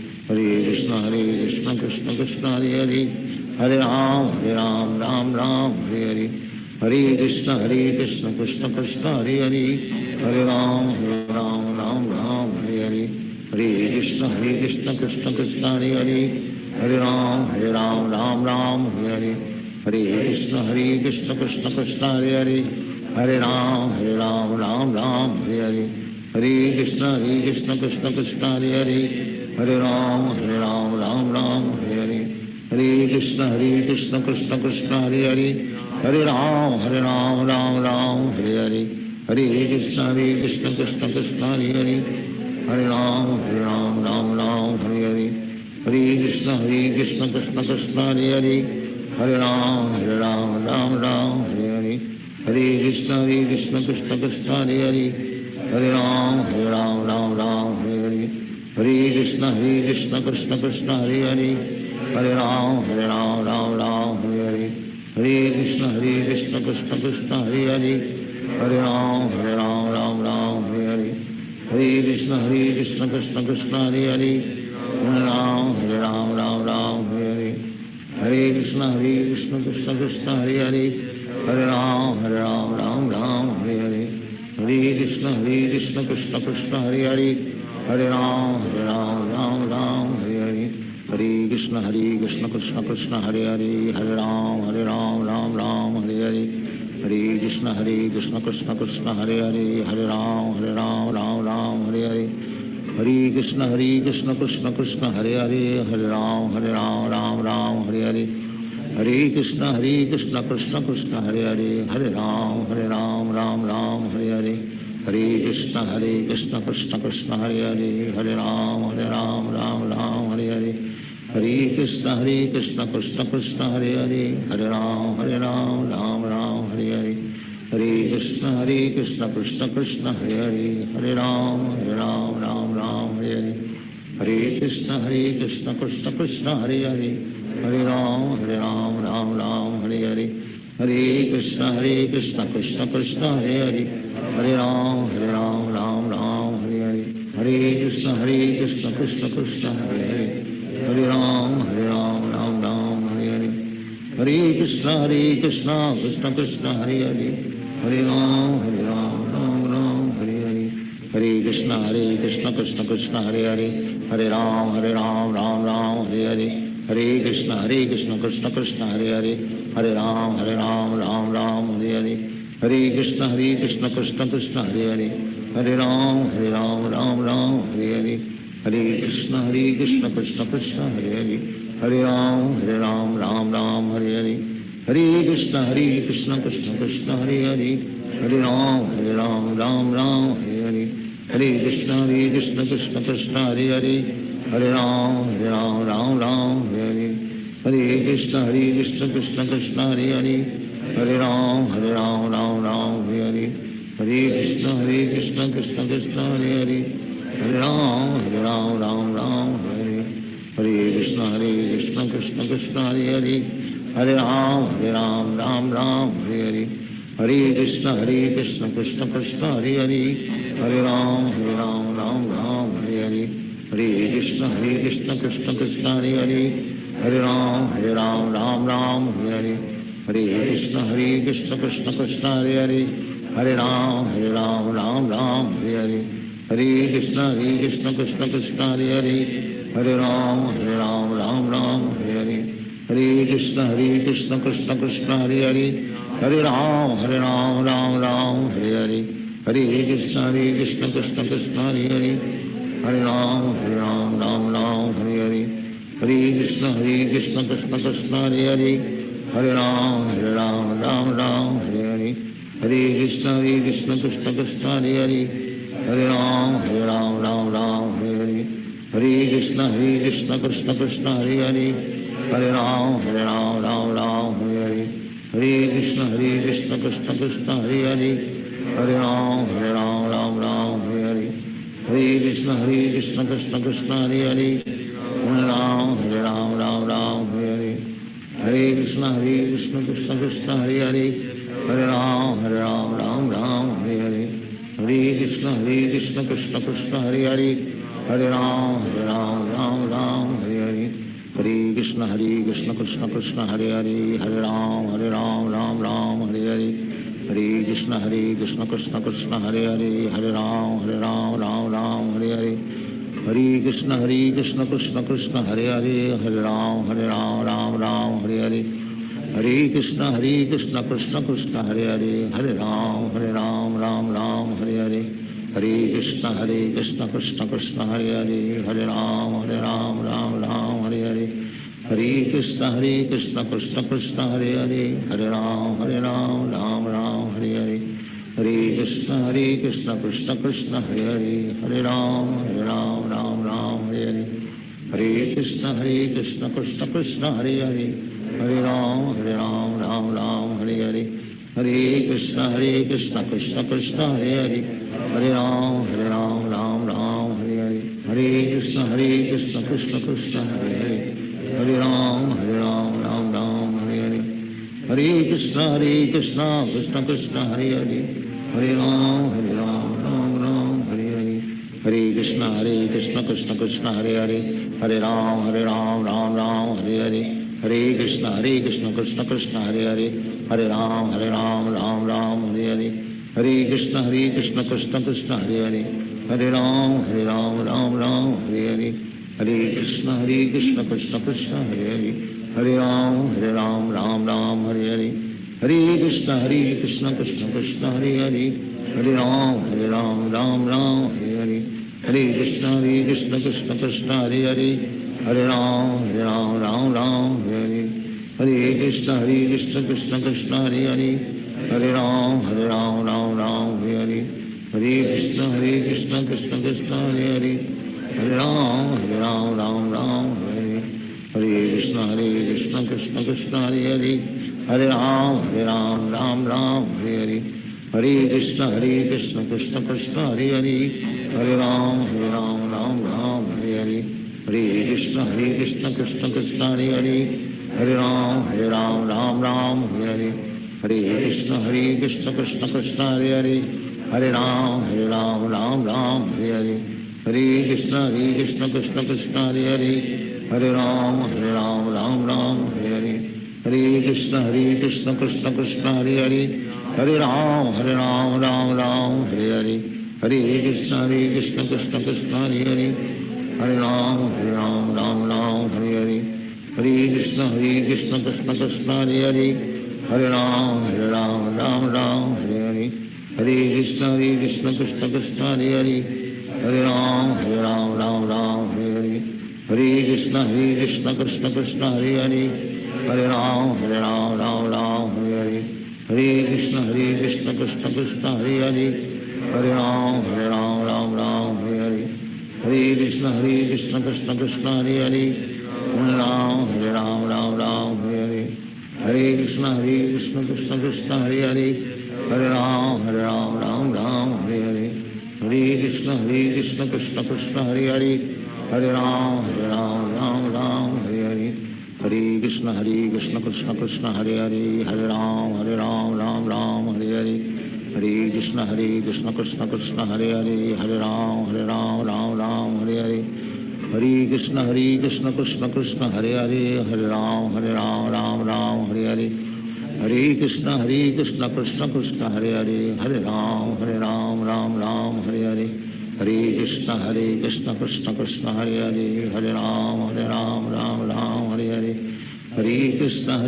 कृष्ण कृष्ण कृष्ण हरे हरे हरे राम राम राम हरे हरे हरे कृष्ण कृष्ण कृष्ण हरे हरे हरे राम राम राम हरे हरे हरे कृष्ण कृष्ण कृष्ण हरे हरे हरे राम राम राम हरे हरे हरे कृष्ण कृष्ण कृष्ण हरे हरे हरे राम राम राम हरे हरे हरे कृष्ण कृष्ण कृष्ण हरे हरे हरे राम राम राम हरे हरे हरे कृष्ण कृष्ण कृष्ण हरे हरे हरे राम राम राम हरे हरे हरे कृष्ण कृष्ण कृष्ण हरे हरे हरे राम राम राम हरे हरे हरे कृष्ण कृष्ण कृष्ण हरे हरे हरे राम राम राम हरे हरे हरे कृष्ण कृष्ण कृष्ण हरे हरे हरे राम राम राम हरे हरे हरे कृष्ण कृष्ण कृष्ण हरे हरे हरे राम राम राम हरे हरे हरे कृष्ण कृष्ण कृष्ण हरे हरे हरे राम राम राम हरे हरे हरे कृष्ण कृष्ण कृष्ण हरे हरे हरे राम राम राम हरे हरे हरे कृष्ण कृष्ण कृष्ण हरे हरे हरे राम राम राम हरे हरे हरे कृष्ण कृष्ण कृष्ण हरे हरे हरे राम राम राम हरे हरे हरे कृष्ण कृष्ण कृष्ण हरे हरे हरे राम राम राम हरे हरे हरे कृष्ण कृष्ण कृष्ण हरे हरे हरे राम राम राम हरे हरे हरे कृष्ण कृष्ण कृष्ण हरे हरे हरे राम राम राम हरे हरे हरे कृष्ण कृष्ण कृष्ण हरे हरे हरे राम राम राम हरे हरे हरे कृष्ण कृष्ण कृष्ण हरे हरे हरे राम राम हरे हरे हरे कृष्ण कृष्ण कृष्ण हरे हरे हरे राम राम राम हरे हरे हरे कृष्ण कृष्ण कृष्ण हरे हरे हरे राम राम राम हरे हरे हरे कृष्ण कृष्ण कृष्ण हरे हरे हरे राम राम राम हरे हरे हरे कृष्ण कृष्ण कृष्ण हरे हरे हरे राम राम राम हरे हरे हरे कृष्ण कृष्ण कृष्ण हरे हरे हरे राम राम राम हरे हरे हरे कृष्ण कृष्ण कृष्ण हरे हरे हरे राम राम राम हरे हरे हरे कृष्ण कृष्ण कृष्ण हरे हरे हरे राम राम हरे हरे हरे कृष्ण कृष्ण कृष्ण हरे हरे हरे राम राम हरे हरे हरे कृष्ण कृष्ण कृष्ण हरे हरे हरे राम राम हरे हरे हरे कृष्ण कृष्ण कृष्ण हरे हरे हरे राम राम हरे हरे हरे कृष्ण कृष्ण कृष्ण हरे हरे हरे राम राम हरे हरे कृष्ण कृष्ण कृष्ण हरे हरे हरे राम राम हरे हरे हरे कृष्ण कृष्ण कृष्ण हरे हरे हरे राम राम हरे हरे हरे कृष्ण कृष्ण कृष्ण हरे हरे हरे राम राम हरे हरे हरे कृष्ण कृष्ण कृष्ण हरे हरे हरे राम राम हरे हरे हरे कृष्ण कृष्ण कृष्ण हरे हरे हरे राम राम हरे हरे हरे कृष्ण कृष्ण कृष्ण हरे हरे हरे राम राम हरे हरे हरे कृष्ण कृष्ण कृष्ण हरे हरे हरे राम राम हरे हरे हरे कृष्ण कृष्ण कृष्ण हरे हरे हरे राम राम हरे हरे हरे कृष्ण कृष्ण कृष्ण हरे हरे हरे राम राम हरे हरे हरे कृष्ण कृष्ण कृष्ण हरे हरे हरे राम राम हरे हरे हरे कृष्ण कृष्ण कृष्ण हरे हरे हरे राम राम हरे हरे हरे कृष्ण कृष्ण कृष्ण हरे हरे हरे राम हरे हरे हरे कृष्ण कृष्ण कृष्ण हरे हरे हरे राम राम हरे हरे हरे कृष्ण कृष्ण कृष्ण हरे हरे हरे राम राम हरे हरे हरे कृष्ण कृष्ण कृष्ण हरे हरे हरे राम राम हरे हरे हरे कृष्ण कृष्ण कृष्ण हरे हरे हरे राम राम हरे हरे हरे कृष्ण कृष्ण कृष्ण हरे हरे हरे राम राम हरे हरे हरे कृष्ण कृष्ण कृष्ण हरे हरे हरे राम राम हरे हरे हरे कृष्ण कृष्ण कृष्ण हरे हरे हरे राम राम हरे हरे हरे कृष्ण कृष्ण कृष्ण हरे हरे हरे राम राम हरे हरे हरे कृष्ण कृष्ण कृष्ण हरे हरे हरे राम राम हरे हरे हरे कृष्ण कृष्ण कृष्ण हरे हरे हरे राम राम हरे हरे हरे कृष्ण कृष्ण कृष्ण हरे हरे हरे राम राम हरे हरे हरे कृष्ण कृष्ण कृष्ण हरे हरे हरे राम राम हरे हरे हरे कृष्ण कृष्ण कृष्ण हरे हरे हरे राम राम हरे हरे हरे कृष्ण कृष्ण कृष्ण हरे हरे हरे राम राम हरे हरे हरे कृष्ण कृष्ण कृष्ण हरे हरे हरे राम राम हरे हरे हरे कृष्ण कृष्ण कृष्ण हरे हरे हरे राम राम हरे हरे हरे कृष्ण कृष्ण कृष्ण हरे हरे हरे राम राम हरे हरे हरे कृष्ण कृष्ण कृष्ण हरे हरे हरे राम हरे हरे हरे कृष्ण कृष्ण कृष्ण हरे हरे हरे राम हरे हरे हरे कृष्ण कृष्ण कृष्ण हरे हरे हरे राम हरे हरे हरे कृष्ण कृष्ण कृष्ण हरे हरे हरे राम हरे हरे हरे कृष्ण कृष्ण कृष्ण हरे हरे हरे राम हरे हरे हरे कृष्ण कृष्ण कृष्ण हरे हरे हरे राम हरे हरे हरे कृष्ण कृष्ण कृष्ण हरे हरे हरे राम हरे हरे हरे कृष्ण कृष्ण कृष्ण हरे हरे हरे राम हरे हरे हरे कृष्ण कृष्ण कृष्ण हरे हरे हरे राम हरे हरे हरे कृष्ण कृष्ण कृष्ण हरे हरे हरे राम हरे हरे हरे कृष्ण कृष्ण कृष्ण हरे हरे हरे राम हरे हरे हरे कृष्ण कृष्ण कृष्ण हरे हरे हरे राम हरे हरे कृष्ण कृष्ण कृष्ण हरे हरे हरे राम राम राम हरे हरे हरे कृष्ण कृष्ण कृष्ण हरे हरे हरे राम राम राम हरे हरे हरे कृष्ण कृष्ण कृष्ण हरे हरे हरे राम राम राम हरे हरे हरे कृष्ण कृष्ण कृष्ण हरे हरे हरे राम राम हरे हरे हरे कृष्ण कृष्ण कृष्ण हरे हरे हरे राम राम हरे हरे हरे कृष्ण कृष्ण कृष्ण हरे हरे हरे राम राम हरे हरे हरे कृष्ण कृष्ण कृष्ण हरे हरे हरे राम राम हरे हरे हरे कृष्ण कृष्ण कृष्ण हरे हरे हरे राम राम हरे हरे हरे कृष्ण कृष्ण कृष्ण हरे हरे हरे राम राम हरे हरे हरे कृष्ण कृष्ण कृष्ण हरे हरे हरे राम राम हरे हरे हरे कृष्ण कृष्ण कृष्ण हरे हरे हरे राम राम हरे हरे हरे कृष्ण कृष्ण कृष्ण हरे हरे हरे राम राम हरे हरे हरे कृष्ण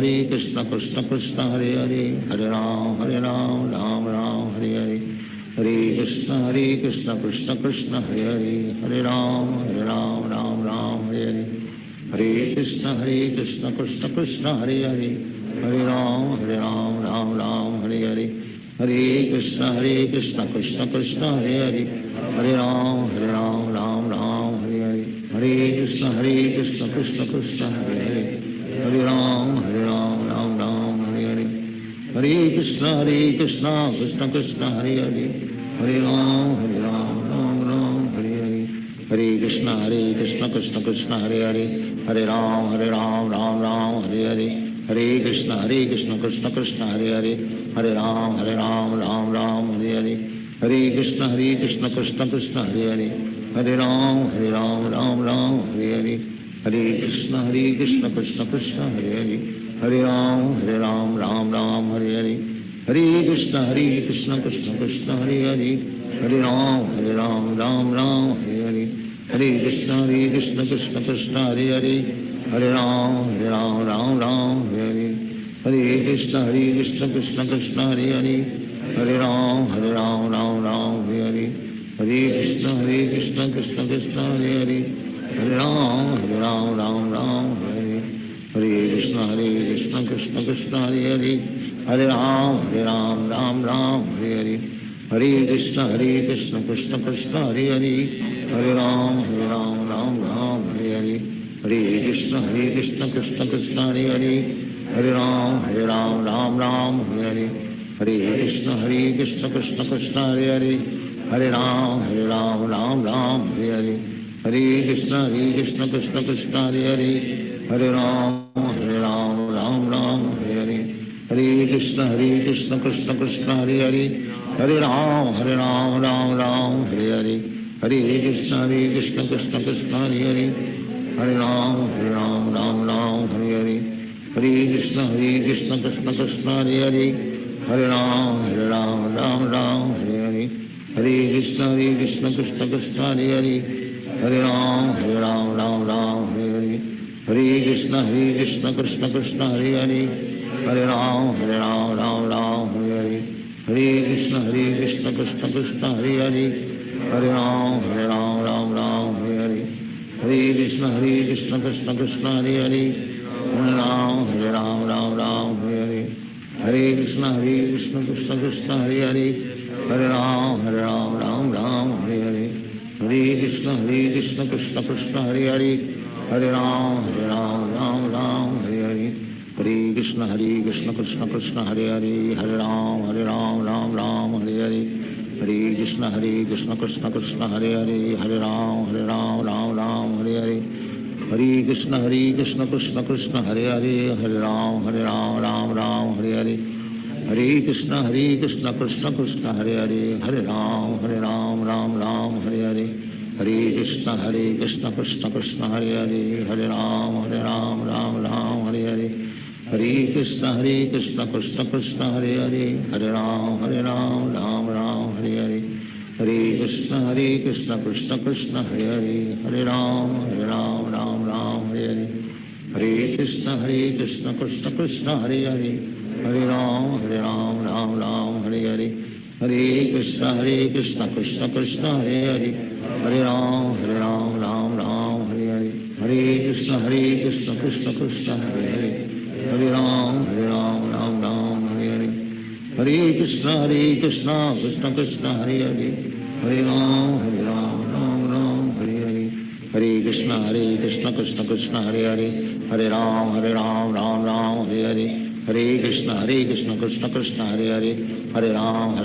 कृष्ण कृष्ण हरे हरे हरे राम राम हरे हरे हरे कृष्ण कृष्ण कृष्ण हरे हरे हरे राम राम हरे हरे हरे कृष्ण कृष्ण कृष्ण हरे हरे हरे राम राम हरे हरे हरे कृष्ण कृष्ण कृष्ण हरे हरे हरे राम राम हरे हरे हरे कृष्ण कृष्ण कृष्ण हरे हरे हरे राम राम हरे हरे हरे कृष्ण कृष्ण कृष्ण हरे हरे हरे राम राम हरे हरे हरे कृष्ण कृष्ण कृष्ण हरे हरे हरे राम राम हरे हरे हरे कृष्ण कृष्ण कृष्ण हरे हरे हरे राम राम हरे हरे हरे कृष्ण कृष्ण कृष्ण हरे हरे हरे राम राम हरे हरे हरे कृष्ण कृष्ण कृष्ण हरे हरे हरे राम राम हरे हरे हरे कृष्ण कृष्ण कृष्ण हरे हरे हरे राम राम हरे हरे हरे कृष्ण कृष्ण कृष्ण हरे हरे हरे राम राम हरे हरे हरे कृष्ण कृष्ण कृष्ण हरे हरे हरे राम राम हरे हरे हरे कृष्ण कृष्ण कृष्ण हरे हरे हरे राम राम हरे हरे हरे कृष्ण कृष्ण कृष्ण हरे हरे हरे राम राम हरे हरे हरे कृष्ण कृष्ण कृष्ण हरे हरे हरे राम राम हरे हरे हरे कृष्ण कृष्ण कृष्ण हरे हरे हरे राम राम हरे हरे हरे कृष्ण कृष्ण कृष्ण हरे हरे हरे राम राम हरे हरे हरे कृष्ण कृष्ण कृष्ण हरे हरे हरे राम राम हरे हरे हरे कृष्ण कृष्ण कृष्ण हरे हरे हरे राम राम हरे हरे हरे कृष्ण कृष्ण कृष्ण हरे हरे हरे राम राम हरे हरे हरे कृष्ण कृष्ण कृष्ण हरे हरे हरे राम राम हरे हरे हरे कृष्ण कृष्ण कृष्ण हरे हरे हरे राम राम हरे हरे हरे कृष्ण कृष्ण कृष्ण हरे हरे हरे राम राम हरे हरे हरे कृष्ण कृष्ण कृष्ण हरे हरे हरे राम हरे हरे हरे कृष्ण कृष्ण कृष्ण हरे हरे हरे राम हरे हरे हरे कृष्ण कृष्ण कृष्ण हरे हरे हरे राम हरे हरे हरे कृष्ण कृष्ण कृष्ण हरे हरे हरे राम हरे हरे हरे कृष्ण कृष्ण कृष्ण हरे हरे हरे राम हरे हरे हरे कृष्ण कृष्ण कृष्ण हरे हरे हरे राम हरे हरे हरे कृष्ण कृष्ण कृष्ण हरे हरे हरे राम राम हरे हरे हरे कृष्ण कृष्ण कृष्ण हरे हरे हरे राम राम हरे हरे हरे कृष्ण कृष्ण कृष्ण हरे हरे हरे राम राम हरे हरे हरे कृष्ण कृष्ण कृष्ण हरे हरे हरे राम राम हरे हरे हरे कृष्ण कृष्ण कृष्ण हरे हरे हरे राम राम हरे हरे हरे कृष्ण कृष्ण कृष्ण हरे हरे, हरे राम राम राम हरे हरे, हरे कृष्ण कृष्ण कृष्ण हरे हरे, हरे राम राम राम हरे हरे, हरे कृष्ण कृष्ण कृष्ण हरे हरे, हरे राम राम हरे हरे, हरे कृष्ण कृष्ण कृष्ण हरे हरे, हरे राम राम राम हरे हरे, हरे कृष्ण कृष्ण कृष्ण हरे हरे, हरे राम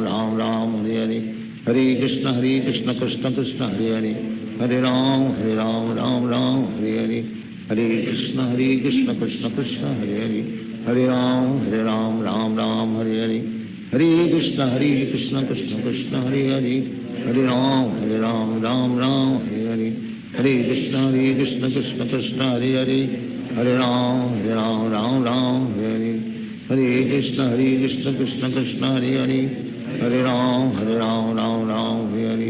राम राम हरे हरे, हरे कृष्ण कृष्ण कृष्ण हरे हरे, हरे राम राम हरे हरे, हरे कृष्ण कृष्ण कृष्ण हरे हरे, हरे राम राम हरे हरे, हरे कृष्ण कृष्ण कृष्ण हरे हरे, हरे राम राम हरे हरे, हरे कृष्ण कृष्ण कृष्ण हरे हरे, हरे राम राम हरे हरे, हरे कृष्ण कृष्ण कृष्ण हरे हरे, हरे राम राम हरे हरे, हरे कृष्ण कृष्ण कृष्ण हरे हरे, हरे राम राम हरे हरे,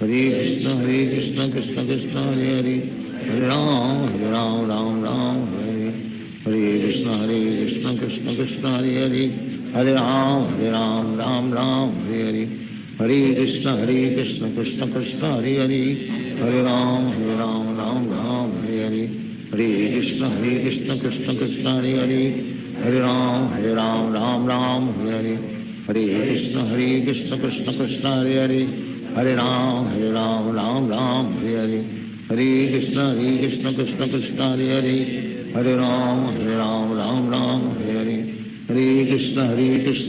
हरे कृष्ण कृष्ण कृष्ण हरे हरे, हरे राम राम हरे हरे, हरे कृष्ण कृष्ण कृष्ण हरे हरे, हरे राम राम हरे हरे, हरे कृष्ण कृष्ण कृष्ण हरे हरे, हरे राम राम हरे हरे, हरे कृष्ण कृष्ण कृष्ण हरे हरे, हरे राम राम हरे हरे, हरे कृष्ण कृष्ण कृष्ण हरे हरे, हरे राम राम हरे हरे, हरे कृष्ण कृष्ण कृष्ण हरे हरे, हरे राम राम हरे हरे, हरे कृष्ण कृष्ण कृष्ण हरे हरे, हरे राम राम हरे हरे, हरे कृष्ण कृष्ण कृष्ण हरे हरे, हरे राम राम हरे हरे, हरे कृष्ण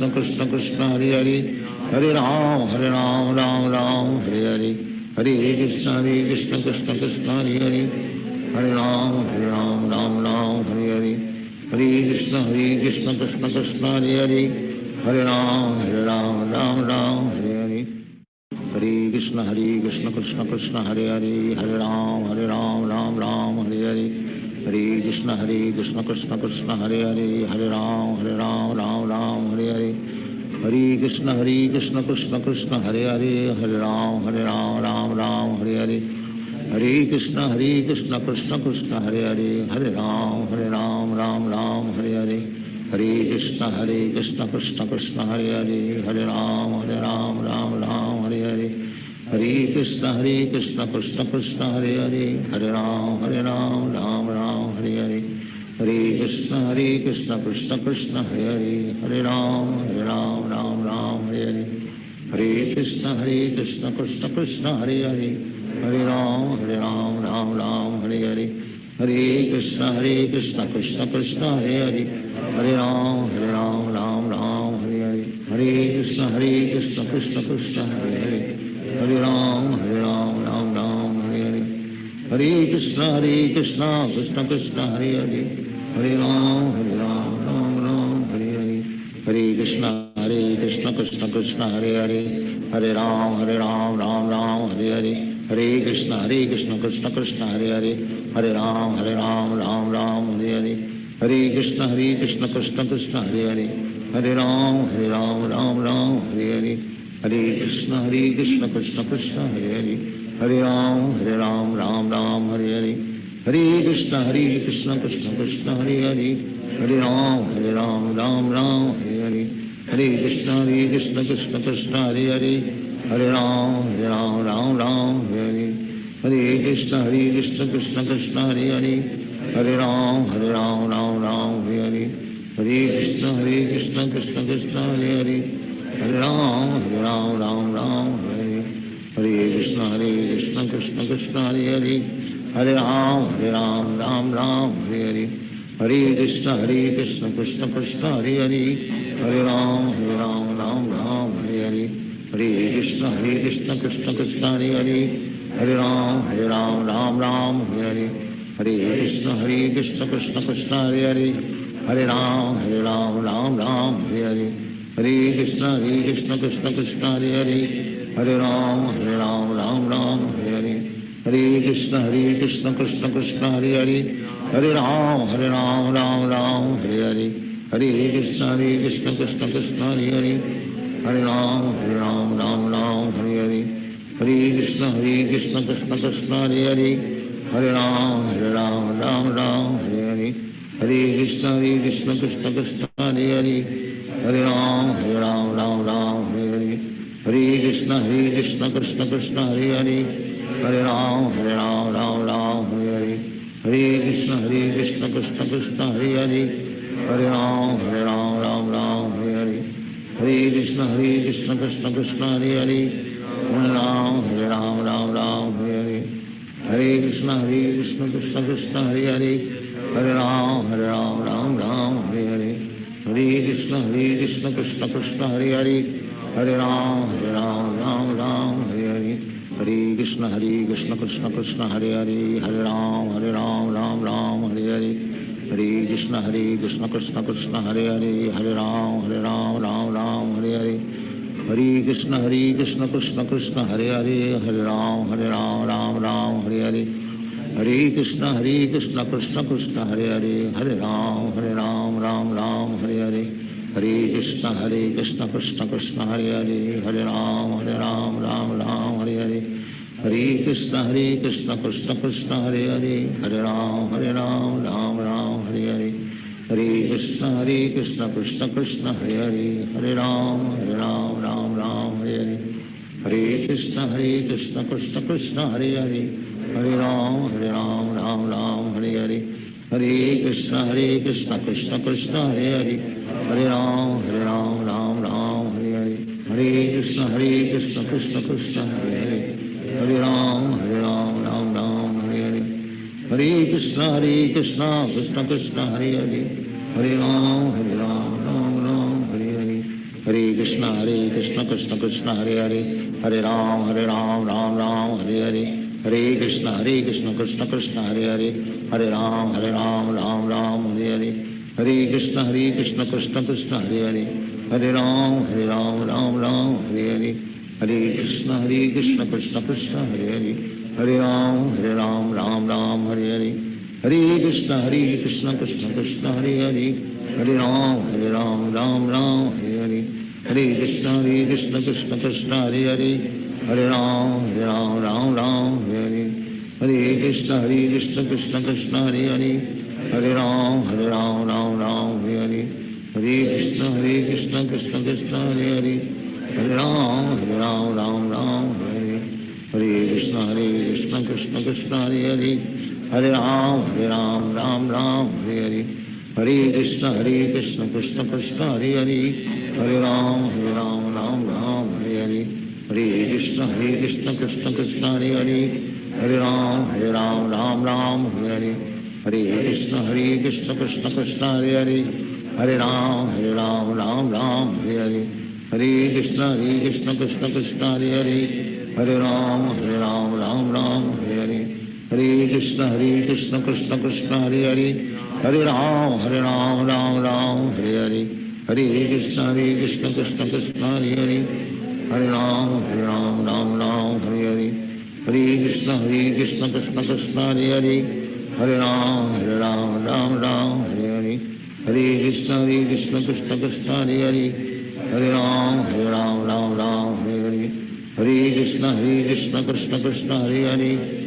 कृष्ण कृष्ण हरे हरे, हरे राम राम हरे हरे, हरे कृष्ण कृष्ण कृष्ण हरे हरे, हरे राम राम हरे हरे, हरे कृष्ण कृष्ण कृष्ण हरे हरे, हरे राम राम हरे हरे, हरे कृष्ण कृष्ण कृष्ण हरे हरे, हरे राम राम हरे हरे, हरे कृष्ण कृष्ण कृष्ण हरे हरे, हरे राम राम हरे हरे, हरे कृष्ण कृष्ण कृष्ण हरे हरे, हरे राम राम हरे हरे, हरे कृष्ण कृष्ण कृष्ण हरे हरे, हरे राम राम हरे हरे, हरे कृष्ण कृष्ण कृष्ण हरे हरे, हरे राम हरे हरे, हरे कृष्ण कृष्ण कृष्ण हरे हरे, हरे राम हरे हरे, हरे कृष्ण कृष्ण कृष्ण हरे हरे, हरे राम हरे हरे, हरे कृष्ण कृष्ण कृष्ण हरे हरे, हरे राम हरे हरे, हरे कृष्ण कृष्ण कृष्ण हरे हरे, हरे राम राम हरे हरे, हरे कृष्ण कृष्ण कृष्ण हरे हरे, हरे राम राम हरे हरे, हरे कृष्ण कृष्ण कृष्ण हरे हरे, हरे राम राम हरे हरे, हरे कृष्ण कृष्ण कृष्ण हरे हरे, हरे राम राम हरे हरे, हरे कृष्ण कृष्ण कृष्ण हरे हरे, हरे राम राम हरे हरे, हरे कृष्ण कृष्ण कृष्ण हरे हरे, हरे राम राम हरे हरे, हरे कृष्ण कृष्ण कृष्ण हरे हरे, हरे राम राम हरे हरे, हरे कृष्ण कृष्ण कृष्ण हरे हरे, हरे राम राम हरे हरे, हरे कृष्ण कृष्ण कृष्ण हरे हरे, हरे राम राम हरे हरे, हरे कृष्ण कृष्ण कृष्ण हरे हरे, हरे राम राम हरे हरे, हरे कृष्ण कृष्ण कृष्ण हरे हरे, हरे राम राम हरे हरे, हरे कृष्ण कृष्ण कृष्ण हरे हरे, हरे राम राम हरे हरे, हरे कृष्ण कृष्ण कृष्ण हरे हरे, हरे राम राम हरे हरे, हरे कृष्ण कृष्ण कृष्ण हरे हरे, हरे राम राम हरे हरे, हरे कृष्ण कृष्ण कृष्ण हरे हरे, हरे राम राम हरे हरे, हरे कृष्ण कृष्ण कृष्ण हरे हरे, हरे राम राम हरे हरे, हरे कृष्ण कृष्ण कृष्ण हरे हरे, हरे राम राम हरे हरे, हरे कृष्ण कृष्ण कृष्ण हरे हरे, हरे राम राम राम हरे हरे, हरे कृष्ण कृष्ण कृष्ण हरे हरे, हरे राम राम राम हरे हरे, हरे कृष्ण कृष्ण कृष्ण हरे हरे, हरे राम राम हरे हरे, हरे कृष्ण कृष्ण कृष्ण हरे हरे, हरे राम राम हरे हरे, हरे कृष्ण कृष्ण कृष्ण हरे हरे, हरे राम राम हरे हरे, हरे कृष्ण कृष्ण कृष्ण हरे हरे, हरे राम राम हरे हरे, हरे कृष्ण कृष्ण कृष्ण हरे हरे, हरे राम राम हरे हरे, हरे कृष्ण कृष्ण कृष्ण हरे हरे, हरे राम राम हरे हरे, हरे कृष्ण कृष्ण कृष्ण हरे हरे, हरे राम राम हरे हरे, हरे कृष्ण कृष्ण कृष्ण हरे हरे, हरे राम राम हरे हरे, हरे कृष्ण कृष्ण कृष्ण हरे हरे, हरे राम राम हरे हरे, हरे कृष्ण कृष्ण कृष्ण हरे हरे, हरे राम राम हरे हरे, हरे कृष्ण कृष्ण कृष्ण हरे हरे, हरे राम राम हरे हरे, हरे कृष्ण कृष्ण कृष्ण हरे हरे, हरे राम राम हरे हरे, हरे कृष्ण कृष्ण कृष्ण हरे हरे, हरे राम राम हरे हरे, हरे कृष्ण कृष्ण कृष्ण हरे हरे, हरे राम राम हरे हरे, हरे कृष्ण कृष्ण कृष्ण हरे हरे, हरे राम राम हरे हरे, हरे कृष्ण कृष्ण कृष्ण हरे हरे, हरे राम राम हरे हरे, हरे कृष्ण कृष्ण कृष्ण हरे हरे, हरे राम राम हरे हरे, हरे कृष्ण कृष्ण कृष्ण हरे हरे, हरे राम राम हरे हरे, हरे कृष्ण कृष्ण कृष्ण हरे हरे, हरे राम राम हरे हरे, हरे कृष्ण कृष्ण कृष्ण हरे हरे, हरे राम राम हरे हरे, हरे कृष्ण कृष्ण कृष्ण हरे हरे, हरे राम राम हरे हरे, हरे कृष्ण कृष्ण कृष्ण हरे हरे, हरे राम राम हरे हरे, हरे कृष्ण कृष्ण कृष्ण हरे हरे, हरे राम राम हरे हरे, हरे कृष्ण कृष्ण कृष्ण हरे हरे, हरे राम राम हरे हरे, हरे कृष्ण कृष्ण कृष्ण हरे हरे, हरे राम राम हरे हरे, हरे कृष्ण कृष्ण कृष्ण हरे हरे, हरे राम राम हरे हरे, हरे कृष्ण कृष्ण कृष्ण हरे हरे, हरे राम राम हरे हरे, हरे कृष्ण कृष्ण कृष्ण हरे हरे, हरे राम राम हरे हरे, हरे कृष्ण कृष्ण कृष्ण हरे हरे, हरे राम राम हरे हरे, हरे कृष्ण कृष्ण कृष्ण हरे हरे, हरे राम राम हरे हरे, हरे कृष्ण कृष्ण कृष्ण हरे हरे, हरे राम राम हरे हरे, हरे कृष्ण कृष्ण कृष्ण हरे हरे, हरे राम राम हरे हरे, हरे कृष्ण कृष्ण कृष्ण हरे हरे, हरे राम राम हरे हरे, हरे कृष्ण कृष्ण कृष्ण हरे हरे, हरे राम राम हरे हरे, हरे कृष्ण कृष्ण कृष्ण हरे हरे, हरे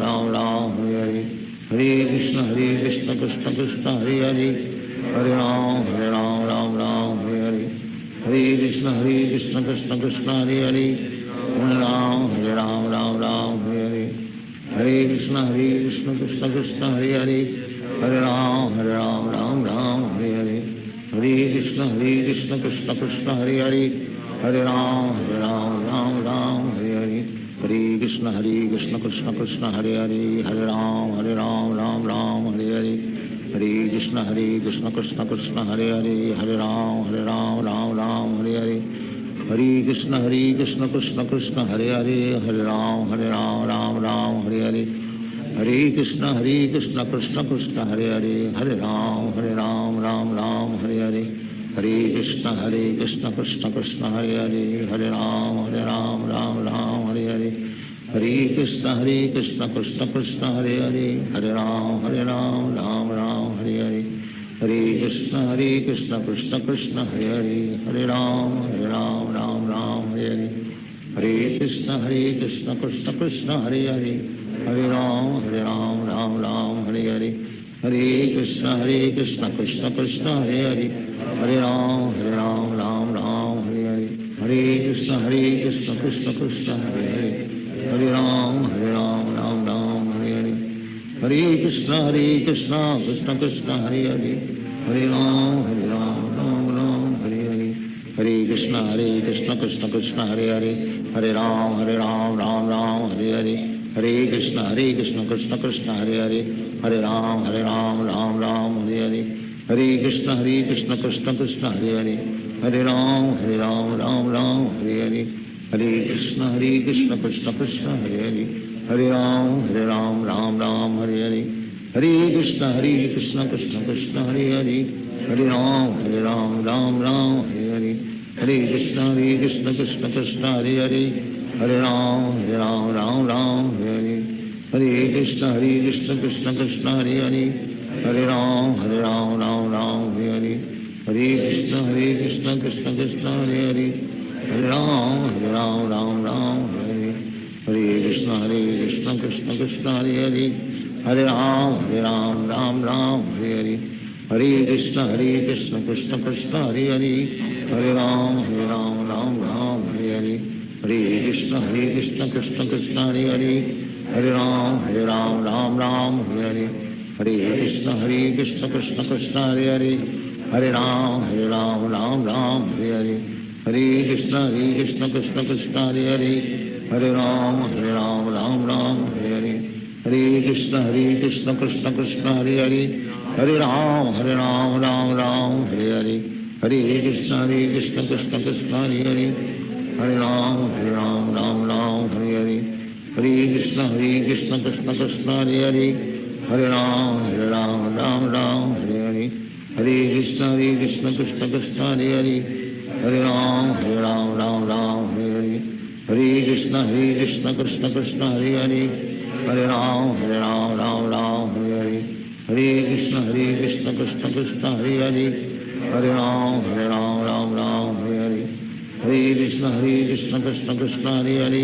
राम राम हरे हरे, हरे कृष्ण कृष्ण कृष्ण हरे हरे, हरे राम राम हरे हरे, हरे कृष्ण कृष्ण कृष्ण हरे हरे, हरे राम राम हरे हरे, हरे कृष्ण कृष्ण कृष्ण हरे हरे, हरे राम हरे हरे, हरे कृष्ण कृष्ण कृष्ण हरे हरे, हरे राम राम हरे हरे, हरे कृष्ण कृष्ण कृष्ण हरे हरे, हरे राम राम हरे हरे, हरे कृष्ण कृष्ण कृष्ण हरे हरे, हरे राम राम हरे हरे, हरे कृष्ण कृष्ण कृष्ण हरे हरे, हरे राम राम हरे हरे, हरे कृष्ण कृष्ण कृष्ण हरे हरे, हरे राम राम हरे हरे, हरे कृष्ण कृष्ण कृष्ण हरे हरे, हरे राम राम हरे हरे, हरे कृष्ण कृष्ण कृष्ण हरे हरे, हरे राम राम हरे हरे, हरे कृष्ण कृष्ण कृष्ण हरे हरे हरे राम राम राम हरे हरे हरे कृष्ण कृष्ण कृष्ण हरे हरे हरे राम राम राम हरे हरे हरे कृष्ण कृष्ण कृष्ण हरे हरे हरे राम राम राम हरे हरे हरे कृष्ण कृष्ण कृष्ण हरे हरे हरे राम राम राम हरे हरे हरे कृष्ण कृष्ण कृष्ण हरे हरे हरे राम राम राम हरे हरे हरे कृष्ण कृष्ण कृष्ण हरे हरे हरे राम राम राम हरे हरे हरे कृष्ण कृष्ण कृष्ण हरे हरे हरे राम राम राम हरे हरे हरे कृष्ण कृष्ण कृष्ण हरे हरे हरे राम राम राम हरे हरे हरे कृष्ण कृष्ण कृष्ण हरे हरे हरे राम राम राम हरे हरे हरे कृष्ण कृष्ण कृष्ण हरे हरे हरे राम राम राम हरे हरे हरे कृष्ण कृष्ण कृष्ण हरे हरे हरे राम राम राम हरे हरे हरे कृष्ण कृष्ण कृष्ण हरे हरे हरे राम राम राम हरे हरे हरे कृष्ण कृष्ण कृष्ण हरे हरे हरे राम राम राम हरे हरे हरे कृष्ण कृष्ण कृष्ण हरे हरे हरे राम राम राम हरे हरे हरे कृष्ण कृष्ण कृष्ण हरे हरे हरे राम राम राम हरे हरे हरे कृष्ण कृष्ण कृष्ण हरे हरे हरे राम राम राम हरे हरे हरे कृष्ण कृष्ण कृष्ण हरे हरे हरे राम राम राम हरे हरे हरे कृष्ण कृष्ण कृष्ण हरे हरे हरे राम राम राम हरे हरे हरे कृष्ण कृष्ण कृष्ण हरे हरे हरे राम राम राम हरे हरे हरे कृष्ण कृष्ण कृष्ण हरे हरे हरे राम राम राम हरे हरे हरे कृष्ण कृष्ण कृष्ण हरे हरे हरे राम राम राम हरे हरे हरे कृष्ण कृष्ण कृष्ण हरे हरे हरे राम राम राम हरे हरे हरे कृष्ण कृष्ण कृष्ण हरे हरे हरे राम राम राम हरे हरे हरे कृष्ण कृष्ण कृष्ण हरे हरे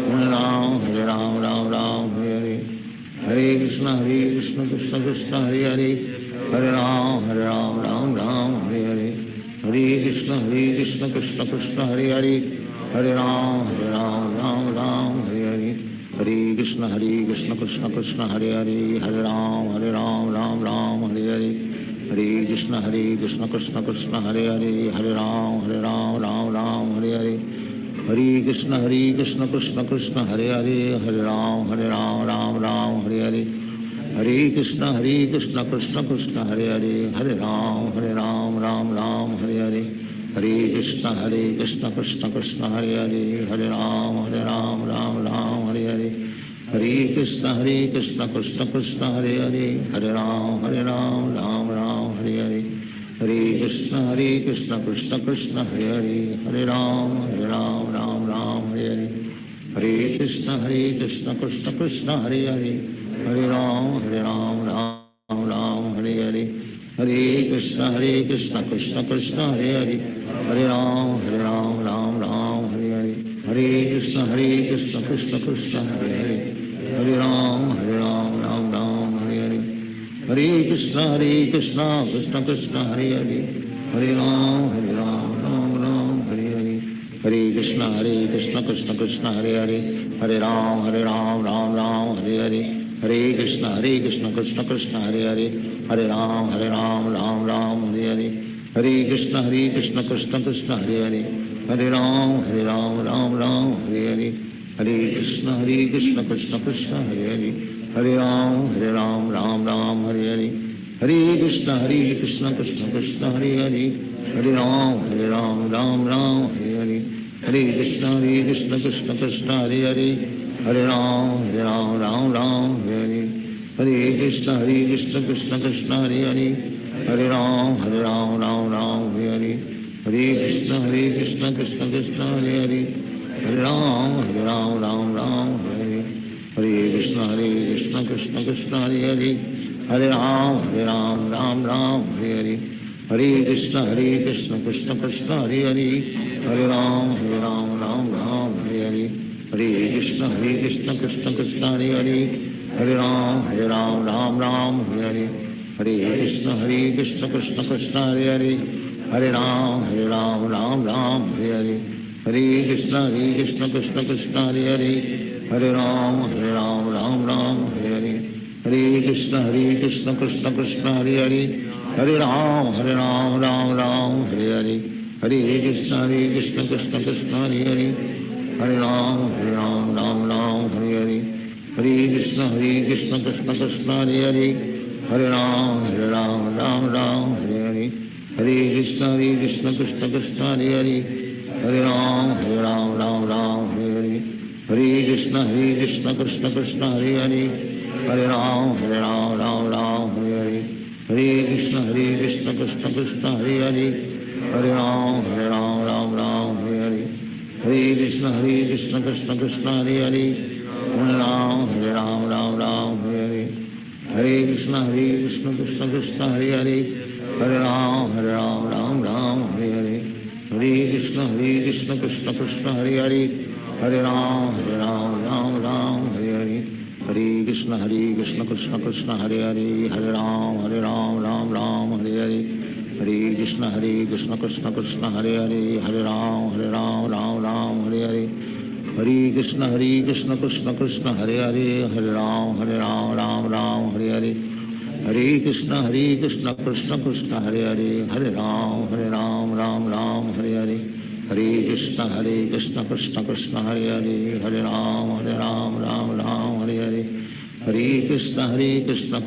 हरे राम राम राम हरे हरे हरे कृष्ण कृष्ण कृष्ण हरे हरे हरे राम राम राम हरे हरे हरे कृष्ण कृष्ण कृष्ण हरे हरे हरे राम राम राम हरे हरे हरे कृष्ण कृष्ण कृष्ण हरे हरे हरे राम राम राम हरे हरे हरे कृष्ण कृष्ण कृष्ण हरे हरे हरे राम राम राम हरे हरे हरे कृष्ण कृष्ण कृष्ण हरे हरे हरे राम राम राम हरे हरे हरे कृष्ण कृष्ण कृष्ण हरे हरे हरे राम राम राम हरे हरे हरे कृष्ण कृष्ण कृष्ण हरे हरे हरे राम राम राम हरे हरे हरे कृष्ण कृष्ण कृष्ण हरे हरे हरे राम राम राम हरे हरे हरे कृष्ण कृष्ण कृष्ण हरे हरे हरे राम राम राम हरे हरे हरे कृष्ण कृष्ण कृष्ण हरे हरे हरे राम राम राम हरे हरे हरे कृष्ण कृष्ण कृष्ण हरे हरे हरे राम राम राम हरे हरे हरे कृष्ण कृष्ण कृष्ण हरे हरे हरे राम राम राम हरे हरे हरे कृष्ण कृष्ण कृष्ण हरे हरे हरे राम राम राम हरे हरे हरे कृष्ण कृष्ण कृष्ण हरे हरे हरे राम राम राम हरे हरे हरे कृष्ण कृष्ण कृष्ण हरे हरे हरे राम राम राम हरे हरे हरे कृष्ण कृष्ण कृष्ण हरे हरे हरे राम राम राम हरे हरे हरे कृष्ण कृष्ण कृष्ण हरे हरे हरे राम राम राम हरे हरे हरे कृष्ण कृष्ण कृष्ण हरे हरे हरे राम राम राम हरे हरे हरे कृष्ण कृष्ण कृष्ण हरे हरे हरे राम राम राम हरे हरे हरे कृष्ण कृष्ण कृष्ण हरे हरे हरे राम राम राम हरे हरे हरे कृष्ण कृष्ण कृष्ण हरे हरे हरे राम राम राम हरे हरे हरे कृष्ण कृष्ण कृष्ण हरे हरे हरे राम राम राम हरे हरे हरे कृष्ण कृष्ण कृष्ण हरे हरे हरे राम राम राम हरे हरे हरे कृष्ण कृष्ण कृष्ण हरे हरे हरे राम राम राम हरे हरे हरे कृष्ण कृष्ण कृष्ण हरे हरे हरे राम राम राम हरे हरे हरे कृष्ण कृष्ण कृष्ण हरे हरे हरे राम राम राम हरे हरे हरे कृष्ण कृष्ण कृष्ण हरे हरे हरे राम राम राम हरे हरे हरे कृष्ण कृष्ण कृष्ण हरे हरे हरे राम राम राम हरे हरे हरे कृष्ण कृष्ण कृष्ण हरे हरे हरे राम राम हरे हरे हरे कृष्ण कृष्ण कृष्ण हरे हरे हरे राम राम हरे हरे हरे कृष्ण कृष्ण कृष्ण हरे हरे हरे राम राम हरे हरे हरे कृष्ण कृष्ण कृष्ण हरे हरे हरे राम राम हरे हरे हरे कृष्ण कृष्ण कृष्ण हरे हरे हरे राम राम हरे हरे हरे कृष्ण कृष्ण कृष्ण हरे हरे हरे राम राम हरे हरे हरे कृष्ण कृष्ण कृष्ण हरे हरे हरे राम हरे हरे हरे कृष्ण कृष्ण कृष्ण हरे हरे हरे राम राम हरे हरे हरे कृष्ण कृष्ण कृष्ण हरे हरे हरे राम राम हरे हरे हरे कृष्ण कृष्ण कृष्ण हरे हरे हरे राम राम हरे हरे हरे कृष्ण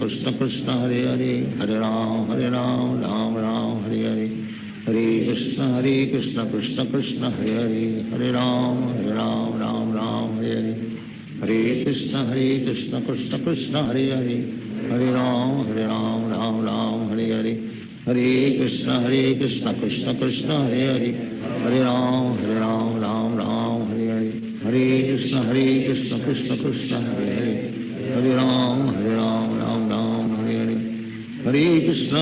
कृष्ण कृष्ण हरे हरे हरे राम राम हरे हरे हरे कृष्ण कृष्ण कृष्ण हरे हरे हरे राम राम हरे हरे हरे कृष्ण कृष्ण कृष्ण हरे हरे हरे राम राम हरे हरे हरे कृष्ण कृष्ण कृष्ण हरे हरे हरे राम राम हरे हरे हरे कृष्ण कृष्ण कृष्ण हरे हरे हरे राम राम हरे हरे हरे कृष्ण